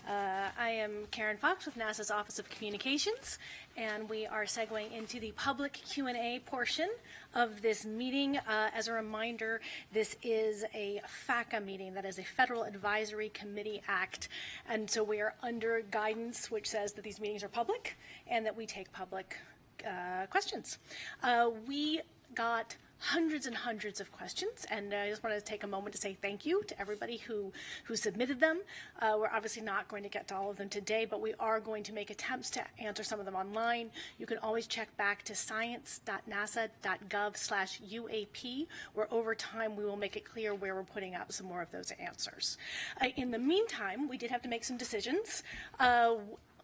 I am Karen Fox with NASA's Office of Communications, and we are segueing into the public Q&A portion of this meeting. As a reminder, this is a FACA meeting, that is a Federal Advisory Committee Act, and so we are under guidance which says that these meetings are public and that we take public questions. We got hundreds and hundreds of questions, and I just wanted to take a moment to say thank you to everybody who submitted them. We're obviously not going to get to all of them today, but we are going to make attempts to answer some of them online. You can always check back to science.nasa.gov/UAP, where over time we will make it clear where we're putting out some more of those answers. In the meantime, we did have to make some decisions.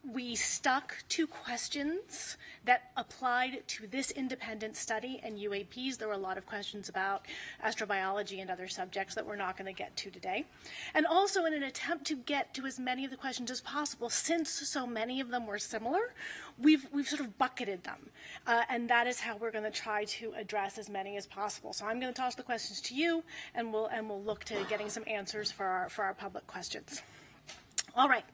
We stuck to questions that applied to this independent study and UAPs. There were a lot of questions about astrobiology and other subjects that we're not going to get to today. And also, in an attempt to get to as many of the questions as possible, since so many of them were similar, we've sort of bucketed them. And that is how we're going to try to address as many as possible. So I'm going to toss the questions to you, and we'll look to getting some answers for our public questions. All right.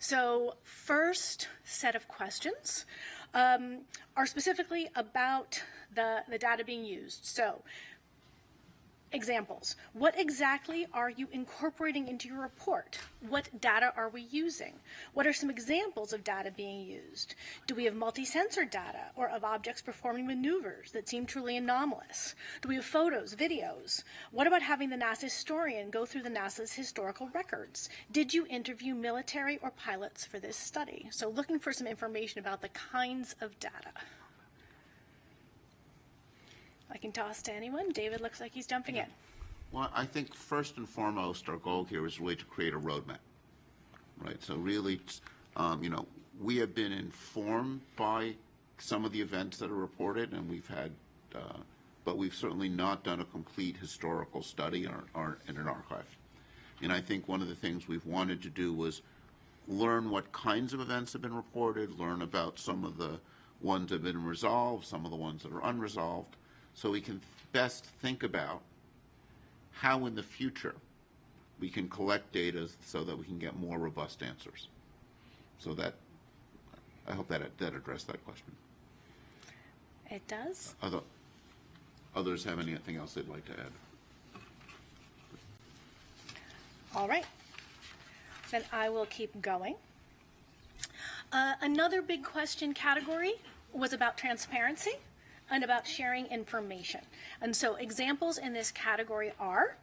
So first set of questions are specifically about the data being used. So examples. What exactly are you incorporating into your report? What data are we using? What are some examples of data being used? Do we have multi-sensor data or of objects performing maneuvers that seem truly anomalous? Do we have photos, videos? What about having the NASA historian go through the NASA's historical records? Did you interview military or pilots for this study? So looking for some information about the kinds of data. I can toss to anyone. David looks like he's jumping in. Well, I think first and foremost, our goal here is really to create a roadmap, right? So really, we have been informed by some of the events that are reported, and we've had, but we've certainly not done a complete historical study in an archive. And I think one of the things we've wanted to do was learn what kinds of events have been reported, learn about some of the ones that have been resolved, some of the ones that are unresolved, so we can best think about how in the future we can collect data so that we can get more robust answers. So that, I hope that addressed that question. It does. Others have anything else they'd like to add? All right. Then I will keep going. Another big question category was about transparency and about sharing information. And so examples in this category are,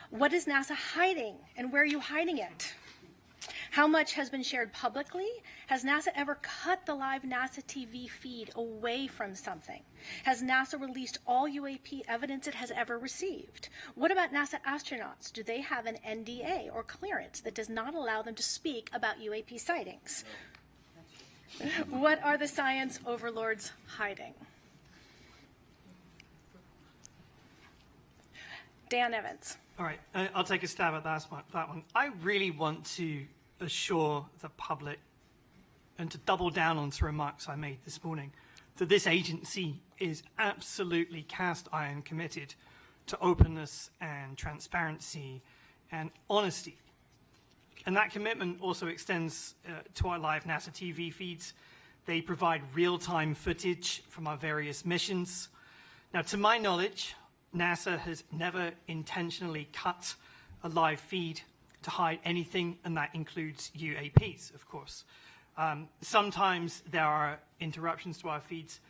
what is NASA hiding and where are you hiding it? How much has been shared publicly? Has NASA ever cut the live NASA TV feed away from something? Has NASA released all UAP evidence it has ever received? What about NASA astronauts? Do they have an NDA or clearance that does not allow them to speak about UAP sightings? What are the science overlords hiding? Dan Evans. All right, I'll take a stab at that one. I really want to assure the public and to double down on some remarks I made this morning that this agency is absolutely cast iron committed to openness and transparency and honesty. And that commitment also extends to our live NASA TV feeds. They provide real-time footage from our various missions. Now, to my knowledge, NASA has never intentionally cut a live feed to hide anything, and that includes UAPs, of course. Sometimes there are interruptions to our feeds,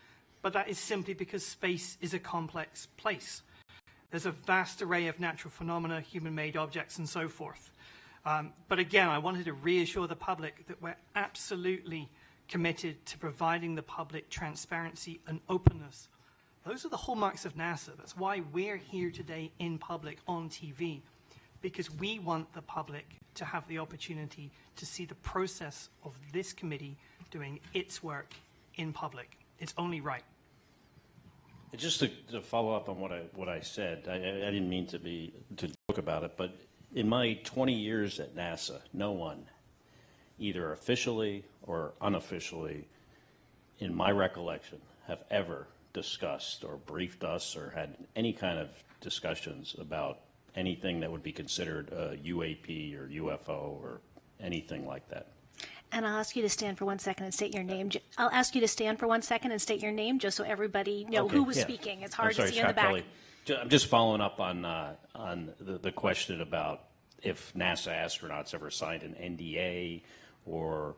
but that is simply because space is a complex place. There's a vast array of natural phenomena, human-made objects, and so forth. But again, I wanted to reassure the public that we're absolutely committed to providing the public transparency and openness. Those are the hallmarks of NASA. That's why we're here today in public on TV, because we want the public to have the opportunity to see the process of this committee doing its work in public. It's only right. Just to follow up on what I said, I didn't mean to joke about it, but in my 20 years at NASA, no one, either officially or unofficially, in my recollection, have ever discussed or briefed us or had any kind of discussions about anything that would be considered a UAP or UFO or anything like that. And I'll ask you to stand for 1 second and state your name. I'll ask you to stand for 1 second and state your name, just so everybody know who was speaking. It's hard to see in the back. Kelly. I'm just following up on the question about if NASA astronauts ever signed an NDA or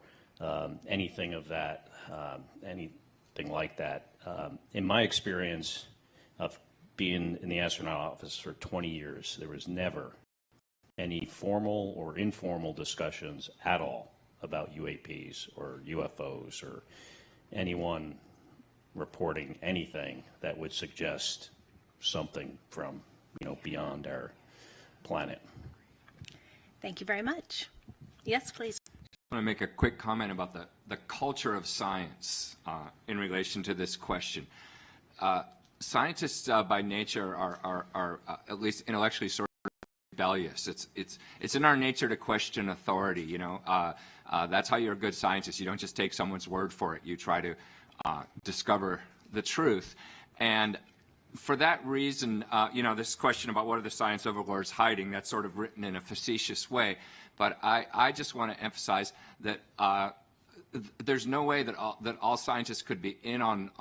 anything of that, anything like that. In my experience of being in the astronaut office for 20 years, there was never any formal or informal discussions at all about UAPs or UFOs or anyone reporting anything that would suggest something from, beyond our planet. Thank you very much. Yes, please. I want to make a quick comment about the culture of science in relation to this question. Scientists by nature are at least intellectually sort of rebellious. It's in our nature to question authority. That's how you're a good scientist. You don't just take someone's word for it. You try to discover the truth. And for that reason, this question about what are the science overlords hiding, that's sort of written in a facetious way. But I just want to emphasize that there's no way that all scientists could be in on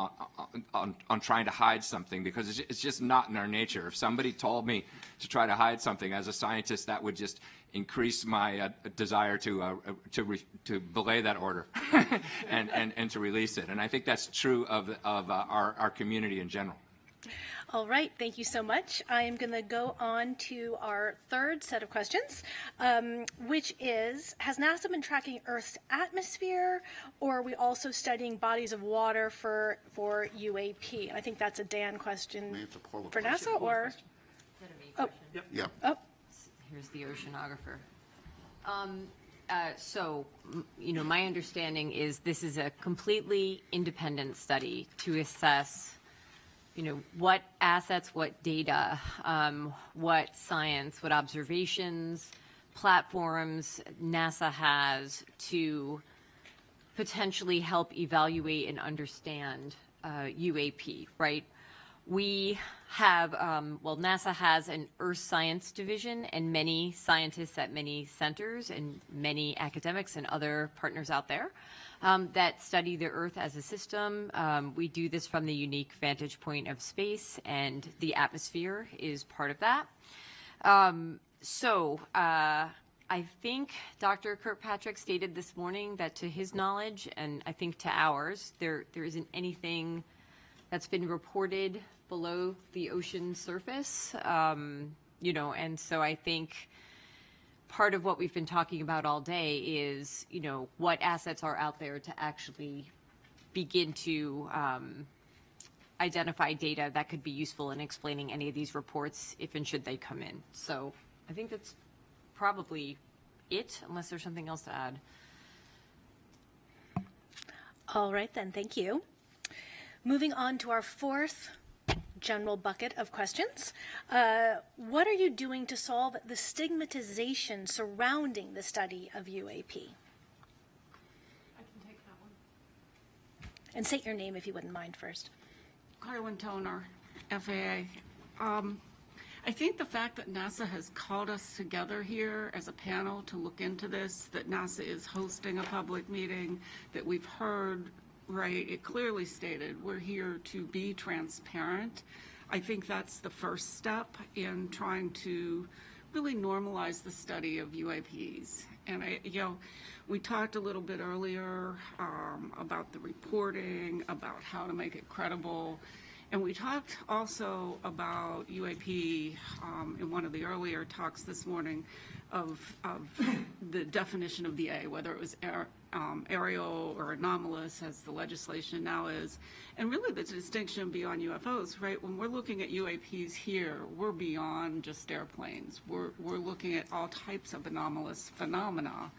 trying to hide something, because it's just not in our nature. If somebody told me to try to hide something as a scientist, that would just increase my desire to belay that order and to release it. And I think that's true of our community in general. All right, thank you so much. I am going to go on to our third set of questions, which is, has NASA been tracking Earth's atmosphere, or are we also studying bodies of water for UAP? And I think that's a Dan question for NASA, or? Yeah. Oh. Here's the oceanographer. So, my understanding is this is a completely independent study to assess what assets, what data, what science, what observations, platforms NASA has to potentially help evaluate and understand UAP, right? We have, NASA has an Earth Science division and many scientists at many centers and many academics and other partners out there that study the Earth as a system. We do this from the unique vantage point of space, and the atmosphere is part of that. I think Dr. Kirkpatrick stated this morning that to his knowledge, and I think to ours, there isn't anything that's been reported below the ocean surface, and so I think part of what we've been talking about all day is, what assets are out there to actually begin to identify data that could be useful in explaining any of these reports if and should they come in. So I think that's probably it, unless there's something else to add. All right, then. Thank you. Moving on to our fourth general bucket of questions. What are you doing to solve the stigmatization surrounding the study of UAP? I can take that one. And state your name if you wouldn't mind first. Carlin Toner, FAA. I think the fact that NASA has called us together here as a panel to look into this, that NASA is hosting a public meeting, that we've heard, right, it clearly stated we're here to be transparent. I think that's the first step in trying to really normalize the study of UAPs. And we talked a little bit earlier about the reporting, about how to make it credible. And we talked also about UAP in one of the earlier talks this morning of the definition of the A, whether it was aerial or anomalous, as the legislation now is. And really the distinction beyond UFOs, right? When we're looking at UAPs here, we're beyond just airplanes. We're looking at all types of anomalous phenomena.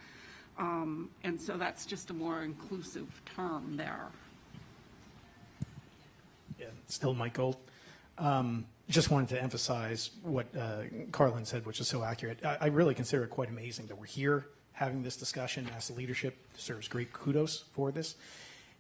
And so that's just a more inclusive term there. Yeah, still Michael. Just wanted to emphasize what Carlin said, which is so accurate. I really consider it quite amazing that we're here having this discussion. NASA leadership deserves great kudos for this.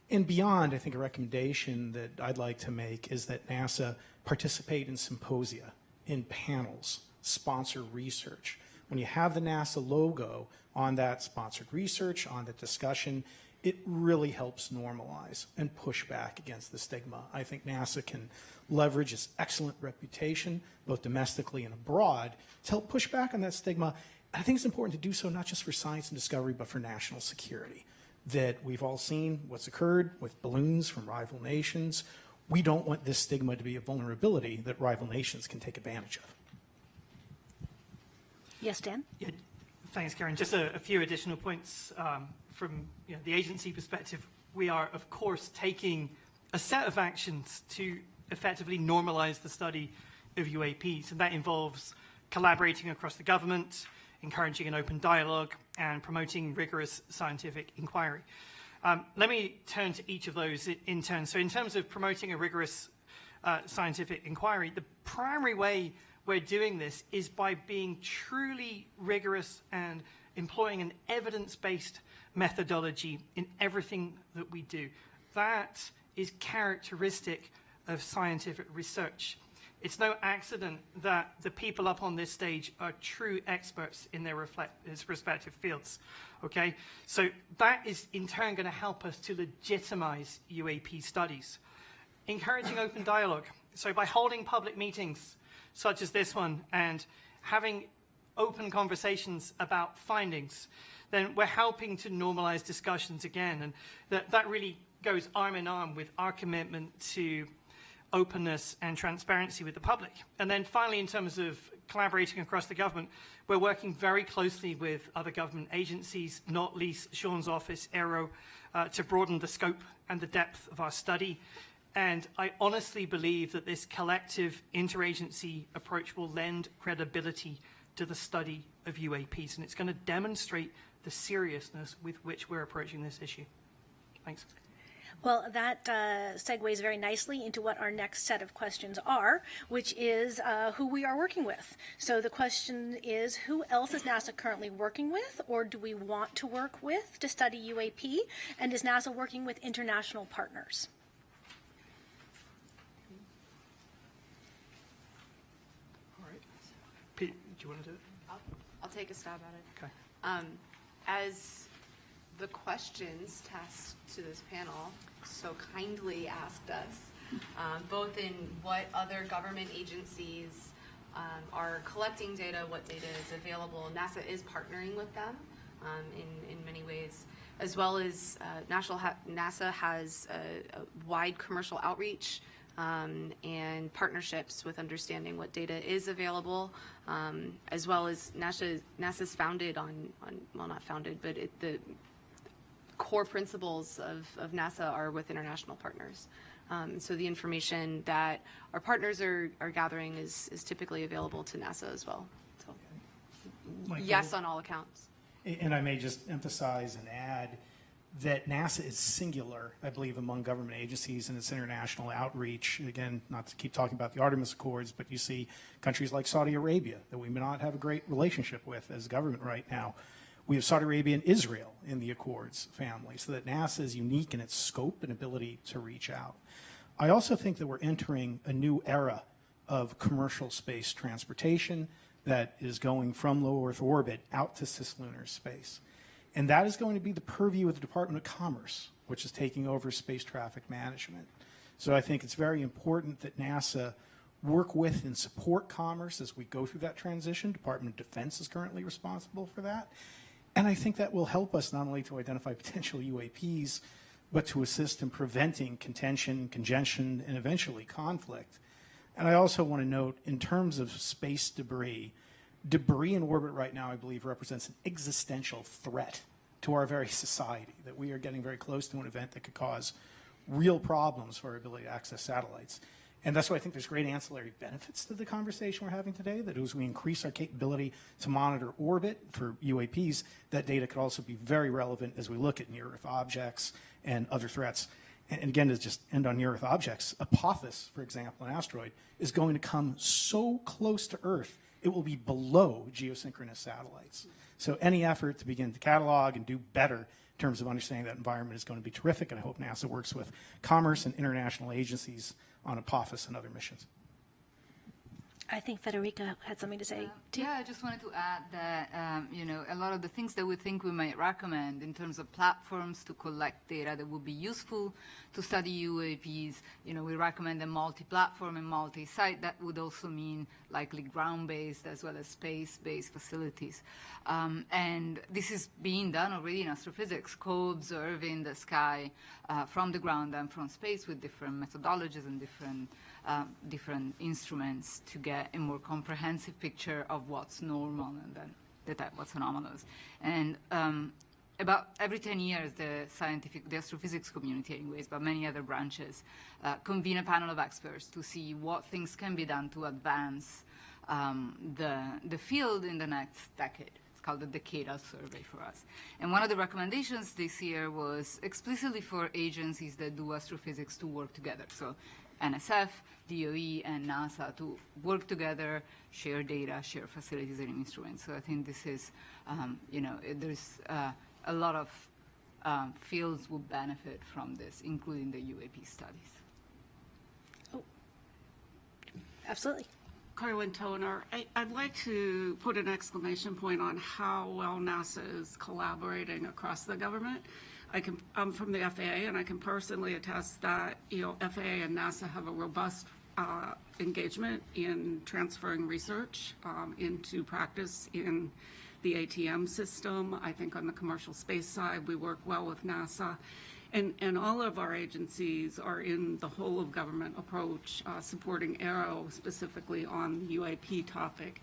And beyond, I think a recommendation that I'd like to make is that NASA participate in symposia, in panels, sponsor research. when you have the NASA logo on that sponsored research, on the discussion, it really helps normalize and push back against the stigma. I think NASA can leverage its excellent reputation, both domestically and abroad, to help push back on that stigma. I think it's important to do so not just for science and discovery, but for national security. That we've all seen what's occurred with balloons from rival nations. We don't want this stigma to be a vulnerability that rival nations can take advantage of. Yes, Dan? Yeah, thanks, Karen. Just a few additional points from the agency perspective. We are, of course, taking a set of actions to effectively normalize the study of UAPs, and that involves collaborating across the government, encouraging an open dialogue, and promoting rigorous scientific inquiry. Let me turn to each of those in turn. So in terms of promoting a rigorous scientific inquiry, the primary way we're doing this is by being truly rigorous and employing an evidence-based methodology in everything that we do. That is characteristic of scientific research. It's no accident that the people up on this stage are true experts in their respective fields, okay? So that is in turn going to help us to legitimize UAP studies. Encouraging open dialogue. So by holding public meetings such as this one and having open conversations about findings, then we're helping to normalize discussions again. And that really goes arm in arm with our commitment to openness and transparency with the public. And then finally, in terms of collaborating across the government, we're working very closely with other government agencies, not least Sean's office, AARO, to broaden the scope and the depth of our study. And I honestly believe that this collective interagency approach will lend credibility to the study of UAPs, and it's going to demonstrate the seriousness with which we're approaching this issue. Thanks. Well, that segues very nicely into what our next set of questions are, which is who we are working with. So the question is, who else is NASA currently working with, or do we want to work with to study UAP? And is NASA working with international partners? All right. Pete, do you want to do it? I'll take a stab at it. Okay. As the questions tasked to this panel so kindly asked us, both in what other government agencies are collecting data, what data is available. NASA is partnering with them in many ways, as well as NASA has a wide commercial outreach and partnerships with understanding what data is available, as well as NASA's founded on well, not founded, but the core principles of NASA are with international partners. So the information that our partners are gathering is typically available to NASA as well. So Michael, yes, on all accounts. And I may just emphasize and add that NASA is singular, I believe, among government agencies in its international outreach. Again, not to keep talking about the Artemis Accords, but you see countries like Saudi Arabia that we may not have a great relationship with as government right now. We have Saudi Arabia and Israel in the Accords family, so that NASA is unique in its scope and ability to reach out. I also think that we're entering a new era of commercial space transportation that is going from low Earth orbit out to cislunar space. And that is going to be the purview of the Department of Commerce, which is taking over space traffic management. So I think it's very important that NASA work with and support commerce as we go through that transition. Department of Defense is currently responsible for that. And I think that will help us not only to identify potential UAPs, but to assist in preventing contention, congestion, and eventually conflict. And I also want to note, in terms of space debris in orbit right now, I believe, represents an existential threat to our very society, that we are getting very close to an event that could cause real problems for our ability to access satellites. And that's why I think there's great ancillary benefits to the conversation we're having today, that as we increase our capability to monitor orbit for UAPs, that data could also be very relevant as we look at near-Earth objects and other threats. And again, to just end on near-Earth objects, Apophis, for example, an asteroid, is going to come so close to Earth, it will be below geosynchronous satellites. So any effort to begin to catalog and do better in terms of understanding that environment is going to be terrific, and I hope NASA works with commerce and international agencies on Apophis and other missions. I think Federica had something to say, too. Yeah, I just wanted to add that, a lot of the things that we think we might recommend in terms of platforms to collect data that would be useful to study UAPs, we recommend a multi-platform and multi-site. That would also mean likely ground-based as well as space-based facilities. And this is being done already in astrophysics, co-observing the sky from the ground and from space with different methodologies and different instruments to get a more comprehensive picture of what's normal and then detect what's anomalous. And about every 10 years, the astrophysics community anyways, but many other branches, convene a panel of experts to see what things can be done to advance the field in the next decade. It's called the Decadal Survey for us. And one of the recommendations this year was explicitly for agencies that do astrophysics to work together. So NSF, DOE, and NASA to work together, share data, share facilities and instruments. So I think this is, there's a lot of fields will benefit from this, including the UAP studies. Oh, absolutely. Carlin Toner, I'd like to put an exclamation point on how well NASA is collaborating across the government. I'm from the FAA, and I can personally attest that FAA and NASA have a robust engagement in transferring research into practice in the ATM system. I think on the commercial space side, we work well with NASA. And all of our agencies are in the whole of government approach, supporting AARO specifically on the UAP topic.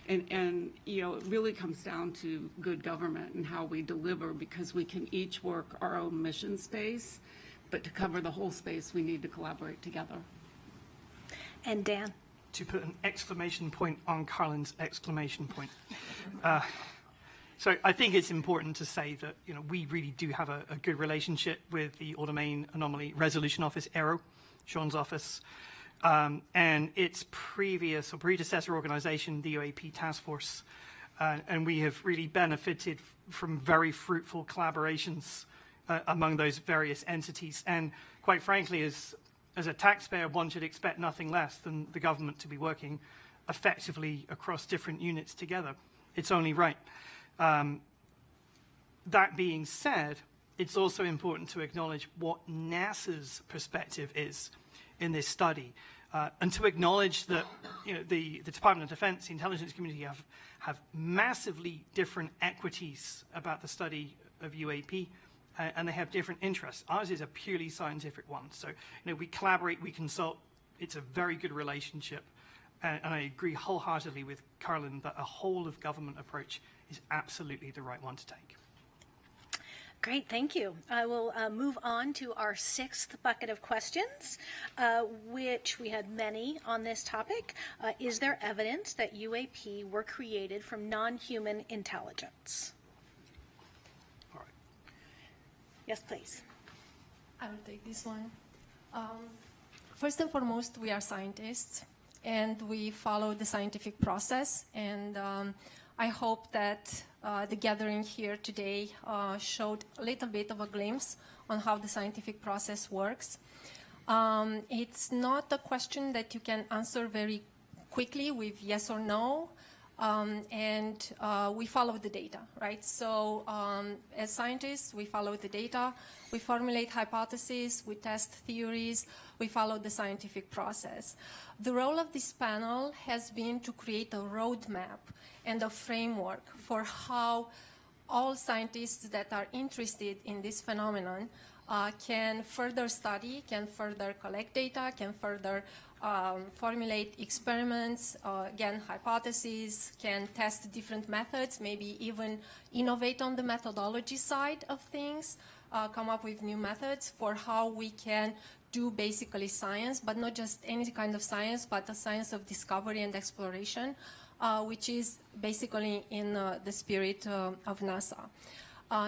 And it really comes down to good government and how we deliver, because we can each work our own mission space, but to cover the whole space, we need to collaborate together. And Dan? To put an exclamation point on Carlin's exclamation point. So I think it's important to say that we really do have a good relationship with the Domain Anomaly Resolution Office, AARO, Sean's office, and its previous or predecessor organization, the UAP Task Force. And we have really benefited from very fruitful collaborations among those various entities. And quite frankly, as a taxpayer, one should expect nothing less than the government to be working effectively across different units together. It's only right. That being said, it's also important to acknowledge what NASA's perspective is in this study, and to acknowledge that the Department of Defense, the intelligence community have massively different equities about the study of UAP, and they have different interests. Ours is a purely scientific one. So we collaborate, we consult. It's a very good relationship, and I agree wholeheartedly with Carlin that a whole of government approach is absolutely the right one to take. Great, thank you. I will move on to our sixth bucket of questions, which we had many on this topic. Is there evidence that UAP were created from non-human intelligence? All right. Yes, please. I will take this one. First and foremost, we are scientists, and we follow the scientific process, and I hope that the gathering here today showed a little bit of a glimpse on how the scientific process works. It's not a question that you can answer very quickly with yes or no, and we follow the data, right? So as scientists, we follow the data, we formulate hypotheses, we test theories, we follow the scientific process. The role of this panel has been to create a roadmap and a framework for how all scientists that are interested in this phenomenon can further study, can further collect data, can further formulate experiments, again, hypotheses, can test different methods, maybe even innovate on the methodology side of things, come up with new methods for how we can do basically science, but not just any kind of science, but the science of discovery and exploration, which is basically in the spirit of NASA.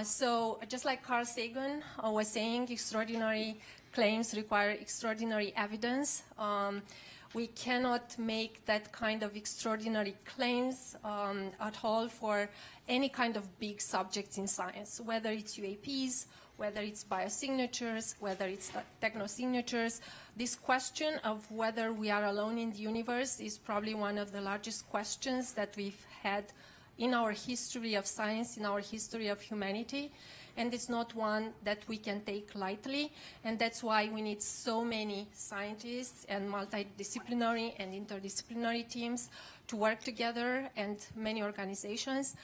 So just like Carl Sagan was saying, extraordinary claims require extraordinary evidence. We cannot make that kind of extraordinary claims at all for any kind of big subjects in science, whether it's UAPs, whether it's biosignatures, whether it's technosignatures. This question of whether we are alone in the universe is probably one of the largest questions that we've had in our history of science, in our history of humanity. And it's not one that we can take lightly, and that's why we need so many scientists and multidisciplinary and interdisciplinary teams to work together, and many organizations.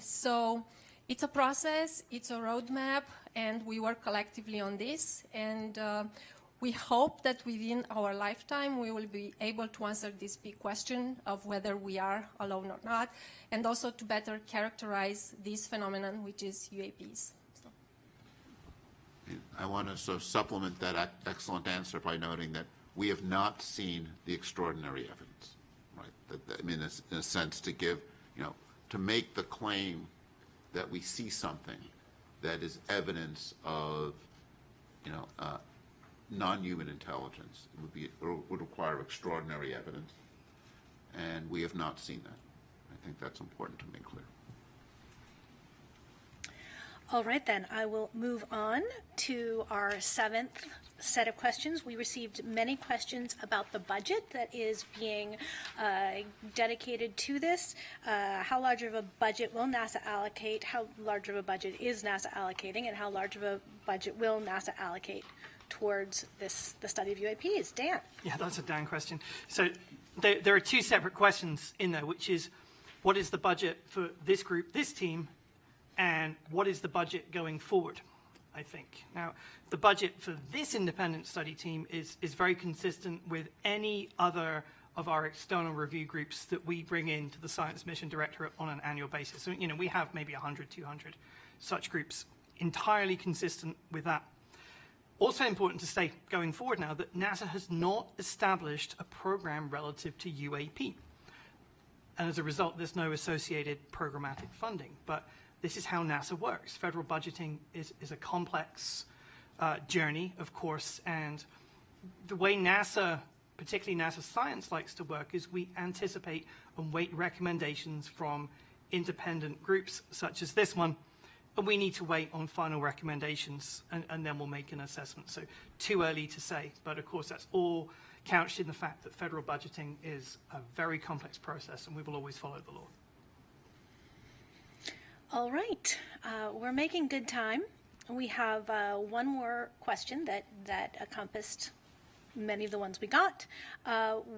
So it's a process, it's a roadmap, and we work collectively on this. And we hope that within our lifetime we will be able to answer this big question of whether we are alone or not, and also to better characterize this phenomenon, which is UAPs. So. I want to sort of supplement that excellent answer by noting that we have not seen the extraordinary evidence, right? I mean, in a sense, to give, to make the claim that we see something that is evidence of, non-human intelligence would require extraordinary evidence, and we have not seen that. I think that's important to make clear. All right, then, I will move on to our seventh set of questions. We received many questions about the budget that is being dedicated to this. How large of a budget will NASA allocate? How large of a budget is NASA allocating? And how large of a budget will NASA allocate towards the study of UAPs? Dan? Yeah, that's a Dan question. So there are two separate questions in there, which is, what is the budget for this group, this team, and what is the budget going forward, I think. Now, the budget for this independent study team is very consistent with any other of our external review groups that we bring into the Science Mission Directorate on an annual basis. So, we have maybe 100, 200 such groups, entirely consistent with that. Also important to say going forward now that NASA has not established a program relative to UAP. And as a result, there's no associated programmatic funding. But this is how NASA works. Federal budgeting is a complex journey, of course, and the way NASA, particularly NASA Science, likes to work is we anticipate and wait recommendations from independent groups such as this one, and we need to wait on final recommendations, and then we'll make an assessment. So too early to say, but of course that's all couched in the fact that federal budgeting is a very complex process, and we will always follow the law. All right, we're making good time. We have one more question that encompassed many of the ones we got,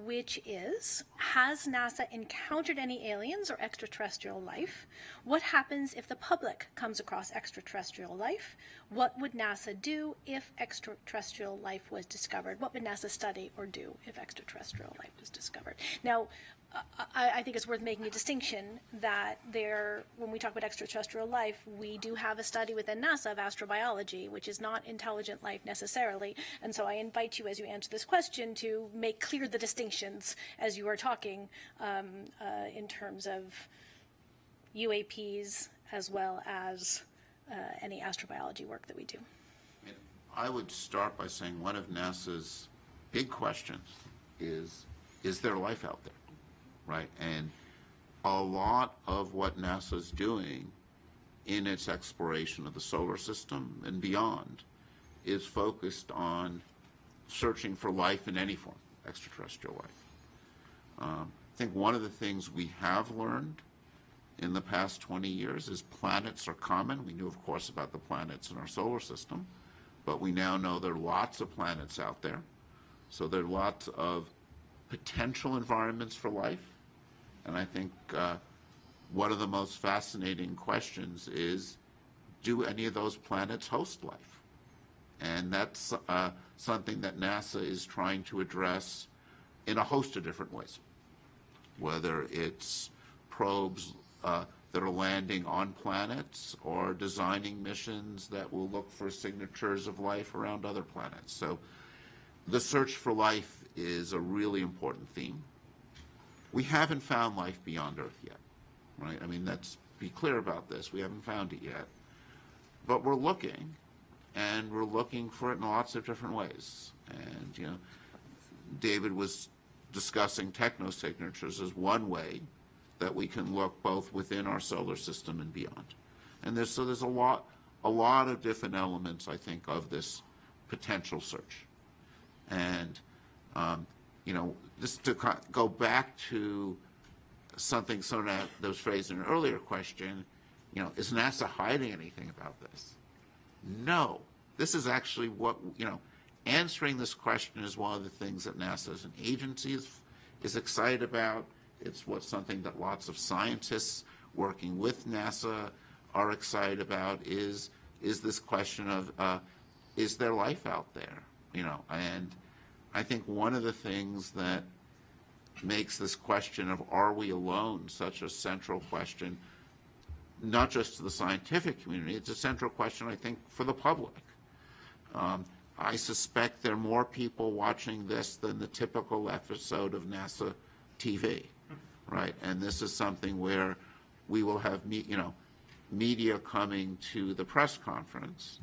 which is, has NASA encountered any aliens or extraterrestrial life? What happens if the public comes across extraterrestrial life? What would NASA do if extraterrestrial life was discovered? What would NASA study or do if extraterrestrial life was discovered? Now, I think it's worth making a distinction that when we talk about extraterrestrial life, we do have a study within NASA of astrobiology, which is not intelligent life necessarily. And so I invite you, as you answer this question, to make clear the distinctions as you are talking in terms of UAPs as well as any astrobiology work that we do. I would start by saying one of NASA's big questions is there life out there? Right, and a lot of what NASA's doing in its exploration of the solar system and beyond is focused on searching for life in any form, extraterrestrial life. I think one of the things we have learned in the past 20 years is planets are common. We knew, of course, about the planets in our solar system, but we now know there are lots of planets out there. So there are lots of potential environments for life. And I think one of the most fascinating questions is, do any of those planets host life? And that's something that NASA is trying to address in a host of different ways, whether it's probes that are landing on planets or designing missions that will look for signatures of life around other planets. So the search for life is a really important theme. We haven't found life beyond Earth yet, right? I mean, let's be clear about this. We haven't found it yet. But we're looking, and we're looking for it in lots of different ways. And, David was discussing technosignatures as one way that we can look both within our solar system and beyond. And there's a lot a lot of different elements, I think, of this potential search. And, just to go back to something that was phrased in an earlier question, is NASA hiding anything about this? No. This is actually what, answering this question is one of the things that NASA as an agency is excited about. It's something that lots of scientists working with NASA are excited about is this question of, is there life out there? And I think one of the things that makes this question of are we alone such a central question, not just to the scientific community, it's a central question, I think, for the public. I suspect there are more people watching this than the typical episode of NASA TV, right? And this is something where we will have, media coming to the press conference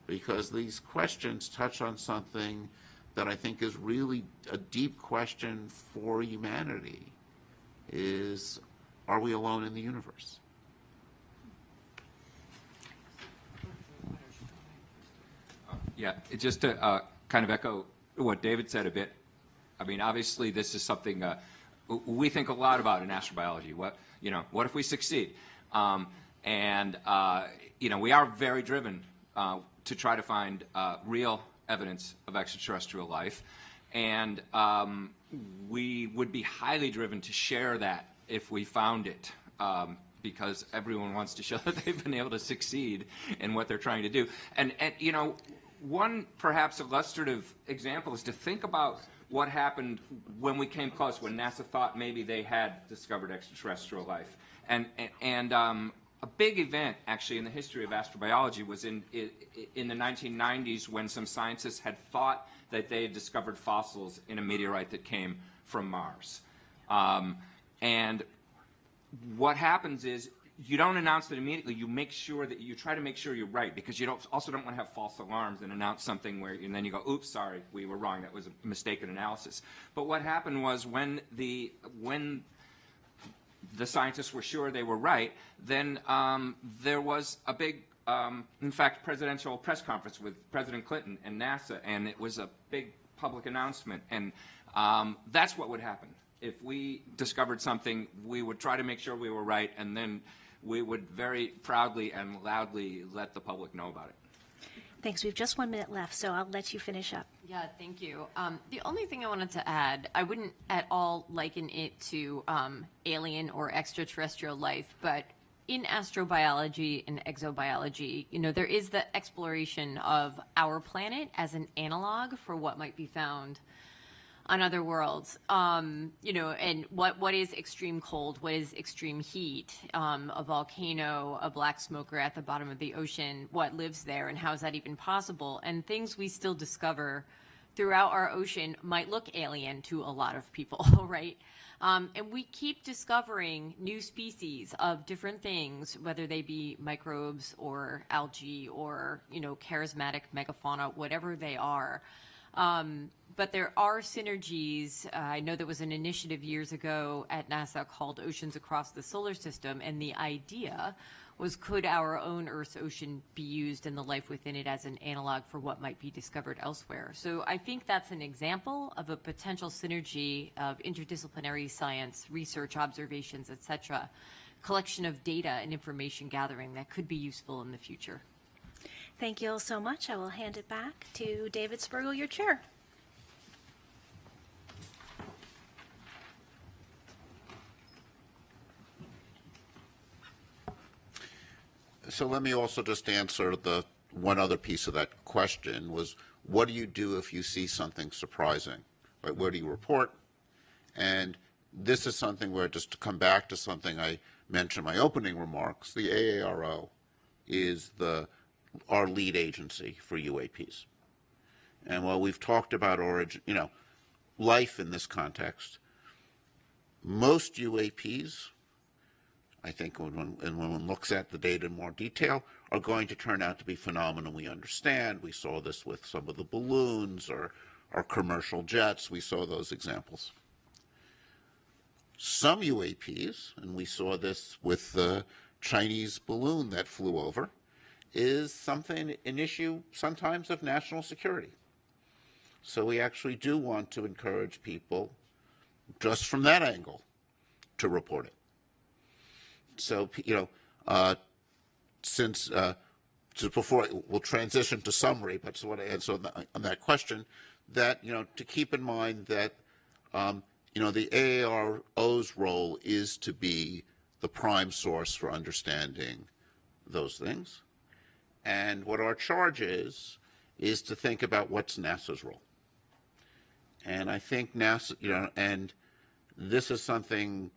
because these questions touch on something that I think is really a deep question for humanity is, are we alone in the universe? Yeah, just to kind of echo what David said a bit, I mean, obviously this is something we think a lot about in astrobiology. What if we succeed? We are very driven to try to find real evidence of extraterrestrial life, and we would be highly driven to share that if we found it, because everyone wants to show that they've been able to succeed in what they're trying to do. And one perhaps illustrative example is to think about what happened when we came close, when NASA thought maybe they had discovered extraterrestrial life. And a big event, actually, in the history of astrobiology was in the 1990s when some scientists had thought that they had discovered fossils in a meteorite that came from Mars. And what happens is you don't announce it immediately. You try to make sure you're right, because you also don't want to have false alarms and announce something and then you go, oops, sorry, we were wrong. That was a mistaken analysis. But what happened was when the scientists were sure they were right, then there was a big, in fact, presidential press conference with President Clinton and NASA, and it was a big public announcement. And that's what would happen. If we discovered something, we would try to make sure we were right, and then we would very proudly and loudly let the public know about it. Thanks. We have just 1 minute left, so I'll let you finish up. Yeah, thank you. The only thing I wanted to add, I wouldn't at all liken it to alien or extraterrestrial life, but in astrobiology and exobiology, there is the exploration of our planet as an analog for what might be found on other worlds, and what is extreme cold, what is extreme heat, a volcano, a black smoker at the bottom of the ocean, what lives there, and how is that even possible? And things we still discover throughout our ocean might look alien to a lot of people, right? And we keep discovering new species of different things, whether they be microbes or algae or, charismatic megafauna, whatever they are. But there are synergies. I know there was an initiative years ago at NASA called Oceans Across the Solar System, and the idea was, could our own Earth's ocean be used and the life within it as an analog for what might be discovered elsewhere? So I think that's an example of a potential synergy of interdisciplinary science, research, observations, etc., collection of data and information gathering that could be useful in the future. Thank you all so much. I will hand it back to David Spergel, your chair. So let me also just answer the one other piece of that question was, what do you do if you see something surprising? Right? Where do you report? And this is something where, just to come back to something I mentioned in my opening remarks, the AARO is our lead agency for UAPs. And while we've talked about life in this context, most UAPs, I think when one looks at the data in more detail, are going to turn out to be phenomena we understand. We saw this with some of the balloons or commercial jets. We saw those examples. Some UAPs, and we saw this with the Chinese balloon that flew over, is an issue sometimes of national security. So we actually do want to encourage people, just from that angle, to report it. So, before we'll transition to summary, but just want to answer on that question, that, to keep in mind that, the AARO's role is to be the prime source for understanding those things. And what our charge is to think about what's NASA's role. And I think NASA, and this is something,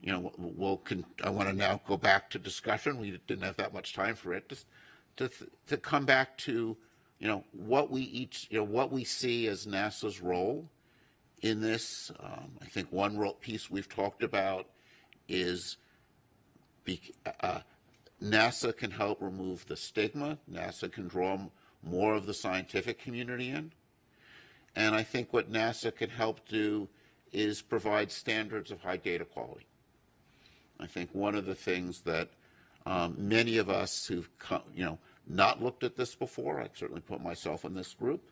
I want to now go back to discussion. We didn't have that much time for it. Just to come back to, what we see as NASA's role in this. I think one piece we've talked about is NASA can help remove the stigma. NASA can draw more of the scientific community in. And I think what NASA can help do is provide standards of high data quality. I think one of the things that many of us who've not looked at this before, I certainly put myself in this group,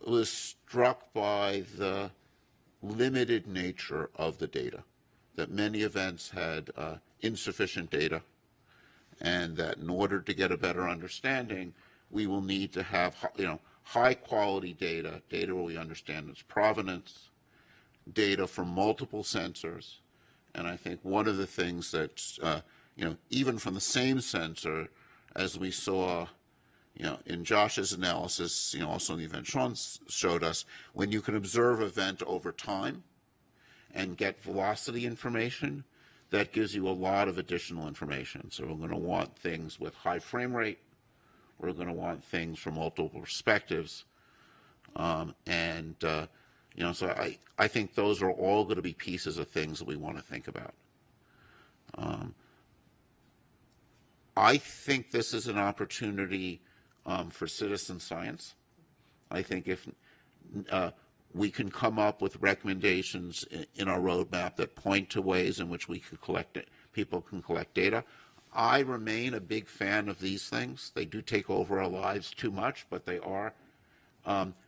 was struck by the limited nature of the data, that many events had insufficient data, and that in order to get a better understanding, we will need to have high quality data where we understand its provenance, data from multiple sensors. And I think one of the things that, even from the same sensor, as we saw, in Josh's analysis, also in the event Sean showed us, when you can observe event over time and get velocity information, that gives you a lot of additional information. So we're going to want things with high frame rate. We're going to want things from multiple perspectives. So I think those are all going to be pieces of things that we want to think about. I think this is an opportunity for citizen science. I think if we can come up with recommendations in our roadmap that point to ways in which we could people can collect data. I remain a big fan of these things. They do take over our lives too much, but they are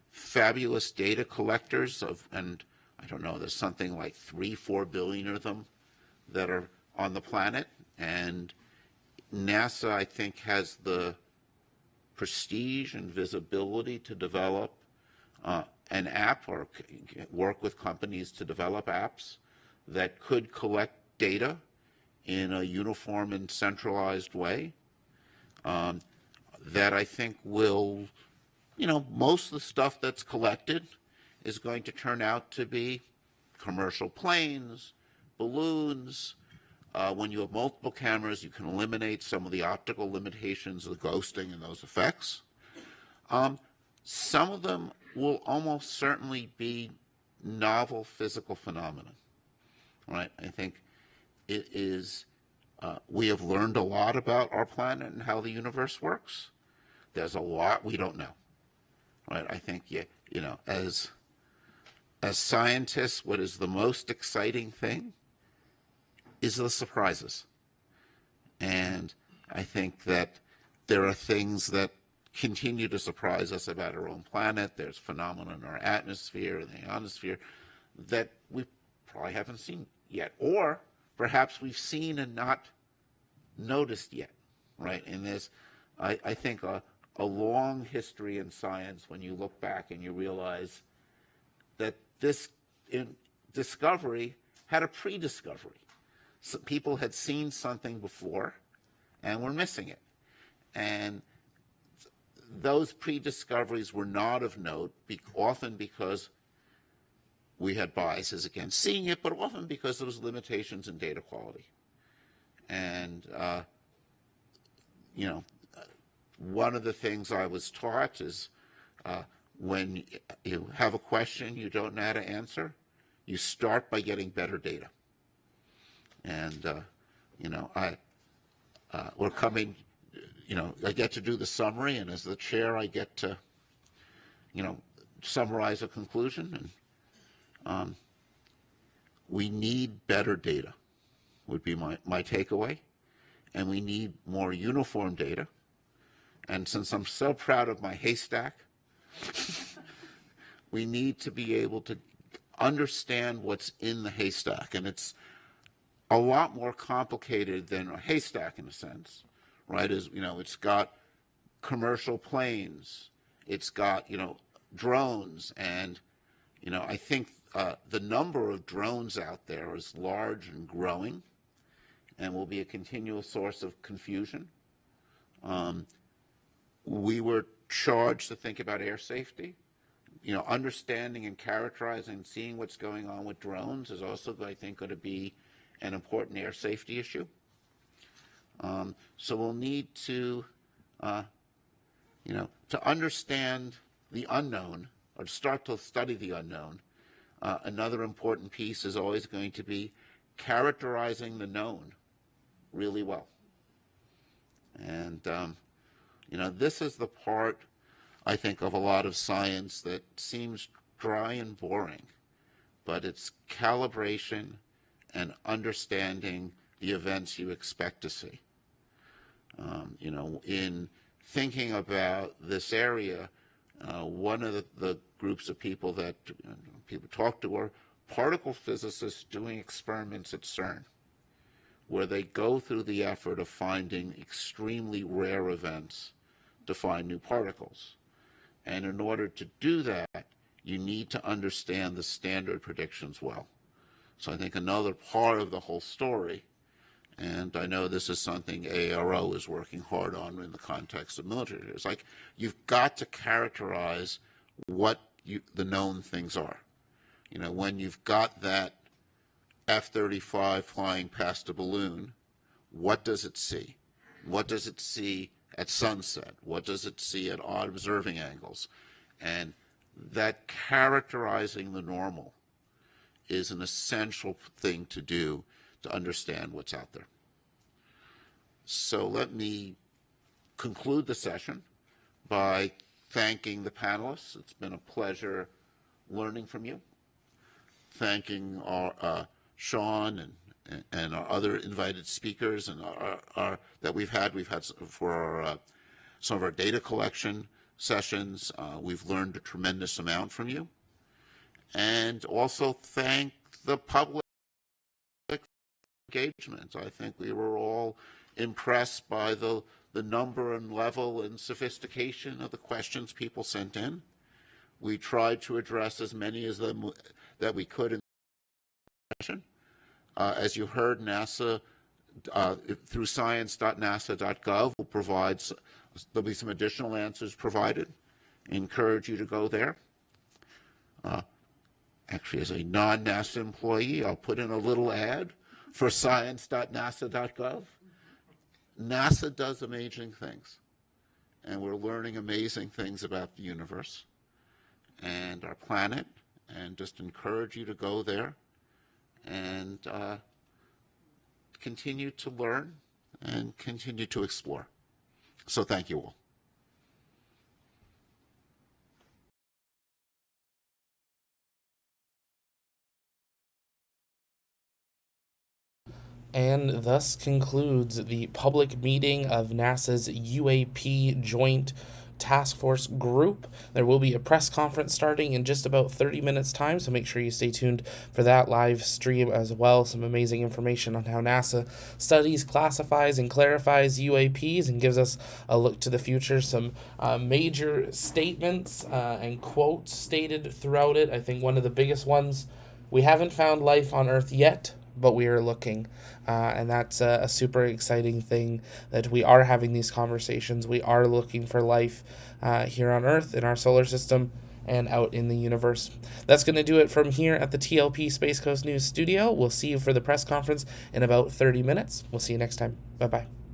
fabulous data collectors and I don't know, there's something like 3-4 billion of them that are on the planet, and NASA, I think, has the prestige and visibility to develop an app or work with companies to develop apps that could collect data in a uniform and centralized way that I think will, most of the stuff that's collected is going to turn out to be commercial planes, balloons. When you have multiple cameras, you can eliminate some of the optical limitations of the ghosting and those effects. Some of them will almost certainly be novel physical phenomena, right? I think it is, we have learned a lot about our planet and how the universe works. There's a lot we don't know, right? I think, as scientists, what is the most exciting thing is the surprises. And I think that there are things that continue to surprise us about our own planet. There's phenomena in our atmosphere and the ionosphere that we probably haven't seen yet, or perhaps we've seen and not noticed yet, right? And there's, I think, a long history in science when you look back and you realize that this discovery had a pre-discovery. So people had seen something before and were missing it. And those pre-discoveries were not of note, often because we had biases against seeing it, but often because there was limitations in data quality. And, one of the things I was taught is when you have a question you don't know how to answer, you start by getting better data. And, we're coming, I get to do the summary, and as the chair, I get to, summarize a conclusion. And we need better data, would be my takeaway. And we need more uniform data. And since I'm so proud of my haystack, we need to be able to understand what's in the haystack. And it's a lot more complicated than a haystack in a sense, right? It's got commercial planes, it's got, drones, and, I think the number of drones out there is large and growing and will be a continual source of confusion. We were charged to think about air safety. Understanding and characterizing, seeing what's going on with drones is also, I think, going to be an important air safety issue. So we'll need to, to understand the unknown, or to start to study the unknown. Another important piece is always going to be characterizing the known really well. And, this is the part, I think, of a lot of science that seems dry and boring, but it's calibration and understanding the events you expect to see. In thinking about this area, one of the groups of people that people talk to are particle physicists doing experiments at CERN, where they go through the effort of finding extremely rare events to find new particles. And in order to do that, you need to understand the standard predictions well. So I think another part of the whole story, and I know this is something AARO is working hard on in the context of military, it's like you've got to characterize what the known things are. When you've got that F-35 flying past a balloon, what does it see? What does it see at sunset? What does it see at odd observing angles? And that characterizing the normal is an essential thing to do to understand what's out there. So let me conclude the session by thanking the panelists. It's been a pleasure learning from you. Thanking our Sean and our other invited speakers and that we've had for some of our data collection sessions. We've learned a tremendous amount from you. And also thank the public engagement. I think we were all impressed by the number and level and sophistication of the questions people sent in. We tried to address as many of them that we could in the session. As you heard, NASA, through science.nasa.gov, will provide, there'll be some additional answers provided. I encourage you to go there. Actually, as a non-NASA employee, I'll put in a little ad for science.nasa.gov. NASA does amazing things, and we're learning amazing things about the universe and our planet, and just encourage you to go there and continue to learn and continue to explore. So thank you all. And thus concludes the public meeting of NASA's UAP Joint Task Force Group. There will be a press conference starting in just about 30 minutes time, so make sure you stay tuned for that live stream as well. Some amazing information on how NASA studies, classifies, and clarifies UAPs and gives us a look to the future. Some major statements and quotes stated throughout it. I think one of the biggest ones, we haven't found life on Earth yet, but we are looking. And that's a super exciting thing, that we are having these conversations. We are looking for life here on Earth, in our solar system, and out in the universe. That's going to do it from here at the TLP Space Coast News Studio. We'll see you for the press conference in about 30 minutes. We'll see you next time. Bye-bye.